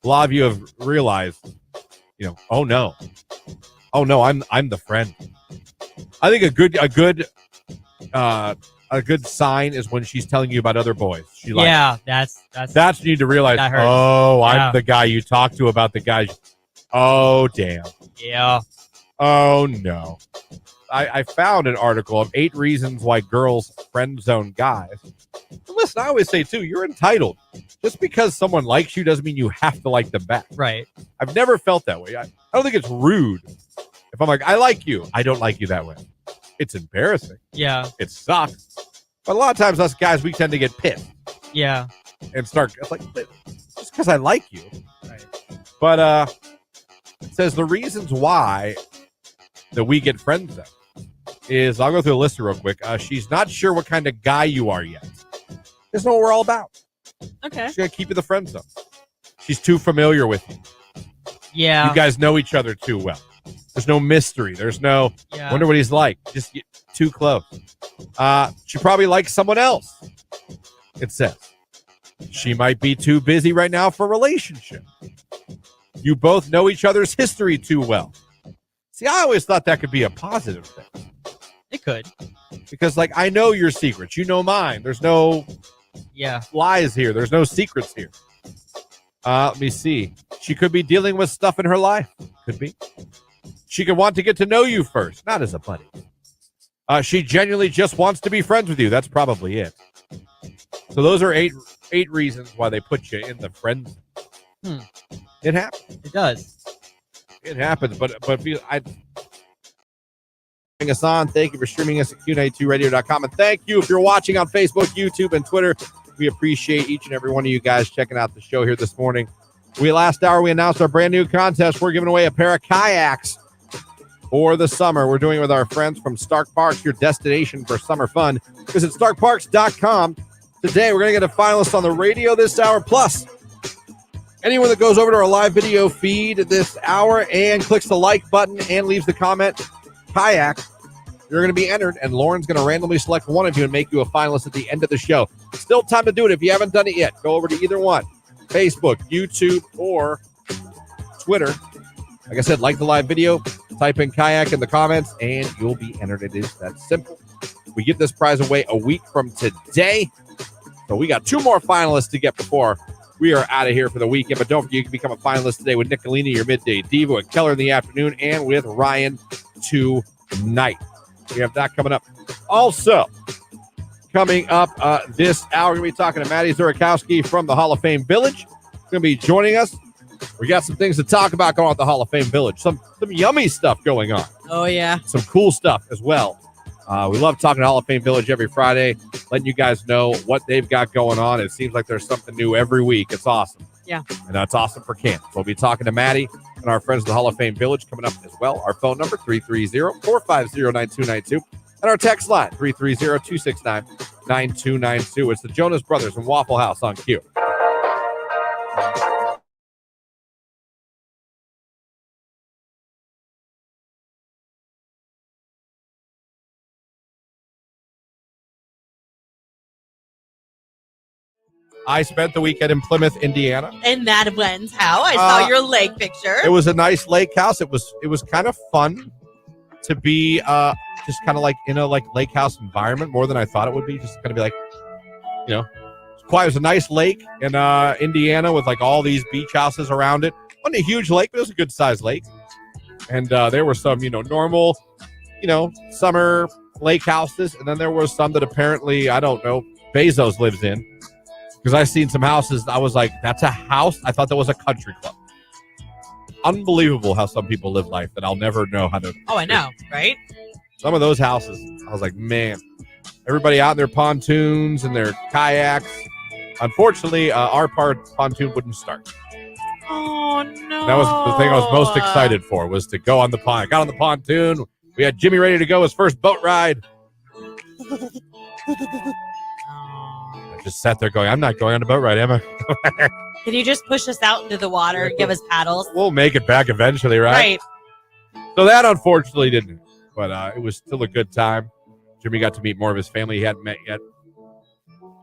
A lot of you have realized, oh no, I'm the friend. I think a good sign is when she's telling you about other boys. That's when you need to realize. I'm the guy you talk to about the guys. Oh damn. Yeah. Oh no. I found an article of 8 reasons why girls friend zone guys. And listen, I always say too, you're entitled. Just because someone likes you doesn't mean you have to like them back. Right. I've never felt that way. I don't think it's rude if I'm like, I like you. I don't like you that way. It's embarrassing. Yeah. It sucks. But a lot of times us guys, we tend to get pissed. Yeah. And start, it's like, just because I like you. Right. But it says the reasons why that we get friend zoned is, I'll go through the list real quick. She's not sure what kind of guy you are yet. That's not what we're all about. Okay. She's going to keep you the friend zone. She's too familiar with you. Yeah. You guys know each other too well. There's no mystery. There's no, wonder what he's like. Just too close. She probably likes someone else, it says. She might be too busy right now for a relationship. You both know each other's history too well. See, I always thought that could be a positive thing. It could. Because, like, I know your secrets. You know mine. There's no lies here. There's no secrets here. Let me see. She could be dealing with stuff in her life. Could be. She could want to get to know you first, not as a buddy. She genuinely just wants to be friends with you. That's probably it. So those are eight reasons why they put you in the friend zone. It happens. It does. It happens, but I us on. Thank you for streaming us at Q92radio.com. And thank you if you're watching on Facebook, YouTube, and Twitter. We appreciate each and every one of you guys checking out the show here this morning. Last hour, we announced our brand new contest. We're giving away a pair of kayaks for the summer. We're doing it with our friends from Stark Parks, your destination for summer fun. Visit starkparks.com. Today, we're going to get a finalist on the radio this hour. Plus, anyone that goes over to our live video feed this hour and clicks the like button and leaves the comment, kayak, you're going to be entered, and Lauren's going to randomly select one of you and make you a finalist at the end of the show. Still time to do it if you haven't done it yet. Go over to either one, Facebook, YouTube, or Twitter. Like I said, like the live video, type in kayak in the comments, and you'll be entered. It is that simple. We give this prize away a week from today. So we got 2 more finalists to get before we are out of here for the weekend. But don't forget, you can become a finalist today with Nicolini, your midday diva, with Keller in the afternoon, and with Ryan tonight. We have that coming up. Also, coming up this hour, we're going to be talking to Maddie Zurakowski from the Hall of Fame Village. Going to be joining us. We got some things to talk about going on at the Hall of Fame Village. Some yummy stuff going on. Oh, yeah. Some cool stuff as well. We love talking to Hall of Fame Village every Friday, letting you guys know what they've got going on. It seems like there's something new every week. It's awesome. Yeah. And that's awesome for camp. So we'll be talking to Maddie and our friends at the Hall of Fame Village coming up as well. Our phone number, 330-450-9292. And our text line, 330-269-9292. It's the Jonas Brothers and Waffle House on Q. I spent the weekend in Plymouth, Indiana. And that went how? I saw your lake picture. It was a nice lake house. It was kind of fun to be just kind of like in a like lake house environment, more than I thought it would be. Just kind of be like, you know, it's quiet. It was a nice lake in Indiana with like all these beach houses around it. Wasn't a huge lake, but it was a good sized lake. And there were some, normal, summer lake houses. And then there were some that apparently, I don't know, Bezos lives in. Because I've seen some houses, I was like, that's a house? I thought that was a country club. Unbelievable how some people live life that I'll never know how to. Oh, I know, right? Some of those houses, I was like, man. Everybody out in their pontoons and their kayaks. Unfortunately, our pontoon wouldn't start. Oh, no. That was the thing I was most excited for, was to go on the pond. I got on the pontoon. We had Jimmy ready to go his first boat ride. Just sat there going, I'm not going on a boat ride, am I? Can you just push us out into the water and give us paddles? We'll make it back eventually, right? Right. So that unfortunately didn't. But it was still a good time. Jimmy got to meet more of his family he hadn't met yet.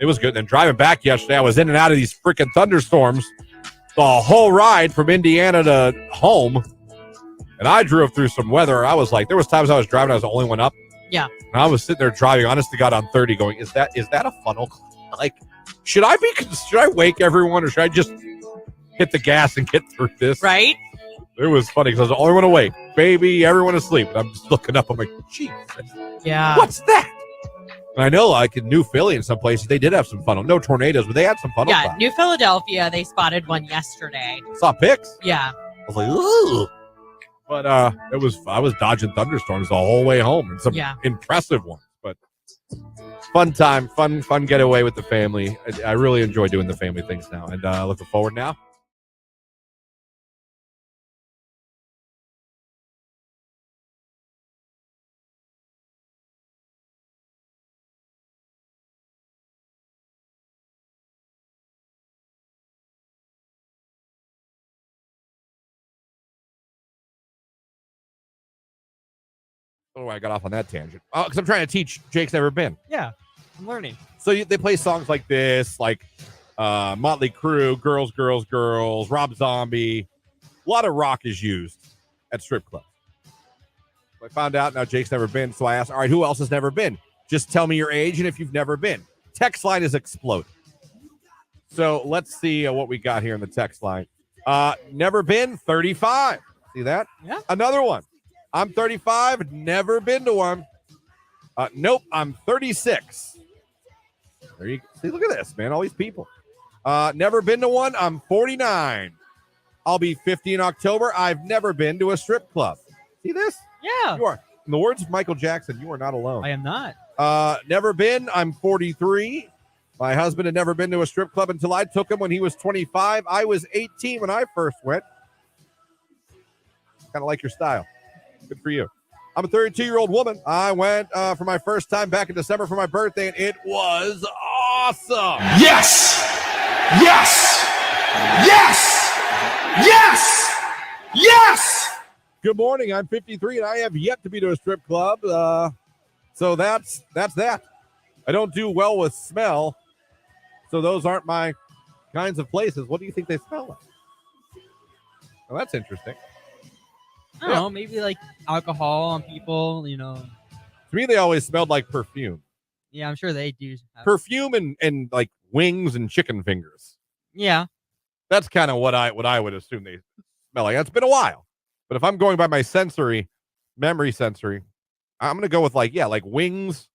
It was good. And driving back yesterday, I was in and out of these freaking thunderstorms the whole ride from Indiana to home. And I drove through some weather. I was like, there was times I was driving, I was the only one up. Yeah. And I was sitting there driving, honest to God, on 30 going, is that a funnel? Like, should I wake everyone, or should I just hit the gas and get through this? Right? It was funny because I was the only one awake. Baby, everyone asleep. And I'm just looking up. I'm like, Jesus. Yeah. What's that? And I know, like in New Philly and some places, they did have some funnel. No tornadoes, but they had some funnel. Yeah, New Philadelphia, they spotted one yesterday. Saw pics. Yeah. I was like, ooh. But I was dodging thunderstorms the whole way home, and some impressive ones. But fun time, fun getaway with the family. I really enjoy doing the family things now, and looking forward now. Oh, I got off on that tangent. Oh, because I'm trying to teach. Jake's never been. Yeah, I'm learning. So they play songs like this, like Motley Crue, Girls, Rob Zombie. A lot of rock is used at strip clubs. So I found out now Jake's never been, so I asked, all right, who else has never been? Just tell me your age and if you've never been. Text line is exploding. So let's see what we got here in the text line. Never been, 35. See that? Yeah. Another one. I'm 35, never been to one. Nope, I'm 36. There you see, look at this, man. All these people. Never been to one. I'm 49. I'll be 50 in October. I've never been to a strip club. See this? Yeah. You are. In the words of Michael Jackson, you are not alone. I am not. Never been. I'm 43. My husband had never been to a strip club until I took him when he was 25. I was 18 when I first went. Kind of like your style. Good for you. I'm a 32-year-old woman. I went for my first time back in December for my birthday, and it was awesome. Yes! Yes! Yes! Yes! Yes! Good morning. I'm 53, and I have yet to be to a strip club. So that's that. I don't do well with smell, so those aren't my kinds of places. What do you think they smell like? Well, that's interesting. I don't know, maybe like alcohol on people, To me, they always smelled like perfume. Yeah, I'm sure they do. Perfume and like wings and chicken fingers. Yeah. That's kind of what I would assume they smell like. It's been a while. But if I'm going by my memory sensory, I'm going to go with like wings,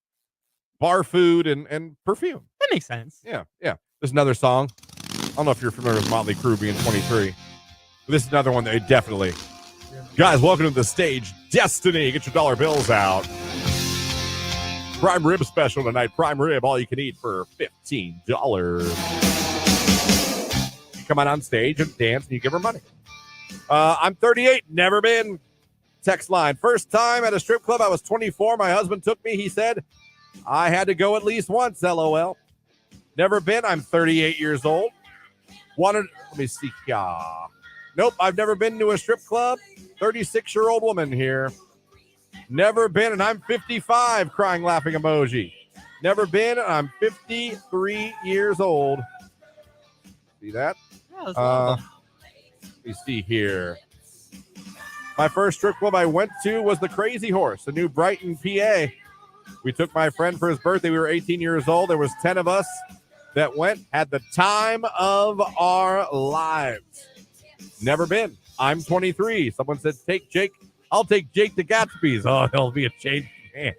bar food, and perfume. That makes sense. Yeah. There's another song. I don't know if you're familiar with Motley Crue being 23. But this is another one that they definitely... Guys, welcome to the stage. Destiny. Get your dollar bills out. Prime rib special tonight. Prime rib, all you can eat for $15. You come on stage and dance, and you give her money. I'm 38. Never been. Text line. First time at a strip club. I was 24. My husband took me. He said I had to go at least once. LOL. Never been. I'm 38 years old. Let me see. Nope. I've never been to a strip club. 36-year-old woman here. Never been, and I'm 55. Crying, laughing emoji. Never been, and I'm 53 years old. See that? Yeah, let me see here. My first strip club I went to was the Crazy Horse in New Brighton, PA. We took my friend for his birthday. We were 18 years old. There was 10 of us that went. Had the time of our lives. Never been. I'm 23. Someone said, take Jake. I'll take Jake to Gatsby's. Oh, he'll be a changed man.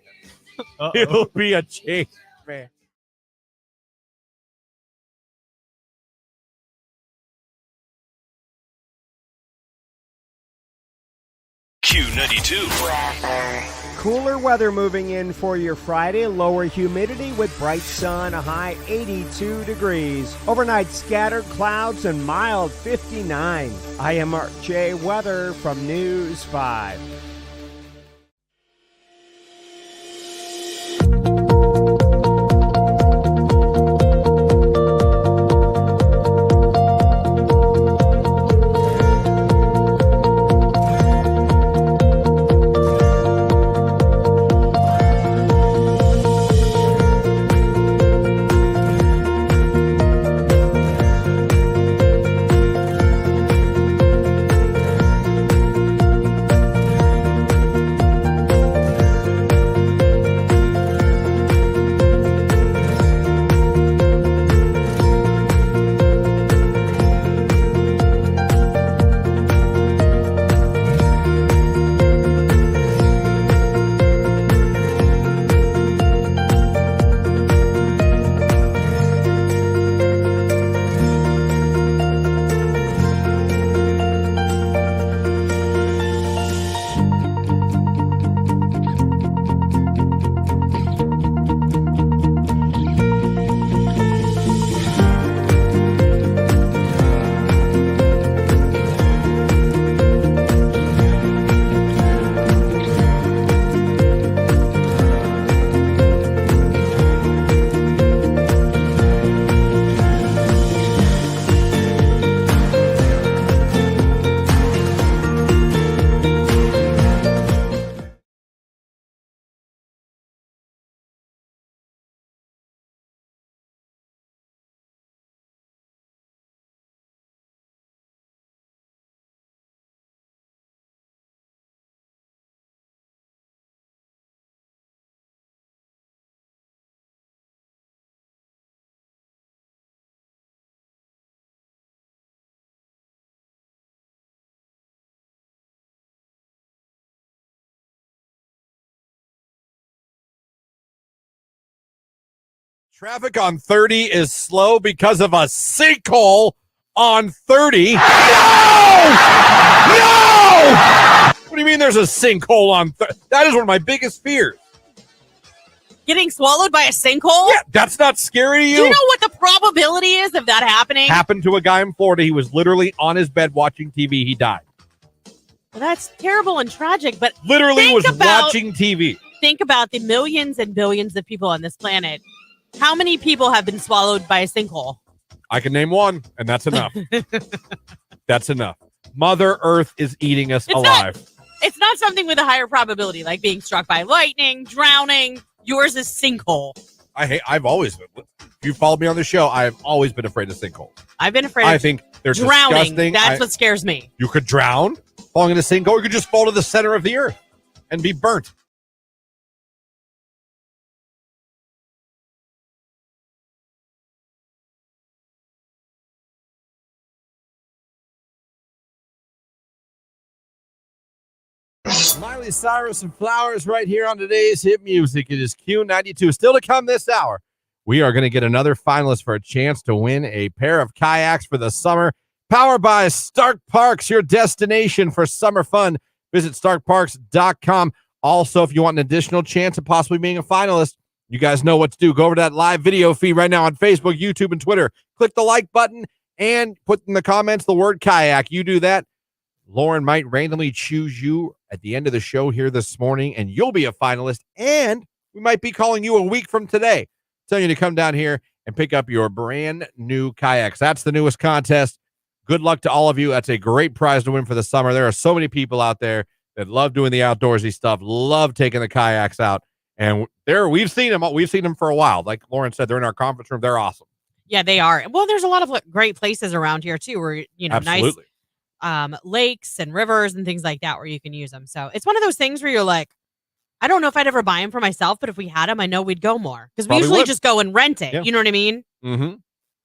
He'll be a changed man. Q92. Cooler weather moving in for your Friday. Lower humidity with bright sun, a high 82 degrees. Overnight scattered clouds and mild 59. I am Mark J. Weather from News 5. Traffic on 30 is slow because of a sinkhole on 30. No! What do you mean there's a sinkhole on 30? That is one of my biggest fears. Getting swallowed by a sinkhole? Yeah, that's not scary to you? Do you know what the probability is of that happening? Happened to a guy in Florida. He was literally on his bed watching TV. He died. Well, that's terrible and tragic, but Literally was watching TV. Think about the millions and billions of people on this planet. How many people have been swallowed by a sinkhole? I can name one, and that's enough. That's enough. Mother Earth is eating us alive. It's not something with a higher probability, like being struck by lightning, drowning. Yours is sinkhole. I've always been. If you followed me on the show, I have always been afraid of sinkhole. I've been afraid I of think they're drowning. disgusting. That's what scares me. You could drown falling in a sinkhole, or you could just fall to the center of the earth and be burnt. Miley Cyrus and Flowers right here on today's hit music. It is Q92. Still to come this hour, we are going to get another finalist for a chance to win a pair of kayaks for the summer. Powered by Stark Parks, your destination for summer fun. Visit starkparks.com. Also, if you want an additional chance of possibly being a finalist, you guys know what to do. Go over to that live video feed right now on Facebook, YouTube, and Twitter. Click the like button and put in the comments the word kayak. You do that, Lauren might randomly choose you at the end of the show here this morning, and you'll be a finalist, and we might be calling you a week from today, telling you to come down here and pick up your brand new kayaks. That's the newest contest. Good luck to all of you. That's a great prize to win for the summer. There are so many people out there that love doing the outdoorsy stuff, love taking the kayaks out, and we've seen them. We've seen them for a while. Like Lauren said, they're in our conference room. They're awesome. Yeah, they are. Well, there's a lot of great places around here too, where Absolutely. Nice lakes and rivers and things like that where you can use them. So it's one of those things where you're like, I don't know if I'd ever buy them for myself, but if we had them, I know we'd go more because we usually just go and rent it. Yeah. You know what I mean? Mm-hmm.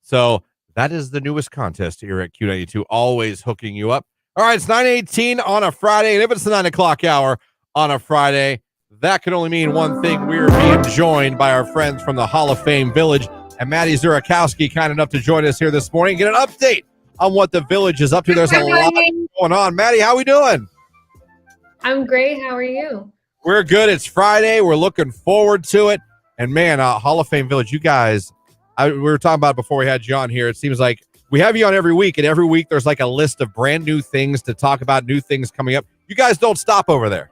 So that is the newest contest here at Q92, always hooking you up. All right, it's 9:18 on a Friday, and if it's the 9 o'clock hour on a Friday, that could only mean one thing. We are being joined by our friends from the Hall of Fame Village, and Maddie Zurakowski, kind enough to join us here this morning, get an update on what the Village is up to. There's a lot going on. Maddie, how we doing? I'm great. How are you? We're good. It's Friday. We're looking forward to it. And man, Hall of Fame Village, you guys, we were talking about it before we had you on here. It seems like we have you on every week, and every week there's like a list of brand new things to talk about, new things coming up. You guys don't stop over there.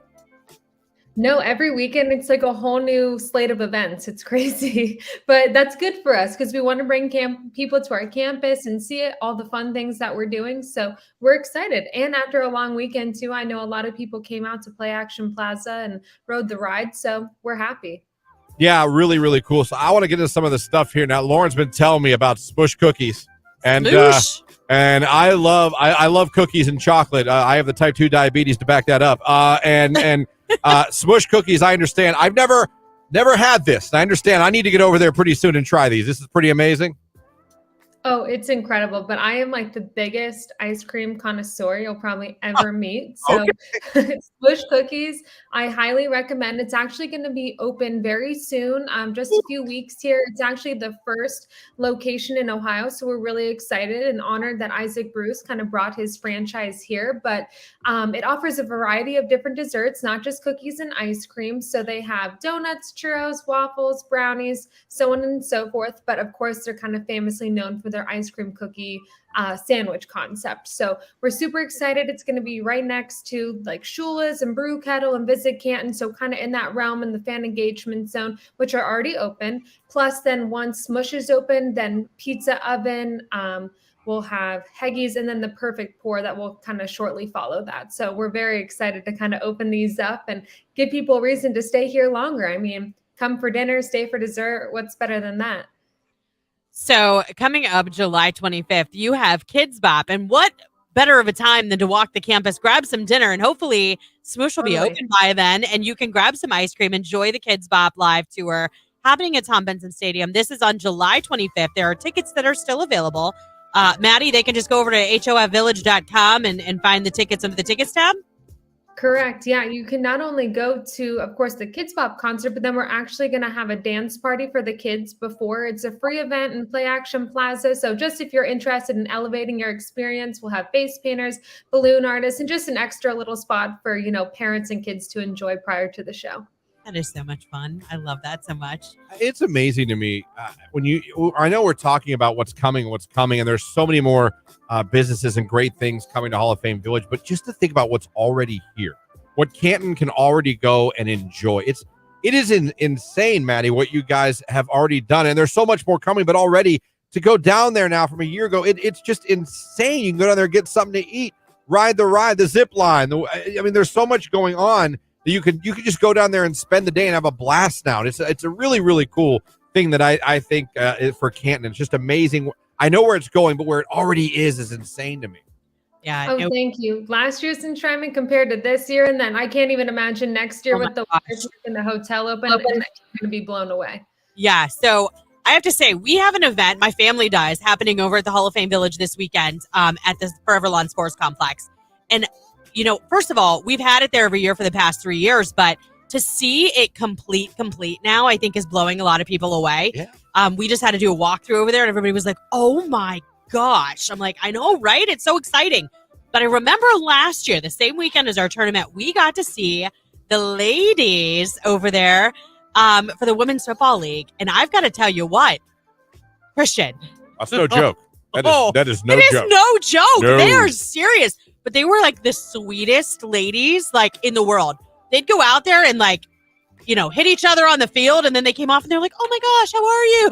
No, every weekend it's like a whole new slate of events. It's crazy, but that's good for us because we want to bring people to our campus and see all the fun things that we're doing. So we're excited. And after a long weekend too, I know a lot of people came out to Play Action Plaza and rode the ride. So we're happy. Yeah, really, really cool. So I want to get into some of the stuff here. Now, Lauren's been telling me about Smush cookies. And I love cookies and chocolate. I have the type 2 diabetes to back that up. Smush cookies, I understand. I've never had this. I understand. I need to get over there pretty soon and try these. This is pretty amazing. Oh, it's incredible. But I am like the biggest ice cream connoisseur you'll probably ever meet. So Smush cookies, I highly recommend. It's actually going to be open very soon. Just a few weeks here. It's actually the first location in Ohio. So we're really excited and honored that Isaac Bruce kind of brought his franchise here. But it offers a variety of different desserts, not just cookies and ice cream. So they have donuts, churros, waffles, brownies, so on and so forth. But of course, they're kind of famously known for their ice cream cookie sandwich concept. So we're super excited. It's going to be right next to like Shula's and Brew Kettle and Visit Canton. So kind of in that realm in the fan engagement zone, which are already open. Plus then once Smush is open, then Pizza Oven, we'll have Heggies, and then the Perfect Pour that will kind of shortly follow that. So we're very excited to kind of open these up and give people a reason to stay here longer. I mean, come for dinner, stay for dessert. What's better than that? So coming up July 25th, you have Kids Bop. And what better of a time than to walk the campus, grab some dinner, and hopefully Smoosh will be open by then, and you can grab some ice cream, enjoy the Kids Bop live tour happening at Tom Benson Stadium. This is on July 25th. There are tickets that are still available. Maddie, they can just go over to hofvillage.com and find the tickets under the tickets tab? Correct. Yeah, you can not only go to, of course, the Kids Bop concert, but then we're actually going to have a dance party for the kids before. It's a free event in Play Action Plaza. So just if you're interested in elevating your experience, we'll have face painters, balloon artists, and just an extra little spot for, parents and kids to enjoy prior to the show. That is so much fun. I love that so much. It's amazing to me I know we're talking about what's coming, and there's so many more businesses and great things coming to Hall of Fame Village, but just to think about what's already here, what Canton can already go and enjoy. It is insane, Maddie, what you guys have already done, and there's so much more coming, but already to go down there now from a year ago, it's just insane. You can go down there and get something to eat, ride, the zip line. There's so much going on. You could just go down there and spend the day and have a blast now. It's a really, really cool thing that I think for Canton. It's just amazing. I know where it's going, but where it already is insane to me. Yeah. Oh, thank you. Last year's enshrinement compared to this year, and then I can't even imagine next year with the in the hotel open. I'm going to be blown away. Yeah. So I have to say, we have an event, my family does, happening over at the Hall of Fame Village this weekend at the Forever Lawn Sports Complex. And first of all, we've had it there every year for the past 3 years, but to see it complete now, I think is blowing a lot of people away. Yeah. We just had to do a walkthrough over there, and everybody was like, oh my gosh. I'm like, I know, right? It's so exciting. But I remember last year, the same weekend as our tournament, we got to see the ladies over there for the Women's Football League. And I've got to tell you what, Christian. That's no joke. That is no joke. It is no joke. No. They are serious. But they were like the sweetest ladies in the world. They'd go out there and hit each other on the field, and then they came off and they're like, oh my gosh, how are you?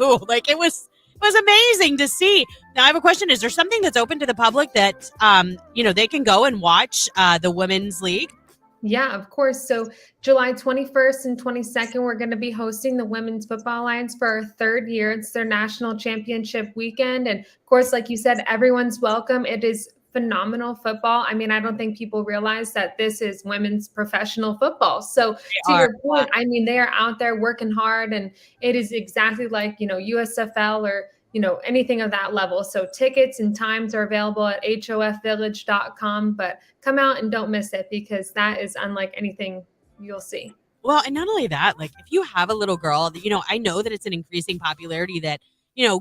It was amazing to see. Now I have a question. Is there something that's open to the public that they can go and watch the Women's League? Yeah, of course. So July 21st and 22nd, we're going to be hosting the Women's Football Alliance for our third year. It's their national championship weekend. And of course, like you said, everyone's welcome. It is phenomenal football. I don't think people realize that this is women's professional football. So to your point, they are out there working hard, and it is exactly like, USFL or, anything of that level. So tickets and times are available at hofvillage.com, but come out and don't miss it, because that is unlike anything you'll see. Well, and not only that, if you have a little girl, I know that it's an increasing popularity that,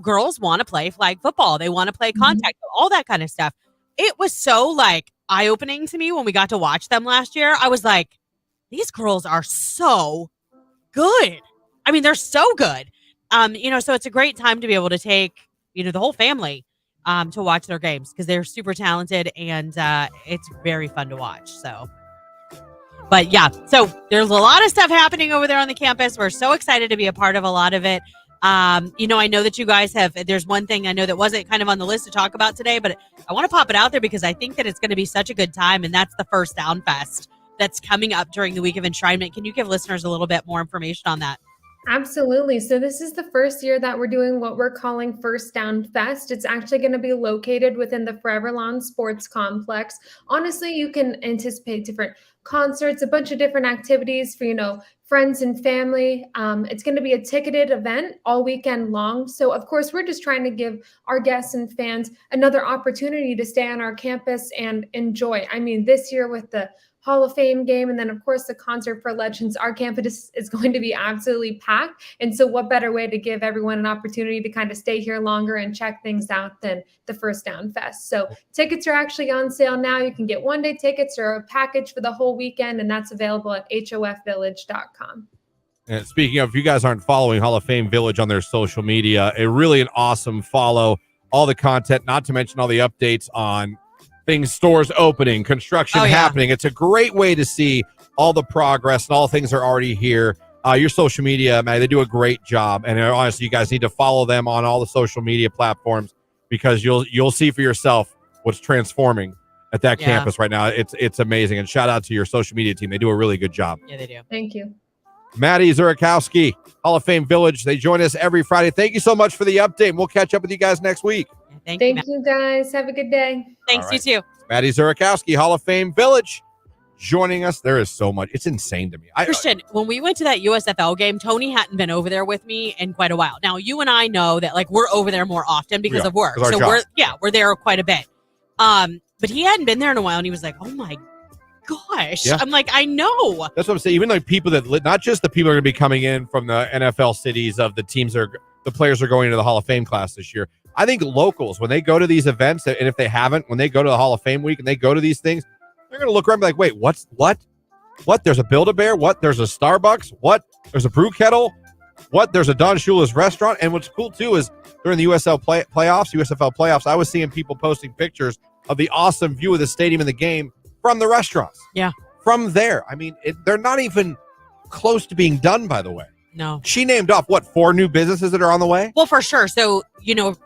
girls want to play flag football. They want to play contact, all that kind of stuff. It was so eye-opening to me when we got to watch them last year. I was like, these girls are so good. They're so good. So it's a great time to be able to take, the whole family to watch their games, because they're super talented, and it's very fun to watch. So, but yeah, so there's a lot of stuff happening over there on the campus. We're so excited to be a part of a lot of it. I know that you guys there's one thing I know that wasn't kind of on the list to talk about today, but I want to pop it out there because I think that it's going to be such a good time. And that's the First Down Fest that's coming up during the week of enshrinement. Can you give listeners a little bit more information on that? Absolutely. So this is the first year that we're doing what we're calling First Down Fest. It's actually going to be located within the Forever Lawn Sports Complex. Honestly, you can anticipate different concerts, a bunch of different activities for, friends and family. It's going to be a ticketed event all weekend long. So of course, we're just trying to give our guests and fans another opportunity to stay on our campus and enjoy. This year with the Hall of Fame game, and then of course the concert for legends, our campus is going to be absolutely packed. And so what better way to give everyone an opportunity to kind of stay here longer and check things out than the First Down Fest. So tickets are actually on sale now. You can get one-day tickets or a package for the whole weekend, and that's available at hofvillage.com. And speaking of, if you guys aren't following Hall of Fame Village on their social media, really an awesome follow. All the content, not to mention all the updates on things, stores opening, construction happening. It's a great way to see all the progress, and all things are already here. Your social media, man, they do a great job. And honestly, you guys need to follow them on all the social media platforms, because you'll see for yourself what's transforming at that campus right now. It's amazing. And shout out to your social media team. They do a really good job. Yeah, they do. Thank you. Maddie Zurikowski, Hall of Fame Village. They join us every Friday. Thank you so much for the update. We'll catch up with you guys next week. Thank you, guys. Have a good day. Thanks, you too. Maddie Zurikowski, Hall of Fame Village, joining us. There is so much. It's insane to me. Christian, when we went to that USFL game, Tony hadn't been over there with me in quite a while. Now, you and I know that we're over there more often because of work. So we're there quite a bit. But he hadn't been there in a while, and he was like, oh my gosh. Yeah. I'm like, I know. That's what I'm saying. Even like people that, not just the people are going to be coming in from the NFL cities of the teams that are, the players are going into the Hall of Fame class this year. I think locals, when they go to these events, and if they haven't, when they go to the Hall of Fame week and they go to these things, they're going to look around and be like, wait, what? There's a Build-A-Bear? What? There's a Starbucks? What? There's a brew kettle? What? There's a Don Shula's restaurant? And what's cool, too, is during the USFL playoffs, I was seeing people posting pictures of the awesome view of the stadium and the game from the restaurants. Yeah. From there. I mean, they're not even close to being done, by the way. No. She named off, 4 new businesses that are on the way? Well, for sure. So,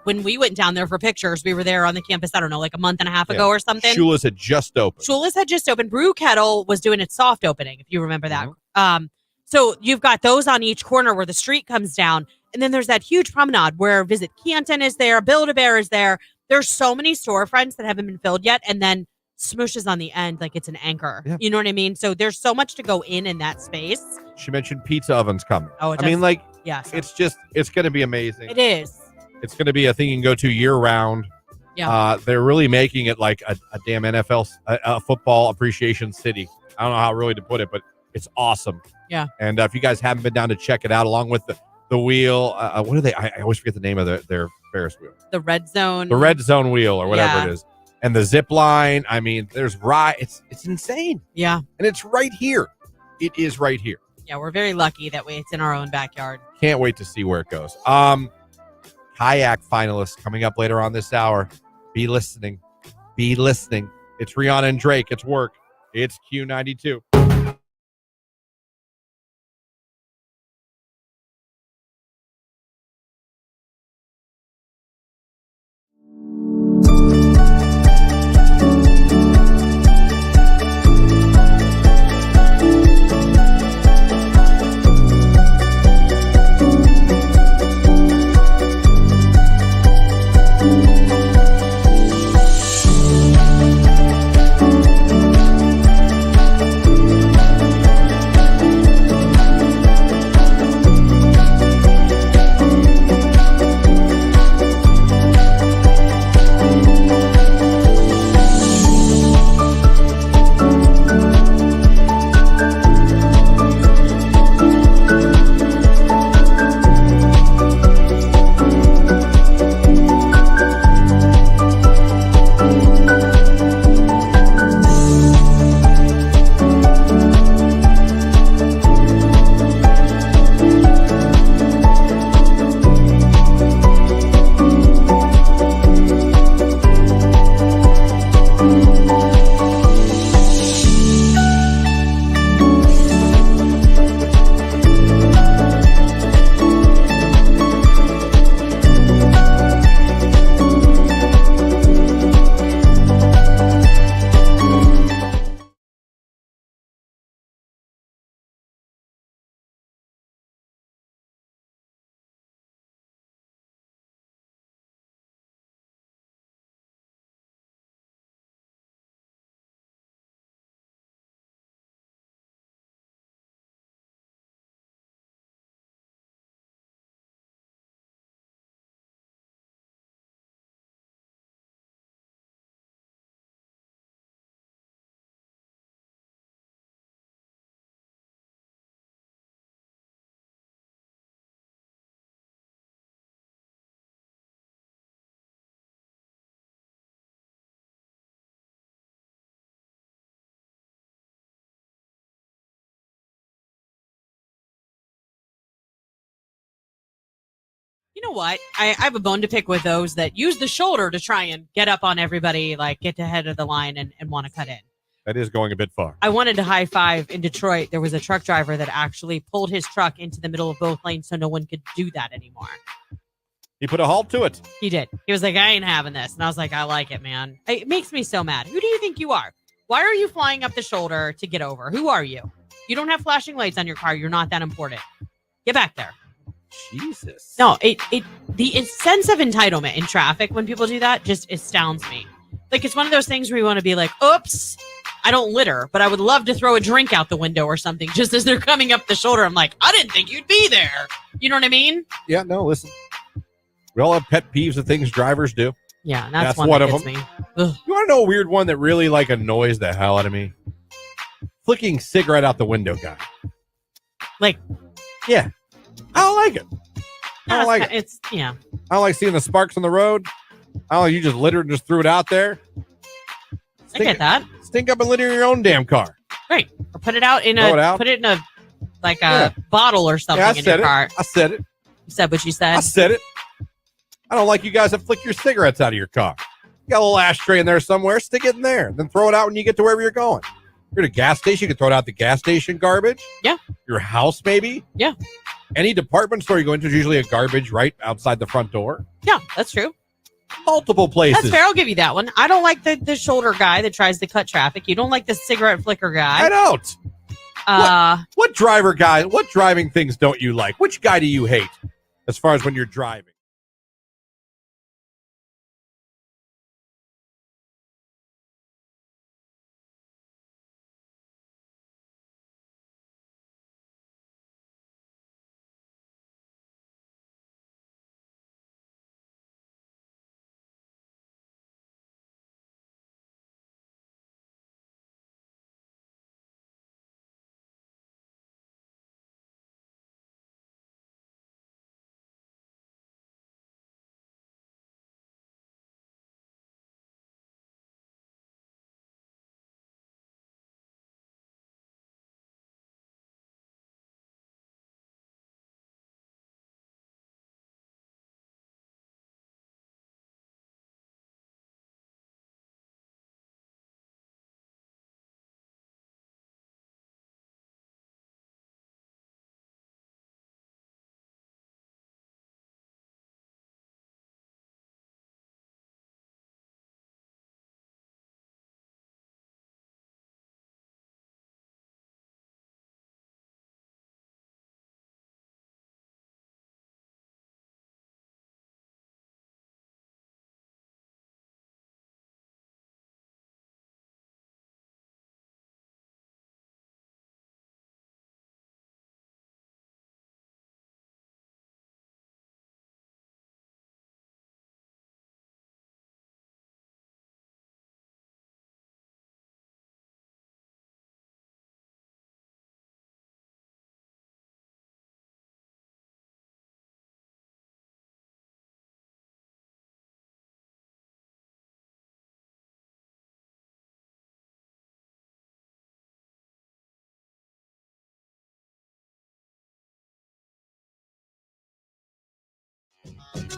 when we went down there for pictures, we were there on the campus, I don't know, like a month and a half ago or something. Shula's had just opened. Brew Kettle was doing its soft opening, if you remember that. So you've got those on each corner where the street comes down. And then there's that huge promenade where Visit Canton is there, Build-A-Bear is there. There's so many storefronts that haven't been filled yet. And then Smooshes on the end like it's an anchor. Yeah. You know what I mean? So there's so much to go in that space. She mentioned pizza ovens coming. Oh, I mean, like, yeah, it's going to be amazing. It is. It's going to be a thing you can go to year round. Yeah. They're really making it like a damn NFL football appreciation city. I don't know how really to put it, but it's awesome. Yeah. And if you guys haven't been down to check it out, along with the wheel, what are they? I always forget the name of their Ferris wheel. The Red Zone. The Red Zone wheel or whatever it is. And the zip line. I mean, there's it's insane. Yeah. And it's right here. It is right here. Yeah, we're very lucky that it's in our own backyard. Can't wait to see where it goes. Kayak finalists coming up later on this hour. Be listening. It's Rihanna and Drake. It's work. It's Q92. You know what? I have a bone to pick with those that use the shoulder to try and get up on everybody, like get to head of the line and want to cut in. That is going a bit far. I wanted to high five in Detroit. There was a truck driver that actually pulled his truck into the middle of both lanes so no one could do that anymore. He put a halt to it. He did. He was like, I ain't having this. And I was like, I like it, man. It makes me so mad. Who do you think you are? Why are you flying up the shoulder to get over? Who are you? You don't have flashing lights on your car. You're not that important. Get back there. Jesus. No, the sense of entitlement in traffic when people do that just astounds me. Like, it's one of those things where you want to be like, oops, I don't litter, but I would love to throw a drink out the window or something just as they're coming up the shoulder. I'm like, I didn't think you'd be there. You know what I mean? Yeah, no, listen. We all have pet peeves of things drivers do. Yeah, that's one that gets me. Ugh. You want to know a weird one that really, like, annoys the hell out of me? flicking cigarette out the window guy. Like, yeah, I don't like it. I don't like it. It's, yeah. I don't like seeing the sparks on the road. I don't like you just littered and just threw it out there. I get that. Stink up and litter your own damn car. Right. Or put it out in put it in a bottle or something in your car. I said it. You said what you said? I said it. I don't like you guys that flick your cigarettes out of your car. You got a little ashtray in there somewhere. Stick it in there. Then throw it out when you get to wherever you're going. You're at a gas station. You can throw it out the gas station garbage. Yeah. Your house, maybe. Yeah. Any department store you go into is usually a garbage right outside the front door. Yeah, that's true. Multiple places. That's fair. I'll give you that one. I don't like the shoulder guy that tries to cut traffic. You don't like the cigarette flicker guy. I don't. What driving things don't you like? Which guy do you hate as far as when you're driving?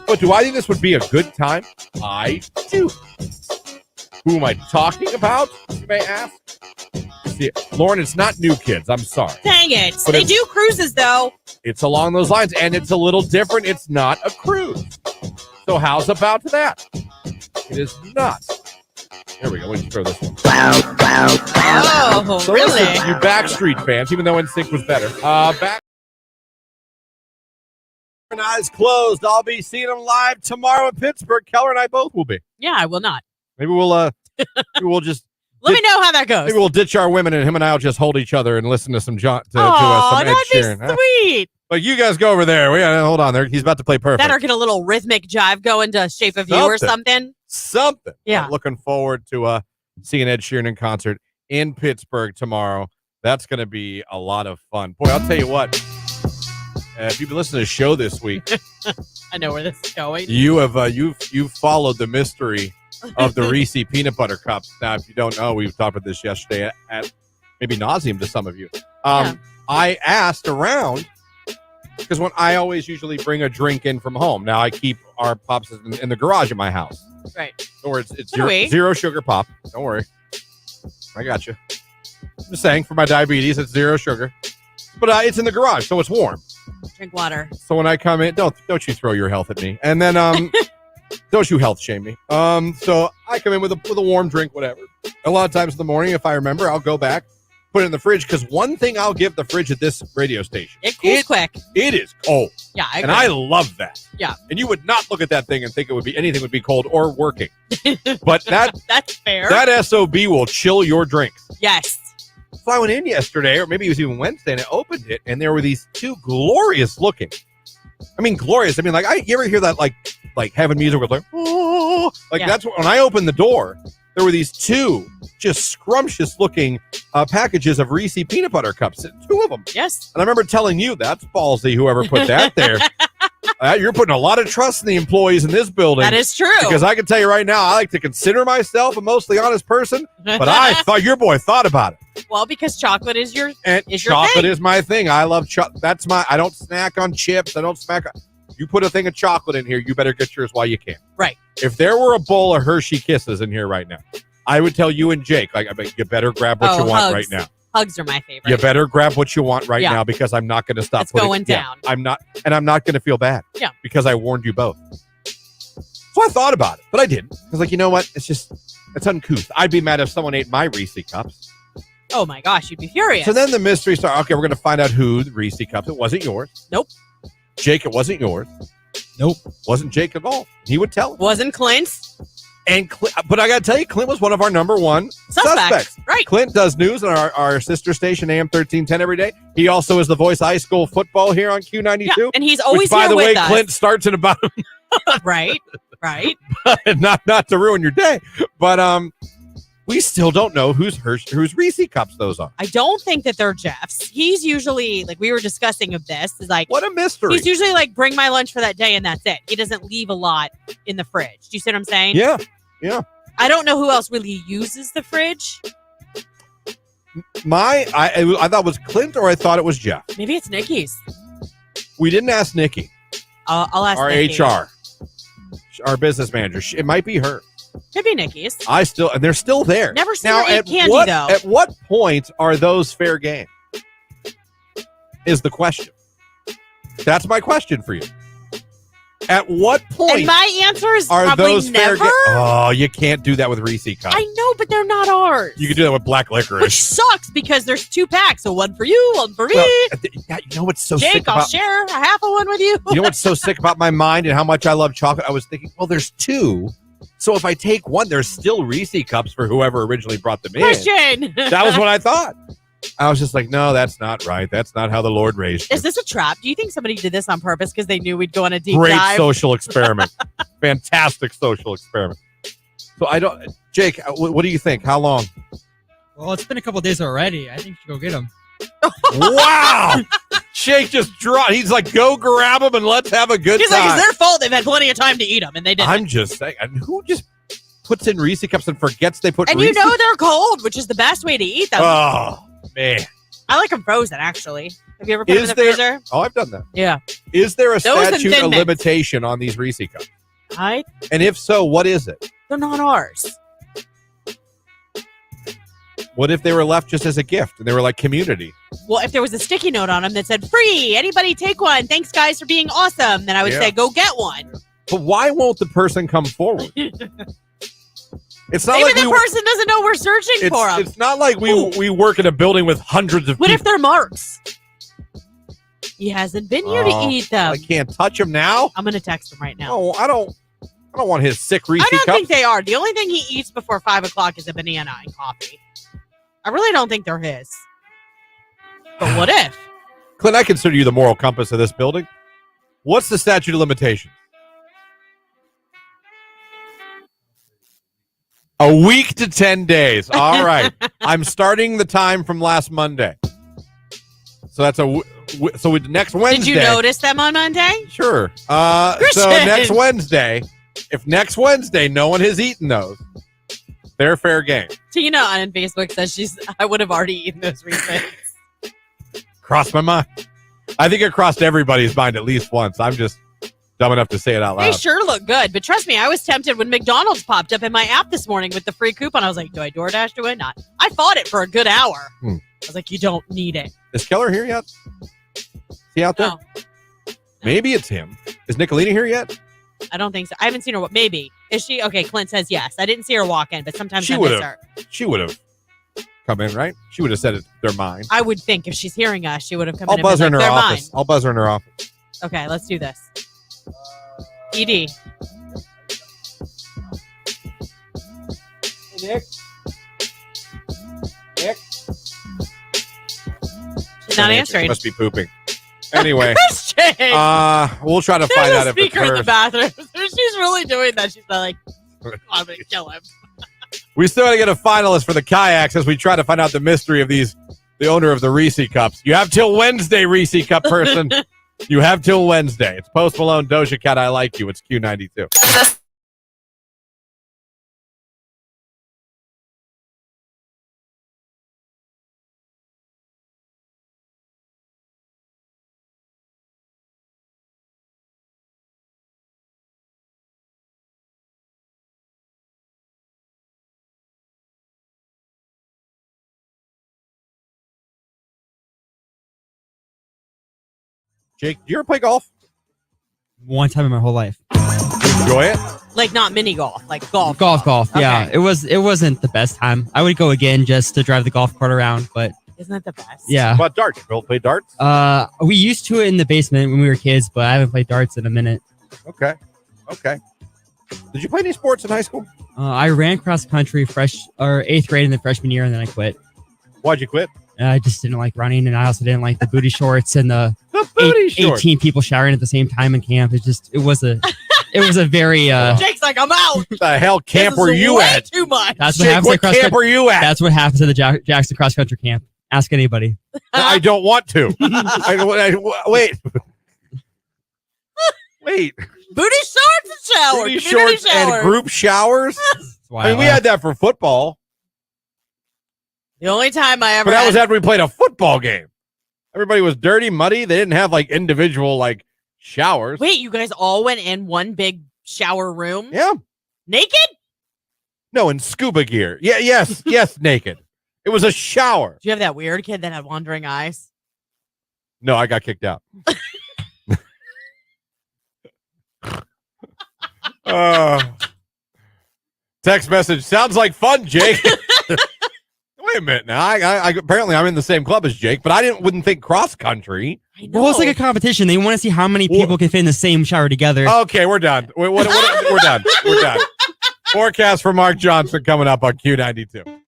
But do I think this would be a good time? I do. Who am I talking about, you may ask? See, Lauren, it's not new kids. I'm sorry. Dang it. But they do cruises, though. It's along those lines, and it's a little different. It's not a cruise. So how's about that? It is not. Here we go. Let's throw this one. Oh, so really? Listen, you Backstreet fans, even though NSYNC was better. Eyes closed. I'll be seeing them live tomorrow in Pittsburgh. Keller and I both will be. Yeah, I will not. Maybe we'll just let me know how that goes. Maybe we'll ditch our women and him and I will just hold each other and listen to some some Ed Sheeran. That'd be sweet. But you guys go over there. Hold on there. He's about to play perfect. That or get a little rhythmic jive going to Shape of You or something. Yeah. I'm looking forward to seeing Ed Sheeran in concert in Pittsburgh tomorrow. That's going to be a lot of fun. Boy, I'll tell you what. If you've been listening to the show this week, I know where this is going. You have you've followed the mystery of the Reese peanut butter cups. Now, if you don't know, we talked about this yesterday at maybe nauseum to some of you. I asked around because when I always usually bring a drink in from home. Now I keep our pops in the garage at my house. Right. Or it's zero sugar pop. Don't worry, I got you. I'm just saying for my diabetes, it's zero sugar, but it's in the garage, so it's warm. Drink water. So when I come in, don't you throw your health at me, and then don't you health shame me. So I come in with a warm drink, whatever. A lot of times in the morning, if I remember, I'll go back, put it in the fridge. Because one thing I'll give the fridge at this radio station, it cools quick. It is cold. Yeah, and I love that. Yeah, and you would not look at that thing and think anything would be cold or working. But that's fair. That SOB will chill your drinks. Yes. So I went in yesterday, or maybe it was even Wednesday, and I opened it, and there were these two glorious looking. I mean, glorious. I mean, like, you ever hear that, like heaven music with that's when I opened the door, there were these two just scrumptious-looking packages of Reese peanut butter cups. Two of them. Yes. And I remember telling you, that's ballsy, whoever put that there. You're putting a lot of trust in the employees in this building. That is true. Because I can tell you right now, I like to consider myself a mostly honest person, but I thought your boy thought about it. Well, because chocolate is your chocolate thing. is my thing. I love chocolate. I don't snack on chips. I don't snack on. You put a thing of chocolate in here, you better get yours while you can. Right. If there were a bowl of Hershey Kisses in here right now, I would tell you and Jake, you better grab what you want right now. Hugs are my favorite. You better grab what you want right now because I'm not going to stop. It's going down. I'm not going to feel bad. Yeah. Because I warned you both. So I thought about it, but I didn't. I was like, you know what? It's uncouth. I'd be mad if someone ate my Reese cups. Oh my gosh, you'd be furious. So then the mystery started. Okay, we're going to find out who the Reese cups. It wasn't yours. Nope. Jake, it wasn't yours. Nope. Wasn't Jake at all. He would tell. Wasn't Clint's. But I got to tell you, Clint was one of our number one suspects. Right. Clint does news on our sister station, AM 1310, every day. He also is the voice of high school football here on Q92. Yeah, and he's always by here the with way, us. Clint starts in about right. not to ruin your day, but we still don't know whose Reese cups those are. I don't think that they're Jeff's. He's usually, like we were discussing of this, is like, what a mystery. He's usually like, bring my lunch for that day and that's it. He doesn't leave a lot in the fridge. Do you see what I'm saying? Yeah. I don't know who else really uses the fridge. I thought it was Clint, or I thought it was Jeff. Maybe it's Nikki's. We didn't ask Nikki. I'll ask our Nikki. HR, our business manager. It might be her. Could be Nikki's. And they're still there. Never seen her eat candy, though. At what point are those fair game? Is the question. That's my question for you. At what point? And my answer is are probably those never. Fair Oh, you can't do that with Reese cups. I know, but they're not ours. You can do that with black licorice. Which sucks because there's 2 packs, so one for you, one for me. Well, you know what's so Jake, sick about? I'll share a half of one with you. You know what's so sick about my mind and how much I love chocolate? I was thinking, well, there's 2. So if I take one, there's still Reese cups for whoever originally brought them in. Christian! That was what I thought. I was just like, no, that's not right. That's not how the Lord raised you. Is this a trap? Do you think somebody did this on purpose because they knew we'd go on a deep Great dive? social experiment. Fantastic social experiment. So Jake, what do you think? How long? Well, it's been a couple days already. I think you should go get them. Wow. Jake just dropped. He's like, go grab them and let's have a good He's time. like, it's their fault. They've had plenty of time to eat them, and they didn't. I'm just saying. And who just puts in Reese cups and forgets they put and Reese? you know they're cold, which is the best way to eat them. Oh, man. I like them frozen, actually. Have you ever put them in the freezer? Oh, I've done that. Yeah. Is there a Those and statute Thin of Mints. limitation on these Reese cups? And if so, what is it? They're not ours. What if they were left just as a gift and they were like community? Well, if there was a sticky note on them that said, free, anybody take one. Thanks, guys, for being awesome. Then I would say, go get one. But why won't the person come forward? It's not Maybe like the person doesn't know we're searching for them. It's not like we work in a building with hundreds of What people. if they're Mark's? He hasn't been here to eat them. I can't touch them now. I'm going to text him right now. Oh, I don't want his sick Reese I don't cups. think they are. The only thing he eats before 5 o'clock is a banana and coffee. I really don't think they're his. But what if? Clint, I consider you the moral compass of this building. What's the statute of limitations? A week to 10 days. All right. I'm starting the time from last Monday. So that's next Wednesday. Did you notice them on Monday? Sure. So next Wednesday, if next Wednesday no one has eaten those, they're fair game. Tina on Facebook says I would have already eaten those recently. Crossed my mind. I think it crossed everybody's mind at least once. I'm just dumb enough to say it out loud. They sure look good, but trust me, I was tempted when McDonald's popped up in my app this morning with the free coupon. I was like, do I DoorDash to it? Not. I fought it for a good hour. I was like, you don't need it. Is Keller here yet? Is he out there? No. Maybe it's him. Is Nicolina here yet? I don't think so. I haven't seen her. Maybe. Is she? Okay, Clint says yes. I didn't see her walk in, but sometimes I miss her. She would have come in, right? She would have said they're mine. I would think if she's hearing us, she would have come I'll in buzz her in and her been like, office. I'll buzz her in her office. Okay, let's do this. ED. Hey, Nick. Nick. She's not answering. She must be pooping. Anyway, Christian! We'll try to There's find a out if it's speaker in her. the bathroom. She's really doing that. She's like, I'm going to kill him. We still got to get a finalist for the kayaks as we try to find out the mystery of the owner of the Reese Cups. You have till Wednesday, Reese Cup person. You have till Wednesday. It's Post Malone, Doja Cat, I Like You. It's Q92. Jake, do you ever play golf? One time in my whole life. Enjoy it? Like not mini golf, like golf. Golf. Yeah, Okay. it wasn't the best time. I would go again just to drive the golf cart around, but Isn't that the best? yeah. How about darts? You play darts? We used to it in the basement when we were kids, but I haven't played darts in a minute. Okay. Did you play any sports in high school? I ran cross country 8th grade in the freshman year, and then I quit. Why'd you quit? I just didn't like running, and I also didn't like the booty shorts and the booty shorts. 18 people showering at the same time in camp. It was a very Jake's like, I'm out. What the hell camp This were is you way at? Too much. That's what Jake, happens what at cross camp country. were you at? That's what happens at the Jackson cross country camp. Ask anybody. I don't want to. Wait. Booty shorts and shower. Booty Community shorts shower. and group showers? I mean, we had that for football. The only time I ever But that had was after we played a football game. Everybody was dirty, muddy. They didn't have like individual showers. Wait, you guys all went in one big shower room? Yeah. Naked? No, in scuba gear. Yeah, yes, naked. It was a shower. Do you have that weird kid that had wandering eyes? No, I got kicked out. Text message. Sounds like fun, Jake. Wait a minute now. I apparently I'm in the same club as Jake, but I wouldn't think cross country. I know. Well, it's like a competition. They want to see how many people can fit in the same shower together. Okay, we're done. We're done. We're done. Forecast for Mark Johnson coming up on Q92.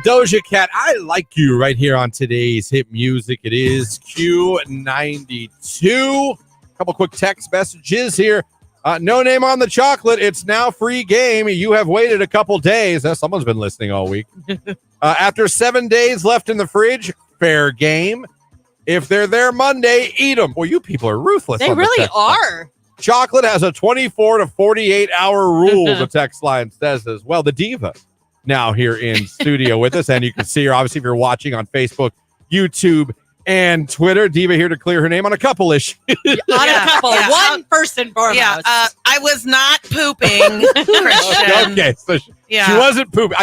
Doja Cat, I Like You right here on today's hit music. It is Q92. A couple quick text messages here. No name on the chocolate. It's now free game. You have waited a couple days. Someone's been listening all week. After 7 days left in the fridge, fair game. If they're there Monday, eat them. Well, you people are ruthless. They really are. Chocolate has a 24 to 48 hour rule, the text line says as well. The diva now here in studio with us, and you can see her obviously if you're watching on Facebook, YouTube, and Twitter. Diva here to clear her name on a couple issues. On a couple. One first and foremost. Yeah, I was not pooping, Christian. Okay, so she wasn't pooping.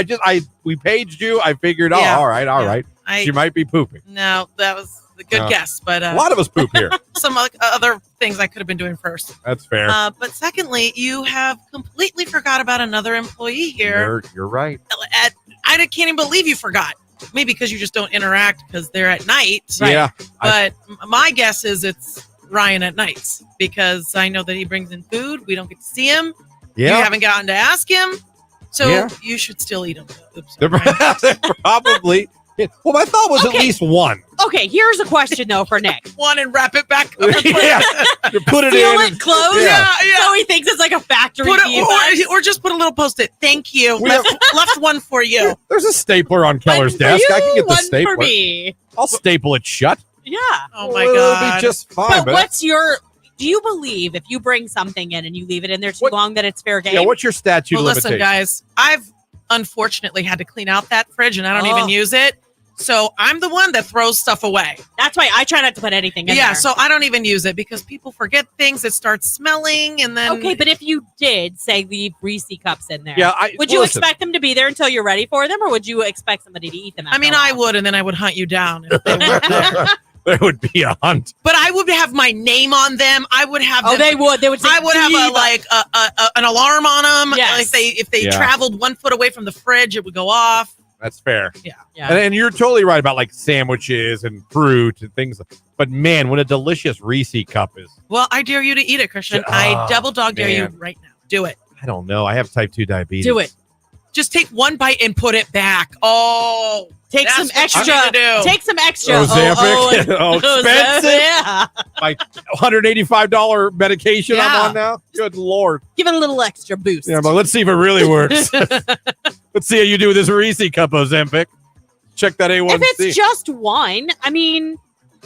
We paged you. I figured, all right. She might be pooping. No, that was a good guess, but a lot of us poop here. Some other things I could have been doing first. That's fair. But secondly, you have completely forgot about another employee here. You're right. I can't even believe you forgot. Maybe because you just don't interact because they're at night. Right? Yeah. But my guess is it's Ryan at nights because I know that he brings in food. We don't get to see him. Yeah. You haven't gotten to ask him. So you should still eat them. Oops, probably. Yeah. Well, my thought was at least one. Okay, here's a question though for Nick. One and wrap it back up. Yeah. You put it Seal in. it closed. Yeah. So he thinks it's like a factory. Or just put a little post-it. Thank you. Left one for you. There's a stapler on Keller's desk. I can get the one stapler. for me. I'll staple it shut. Yeah. Oh my It'll God. be just fine. But what's your Do you believe if you bring something in and you leave it in there too long that it's fair game? Yeah, what's your statute Well, limitation? listen, guys, I've unfortunately had to clean out that fridge, and I don't even use it. So I'm the one that throws stuff away. That's why I try not to put anything in there. Yeah, so I don't even use it because people forget things. It starts smelling, and then... Okay, but if you did, say, leave Reese cups in there, Yeah, would you expect them to be there until you're ready for them, or would you expect somebody to eat them? I mean, I would, and then I would hunt you down if they weren't there. There would be a hunt. But I would have my name on them. I would have. Oh, they would. They would. Say, I would have an alarm on them. Yes. Like if they traveled 1 foot away from the fridge, it would go off. That's fair. Yeah. And you're totally right about like sandwiches and fruit and things. But man, what a delicious Reese cup is. Well, I dare you to eat it, Christian. I double dog dare you right now. Do it. I don't know. I have type 2 diabetes. Do it. Just take one bite and put it back. Oh, take some extra. Take some extra. Ozempic. Expensive. Yeah. Like $185 medication I'm on now. Good Lord. Give it a little extra boost. Yeah, but let's see if it really works. Let's see how you do with this Reese cup, Ozempic. Check that A1C. If it's just one, I mean,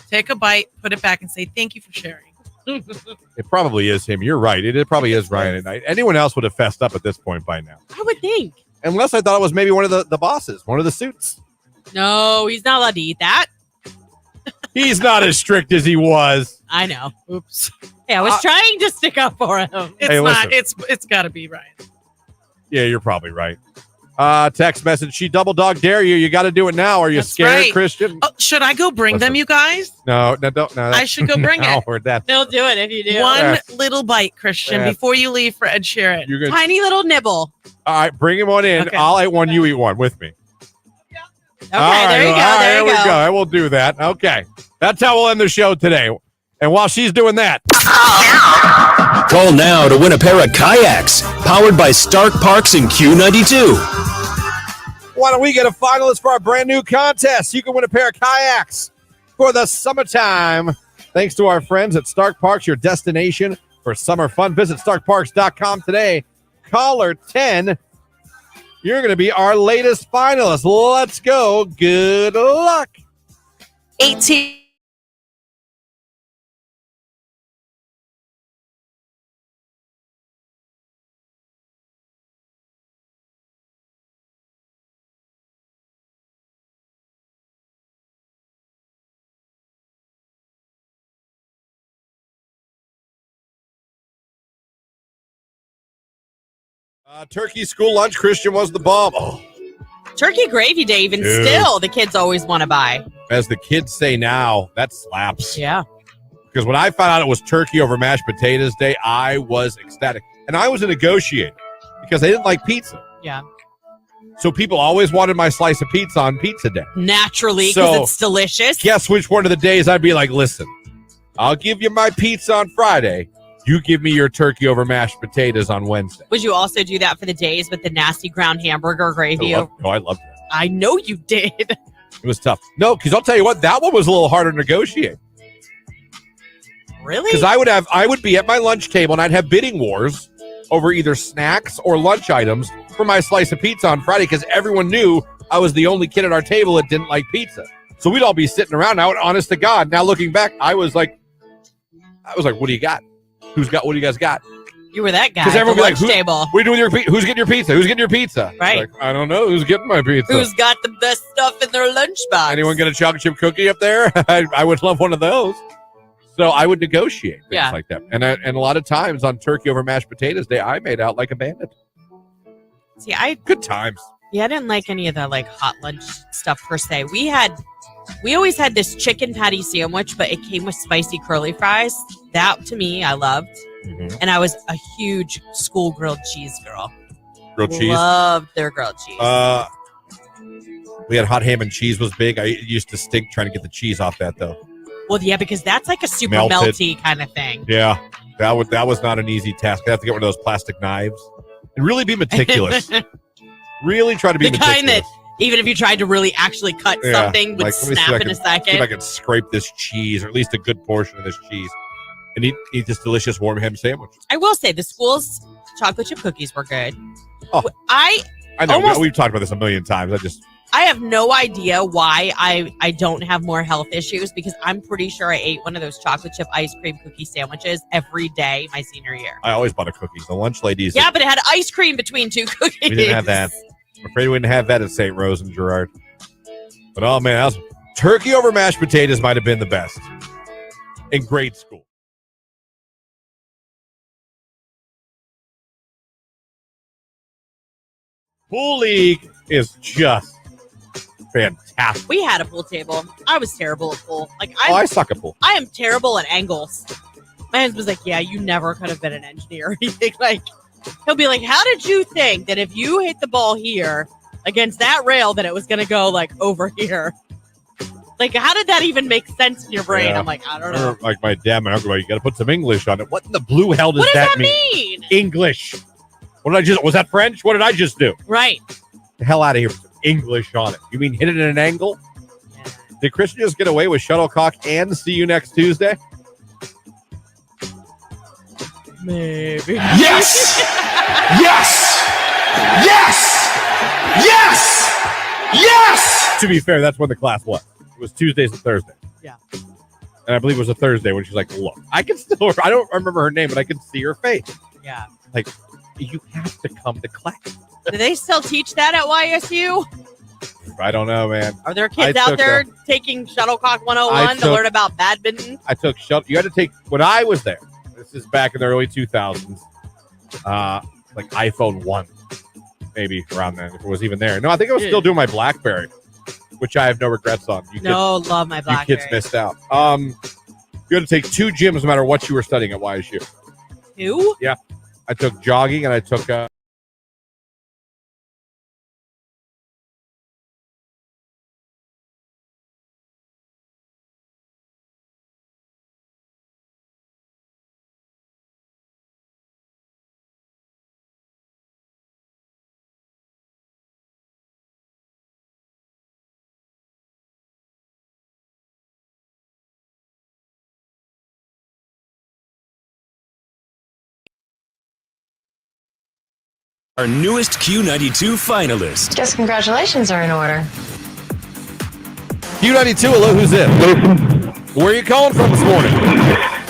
take a bite, put it back, and say thank you for sharing. It probably is him. You're right. It probably is Ryan at night. Anyone else would have fessed up at this point by now. I would think. Unless I thought it was maybe one of the bosses, one of the suits. No, he's not allowed to eat that. He's not as strict as he was. I know. Oops. Hey, I was trying to stick up for him. It's not. It's got to be Ryan. Yeah, you're probably right. Text message. She double dog dare you. You got to do it now. Are you scared, right. Christian? Oh, should I go bring them, you guys? No, don't. No, I should go bring it. Or that. They'll do it if you do. One little bite, Christian, before you leave for Ed Sheeran. Tiny little nibble. All right, bring him on in. Okay. I'll eat one. You eat one with me. Okay, there you go. There we go. I will do that. Okay. That's how we'll end the show today. And while she's doing that, call now to win a pair of kayaks powered by Stark Parks and Q92. why don't we get a finalist for our brand new contest? You can win a pair of kayaks for the summertime. Thanks to our friends at Stark Parks, your destination for summer fun. Visit starkparks.com today. Caller 10. You're going to be our latest finalist. Let's go. Good luck. 18. Turkey school lunch. Christian was the bomb. Oh. Turkey gravy day, even Dude. still, the kids always want to buy. As the kids say now, that slaps. Yeah. Because when I found out it was turkey over mashed potatoes day, I was ecstatic. And I was a negotiator because they didn't like pizza. Yeah. So people always wanted my slice of pizza on pizza day. Naturally, because So, it's delicious. Guess which one of the days I'd be like, listen, I'll give you my pizza on Friday. You give me your turkey over mashed potatoes on Wednesday. Would you also do that for the days with the nasty ground hamburger gravy? I loved it. I know you did. It was tough. No, because I'll tell you what, that one was a little harder to negotiate. Really? Because I would be at my lunch table and I'd have bidding wars over either snacks or lunch items for my slice of pizza on Friday because everyone knew I was the only kid at our table that didn't like pizza. So we'd all be sitting around now, and honest to God, now looking back, I was like, what do you got? What do you guys got? You were that guy. Because everyone at would the be like, lunch table. What are you doing with your who's getting your pizza? Who's getting your pizza? Right. Like, I don't know. Who's getting my pizza? Who's got the best stuff in their lunchbox? Anyone get a chocolate chip cookie up there? I would love one of those. So I would negotiate things like that. And a lot of times on turkey over mashed potatoes day, I made out like a bandit. See, good times. Yeah, I didn't like any of the hot lunch stuff per se. We always had this chicken patty sandwich, but it came with spicy curly fries. That to me, I loved. Mm-hmm. And I was a huge school grilled cheese girl. Grilled cheese? Loved their grilled cheese. We had hot ham and cheese was big. I used to stink trying to get the cheese off that though. Well, yeah, because that's like a super Melted. melty kind of thing. Yeah, that was not an easy task. I have to get one of those plastic knives and really be meticulous. Really try to be meticulous. Kind that even if you tried to really actually cut something, would snap in a second. See if I can scrape this cheese, or at least a good portion of this cheese, and eat this delicious warm ham sandwich. I will say the school's chocolate chip cookies were good. Oh, I know. almost, We've talked about this a million times. I have no idea why I don't have more health issues because I'm pretty sure I ate one of those chocolate chip ice cream cookie sandwiches every day my senior year. I always bought a cookie. The lunch ladies. Yeah, but it had ice cream between two cookies. We didn't have that. I'm afraid we didn't have that at St. Rose and Girard. But oh man, turkey over mashed potatoes might have been the best in grade school. Pool league is just fantastic. We had a pool table. I was terrible at pool. I suck at pool. I am terrible at angles. My husband was like, yeah, you never could have been an engineer or anything. He'll be like, how did you think that if you hit the ball here against that rail that it was going to go over here? How did that even make sense in your brain? Yeah. I'm like, I don't know. Like my dad, my uncle, you got to put some English on it. What in the blue hell does that mean? English. Was that French? What did I just do? Right. The hell out of here. English on it. You mean hit it at an angle? Yeah. Did Christian just get away with shuttlecock and see you next Tuesday? Maybe. Yes! Yes! Yes! Yes! Yes! To be fair, that's when the class was. It was Tuesdays and Thursdays. Yeah. And I believe it was a Thursday when she's like, look, I don't remember her name, but I can see her face. Yeah. You have to come to class. Do they still teach that at YSU? I don't know, man. Are there kids out there taking Shuttlecock 101 to learn about badminton? I took you had to take, when I was there, this is back in the early 2000s, iPhone 1, maybe around then, if it was even there. No, I think I was still doing my BlackBerry, which I have no regrets on. Love my BlackBerry. You kids missed out. You had to take 2 gyms no matter what you were studying at YSU. 2? Yeah. I took jogging and I took Our newest Q92 finalist. Guess congratulations are in order. Q92, hello, who's it? Where are you calling from this morning?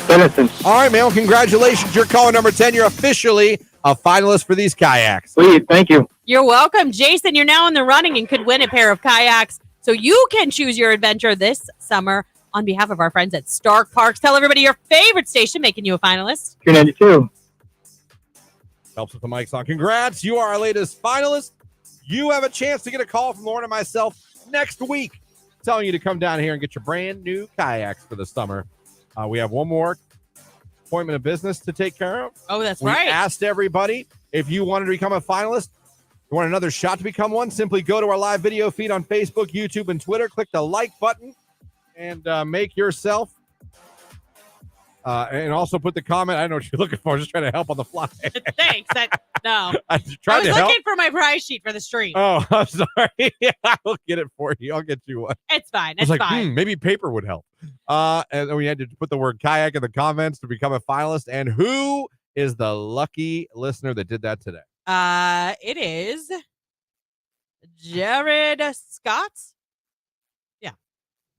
Denison. All right, man, well, congratulations. You're caller number 10. You're officially a finalist for these kayaks. Sweet, thank you. You're welcome. Jason, you're now in the running and could win a pair of kayaks. So you can choose your adventure this summer on behalf of our friends at Stark Parks. Tell everybody your favorite station making you a finalist. Q92. Helps with the mics on. Congrats. You are our latest finalist. You have a chance to get a call from Lauren and myself next week telling you to come down here and get your brand new kayaks for the summer. We have one more appointment of business to take care of. Oh, that's right. We asked everybody if you wanted to become a finalist. You want another shot to become one? Simply go to our live video feed on Facebook, YouTube, and Twitter. Click the like button and make yourself. And also put the comment. I don't know what you're looking for. I'm just trying to help on the fly. Thanks. I was looking for my prize sheet for the stream. Oh, I'm sorry. I'll get it for you. I'll get you one. It's fine. It's fine. Maybe paper would help. And then we had to put the word kayak in the comments to become a finalist. And who is the lucky listener that did that today? It is Jared Scott.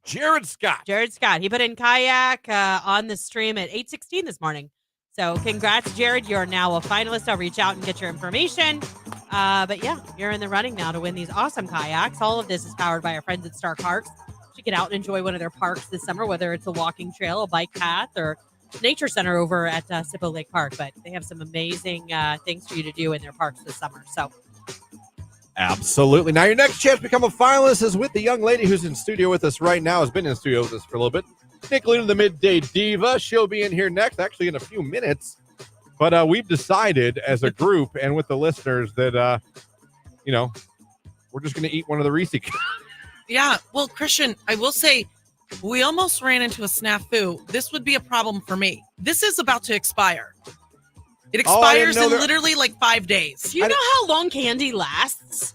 Jared Scott. He put in kayak on the stream at 8:16 this morning. So congrats, Jared. You're now a finalist. I'll reach out and get your information. But yeah, you're in the running now to win these awesome kayaks. All of this is powered by our friends at Stark Parks. You get out and enjoy one of their parks this summer, whether it's a walking trail, a bike path, or nature center over at Sippo Lake Park. But they have some amazing things for you to do in their parks this summer. So absolutely. Now, your next chance to become a finalist is with the young lady who's in studio with us right now, has been in studio with us for a little bit. Nicolina, the Midday Diva. She'll be in here next, actually in a few minutes. But we've decided as a group and with the listeners that, we're just going to eat one of the Reese. Yeah. Well, Christian, I will say we almost ran into a snafu. This would be a problem for me. This is about to expire. It expires in literally 5 days. Do you know how long candy lasts?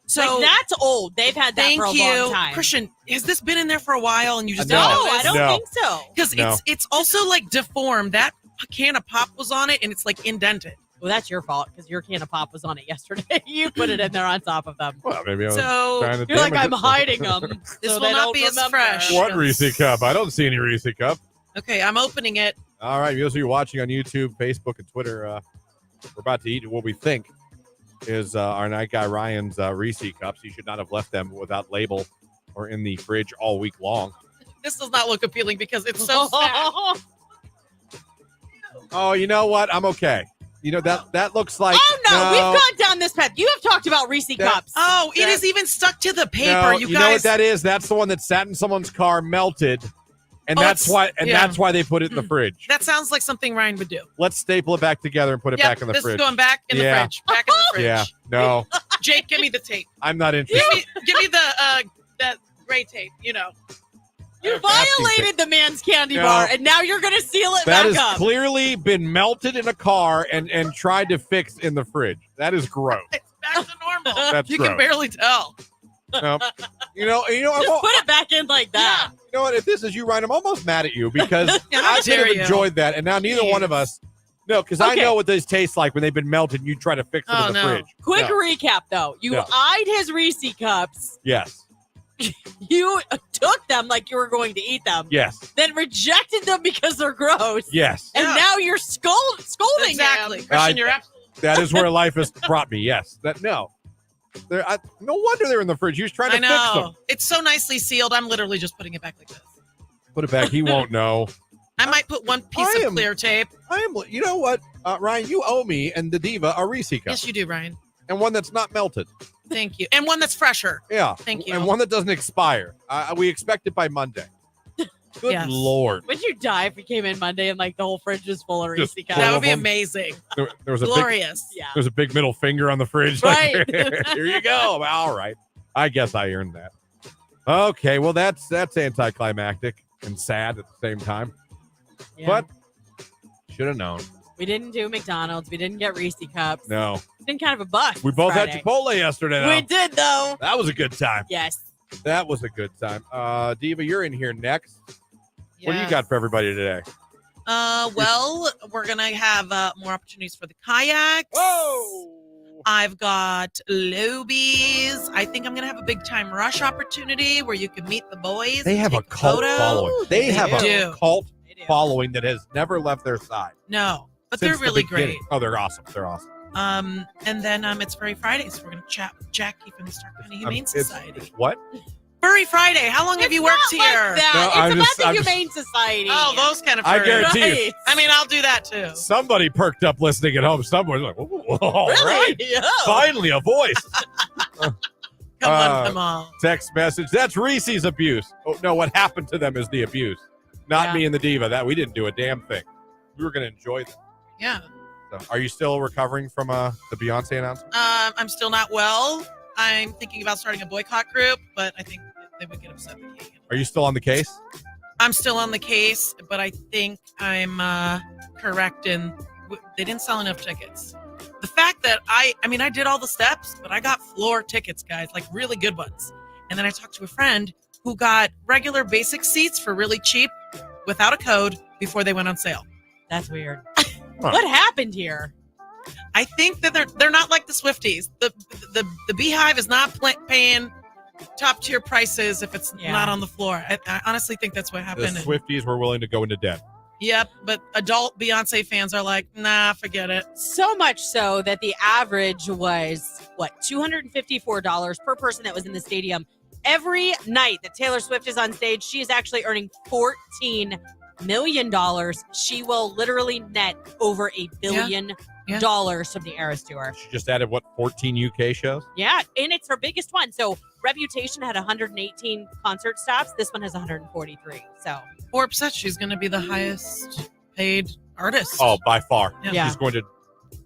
So that's old. They've had that for a long time. Christian, has this been in there for a while and you just No, I don't think so. Because it's also deformed. That can of pop was on it and it's indented. Well, that's your fault because your can of pop was on it yesterday. You put it in there on top of them. Well, maybe I was So, trying to You're like, damage I'm it. hiding them. This so will they not don't be as remember. fresh. One Reese cup. I don't see any Reese cup. Okay, I'm opening it. All right, those of you watching on YouTube, Facebook, and Twitter, we're about to eat what we think is our night guy Ryan's Reese cups. He should not have left them without label or in the fridge all week long. This does not look appealing because it's so sad. Oh, you know what? I'm okay. You know, that looks like... Oh, no, we've gone down this path. You have talked about Reese cups. Oh, it is even stuck to the paper. No, you you guys. know what that is? That's the one that sat in someone's car, melted, and that's why they put it in the fridge. That sounds like something Ryan would do. Let's staple it back together and put it back in the this fridge. is going back in the fridge. Back in the fridge. Yeah, no. Jake, give me the tape. I'm not interested. Give me the that gray tape. You know. You violated the man's candy bar, and now you're going to seal it That back has up. clearly been melted in a car and tried to fix in the fridge. That is gross. It's back to normal. That's you gross. can barely tell. No. You know. Just put it back in like that. You know what? If this is you, Ryan, I'm almost mad at you because How I could dare have you. enjoyed that, and now neither one of us. No, because I Okay. know what these taste like when they've been melted. And you try to fix them in the fridge. Quick No. recap, though. You No. eyed his Reese cups. Yes. You took them like you were going to eat them. Yes. Then rejected them because they're gross. Yes. And now you're scolding Exactly. him. Christian, you're absolutely. That is where life has brought me. Yes. No wonder they're in the fridge. He was trying to I fix them. know. It's so nicely sealed. I'm literally just putting it back like this. Put it back. He won't know. I might put one piece of clear tape. You know what, Ryan? You owe me and the Diva a Reese cup. Yes, you do, Ryan. And one that's not melted. Thank you. And one that's fresher. Yeah. Thank you. And one that doesn't expire. We expect it by Monday. Good Yes. Lord. Would you die if we came in Monday and like the whole fridge was full of Reese Just cups? That would be them. amazing. There was a Glorious. Yeah. There was a big middle finger on the fridge. Right. Like, here you go. All right. I guess I earned that. Okay. Well, that's anticlimactic and sad at the same time. Yeah. But should have known. We didn't do McDonald's. We didn't get Reese cups. No. It's been kind of a bust. We both Friday. had Chipotle yesterday. Though. We did, though. That was a good time. Yes. That was a good time. Diva, you're in here next. What do you Yes. got for everybody today? Well, we're going to have more opportunities for the kayaks. Whoa! I've got Lobies. I think I'm going to have a big time rush opportunity where you can meet the boys. They have a take cult photo. following. They have a do. cult following that has never left their side. No, but since they're the really beginning. great. Oh, they're awesome. They're awesome. And then it's Furry Friday, so we're going to chat with Jackie from the Stark County Humane Society. It's what? Furry Friday. How long have you worked Not like here? that. No, It's I'm about just- the I'm just- Humane Society. Oh, those kind of I furry. guarantee you. Right. I mean, I'll do that too. Somebody perked up listening at home. Someone's like, "Ooh, all Really? right. Yeah. Finally a voice. Come on, come on. Text message. That's Reese's abuse. Oh, no, what happened to them is the abuse. Not Yeah. me and the Diva. That we didn't do a damn thing. We were going to enjoy them. Yeah. So, are you still recovering from the Beyonce announcement? I'm still not well. I'm thinking about starting a boycott group, but I think they would get upset. If they can't. Are you still on the case? I'm still on the case, but I think I'm correct in they didn't sell enough tickets. The fact that I did all the steps, but I got floor tickets, guys, like really good ones. And then I talked to a friend who got regular basic seats for really cheap without a code before they went on sale. That's weird. What happened here? I think that they're not like the Swifties. The Beehive is not paying top tier prices if it's not on the floor. I honestly think that's what The happened. Swifties were willing to go into debt. Yep, but adult Beyonce fans are like, nah, forget it. So much so that the average was, $254 per person that was in the stadium. Every night that Taylor Swift is on stage, she is actually earning $14 million. She will literally net over $1 billion from the Eras Tour. She just added, 14 UK shows? Yeah, and it's her biggest one. So Reputation had 118 concert stops. This one has 143. So Forbes said she's going to be the highest paid artist. Oh, by far. Yeah. She's going to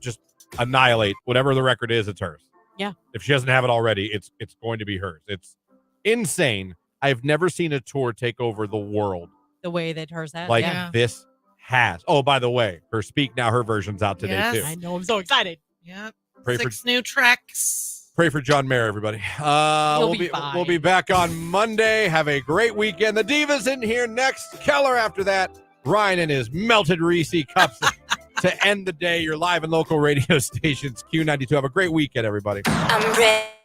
just annihilate whatever the record is. It's hers. Yeah. If she doesn't have it already, it's going to be hers. It's insane. I've never seen a tour take over the world the way that hers has. like yeah. this has. Oh, by the way, her Speak Now, her version's out today Yes. too. I know. I'm so excited. Yep. Pray 6 new tracks. Pray for John Mayer, everybody. We'll be fine. we'll be back on Monday. Have a great weekend. The Diva's in here next. Keller after that. Ryan and his melted Reese cups. to end the day. Your live and local radio stations, Q92. Have a great weekend, everybody. I'm ready.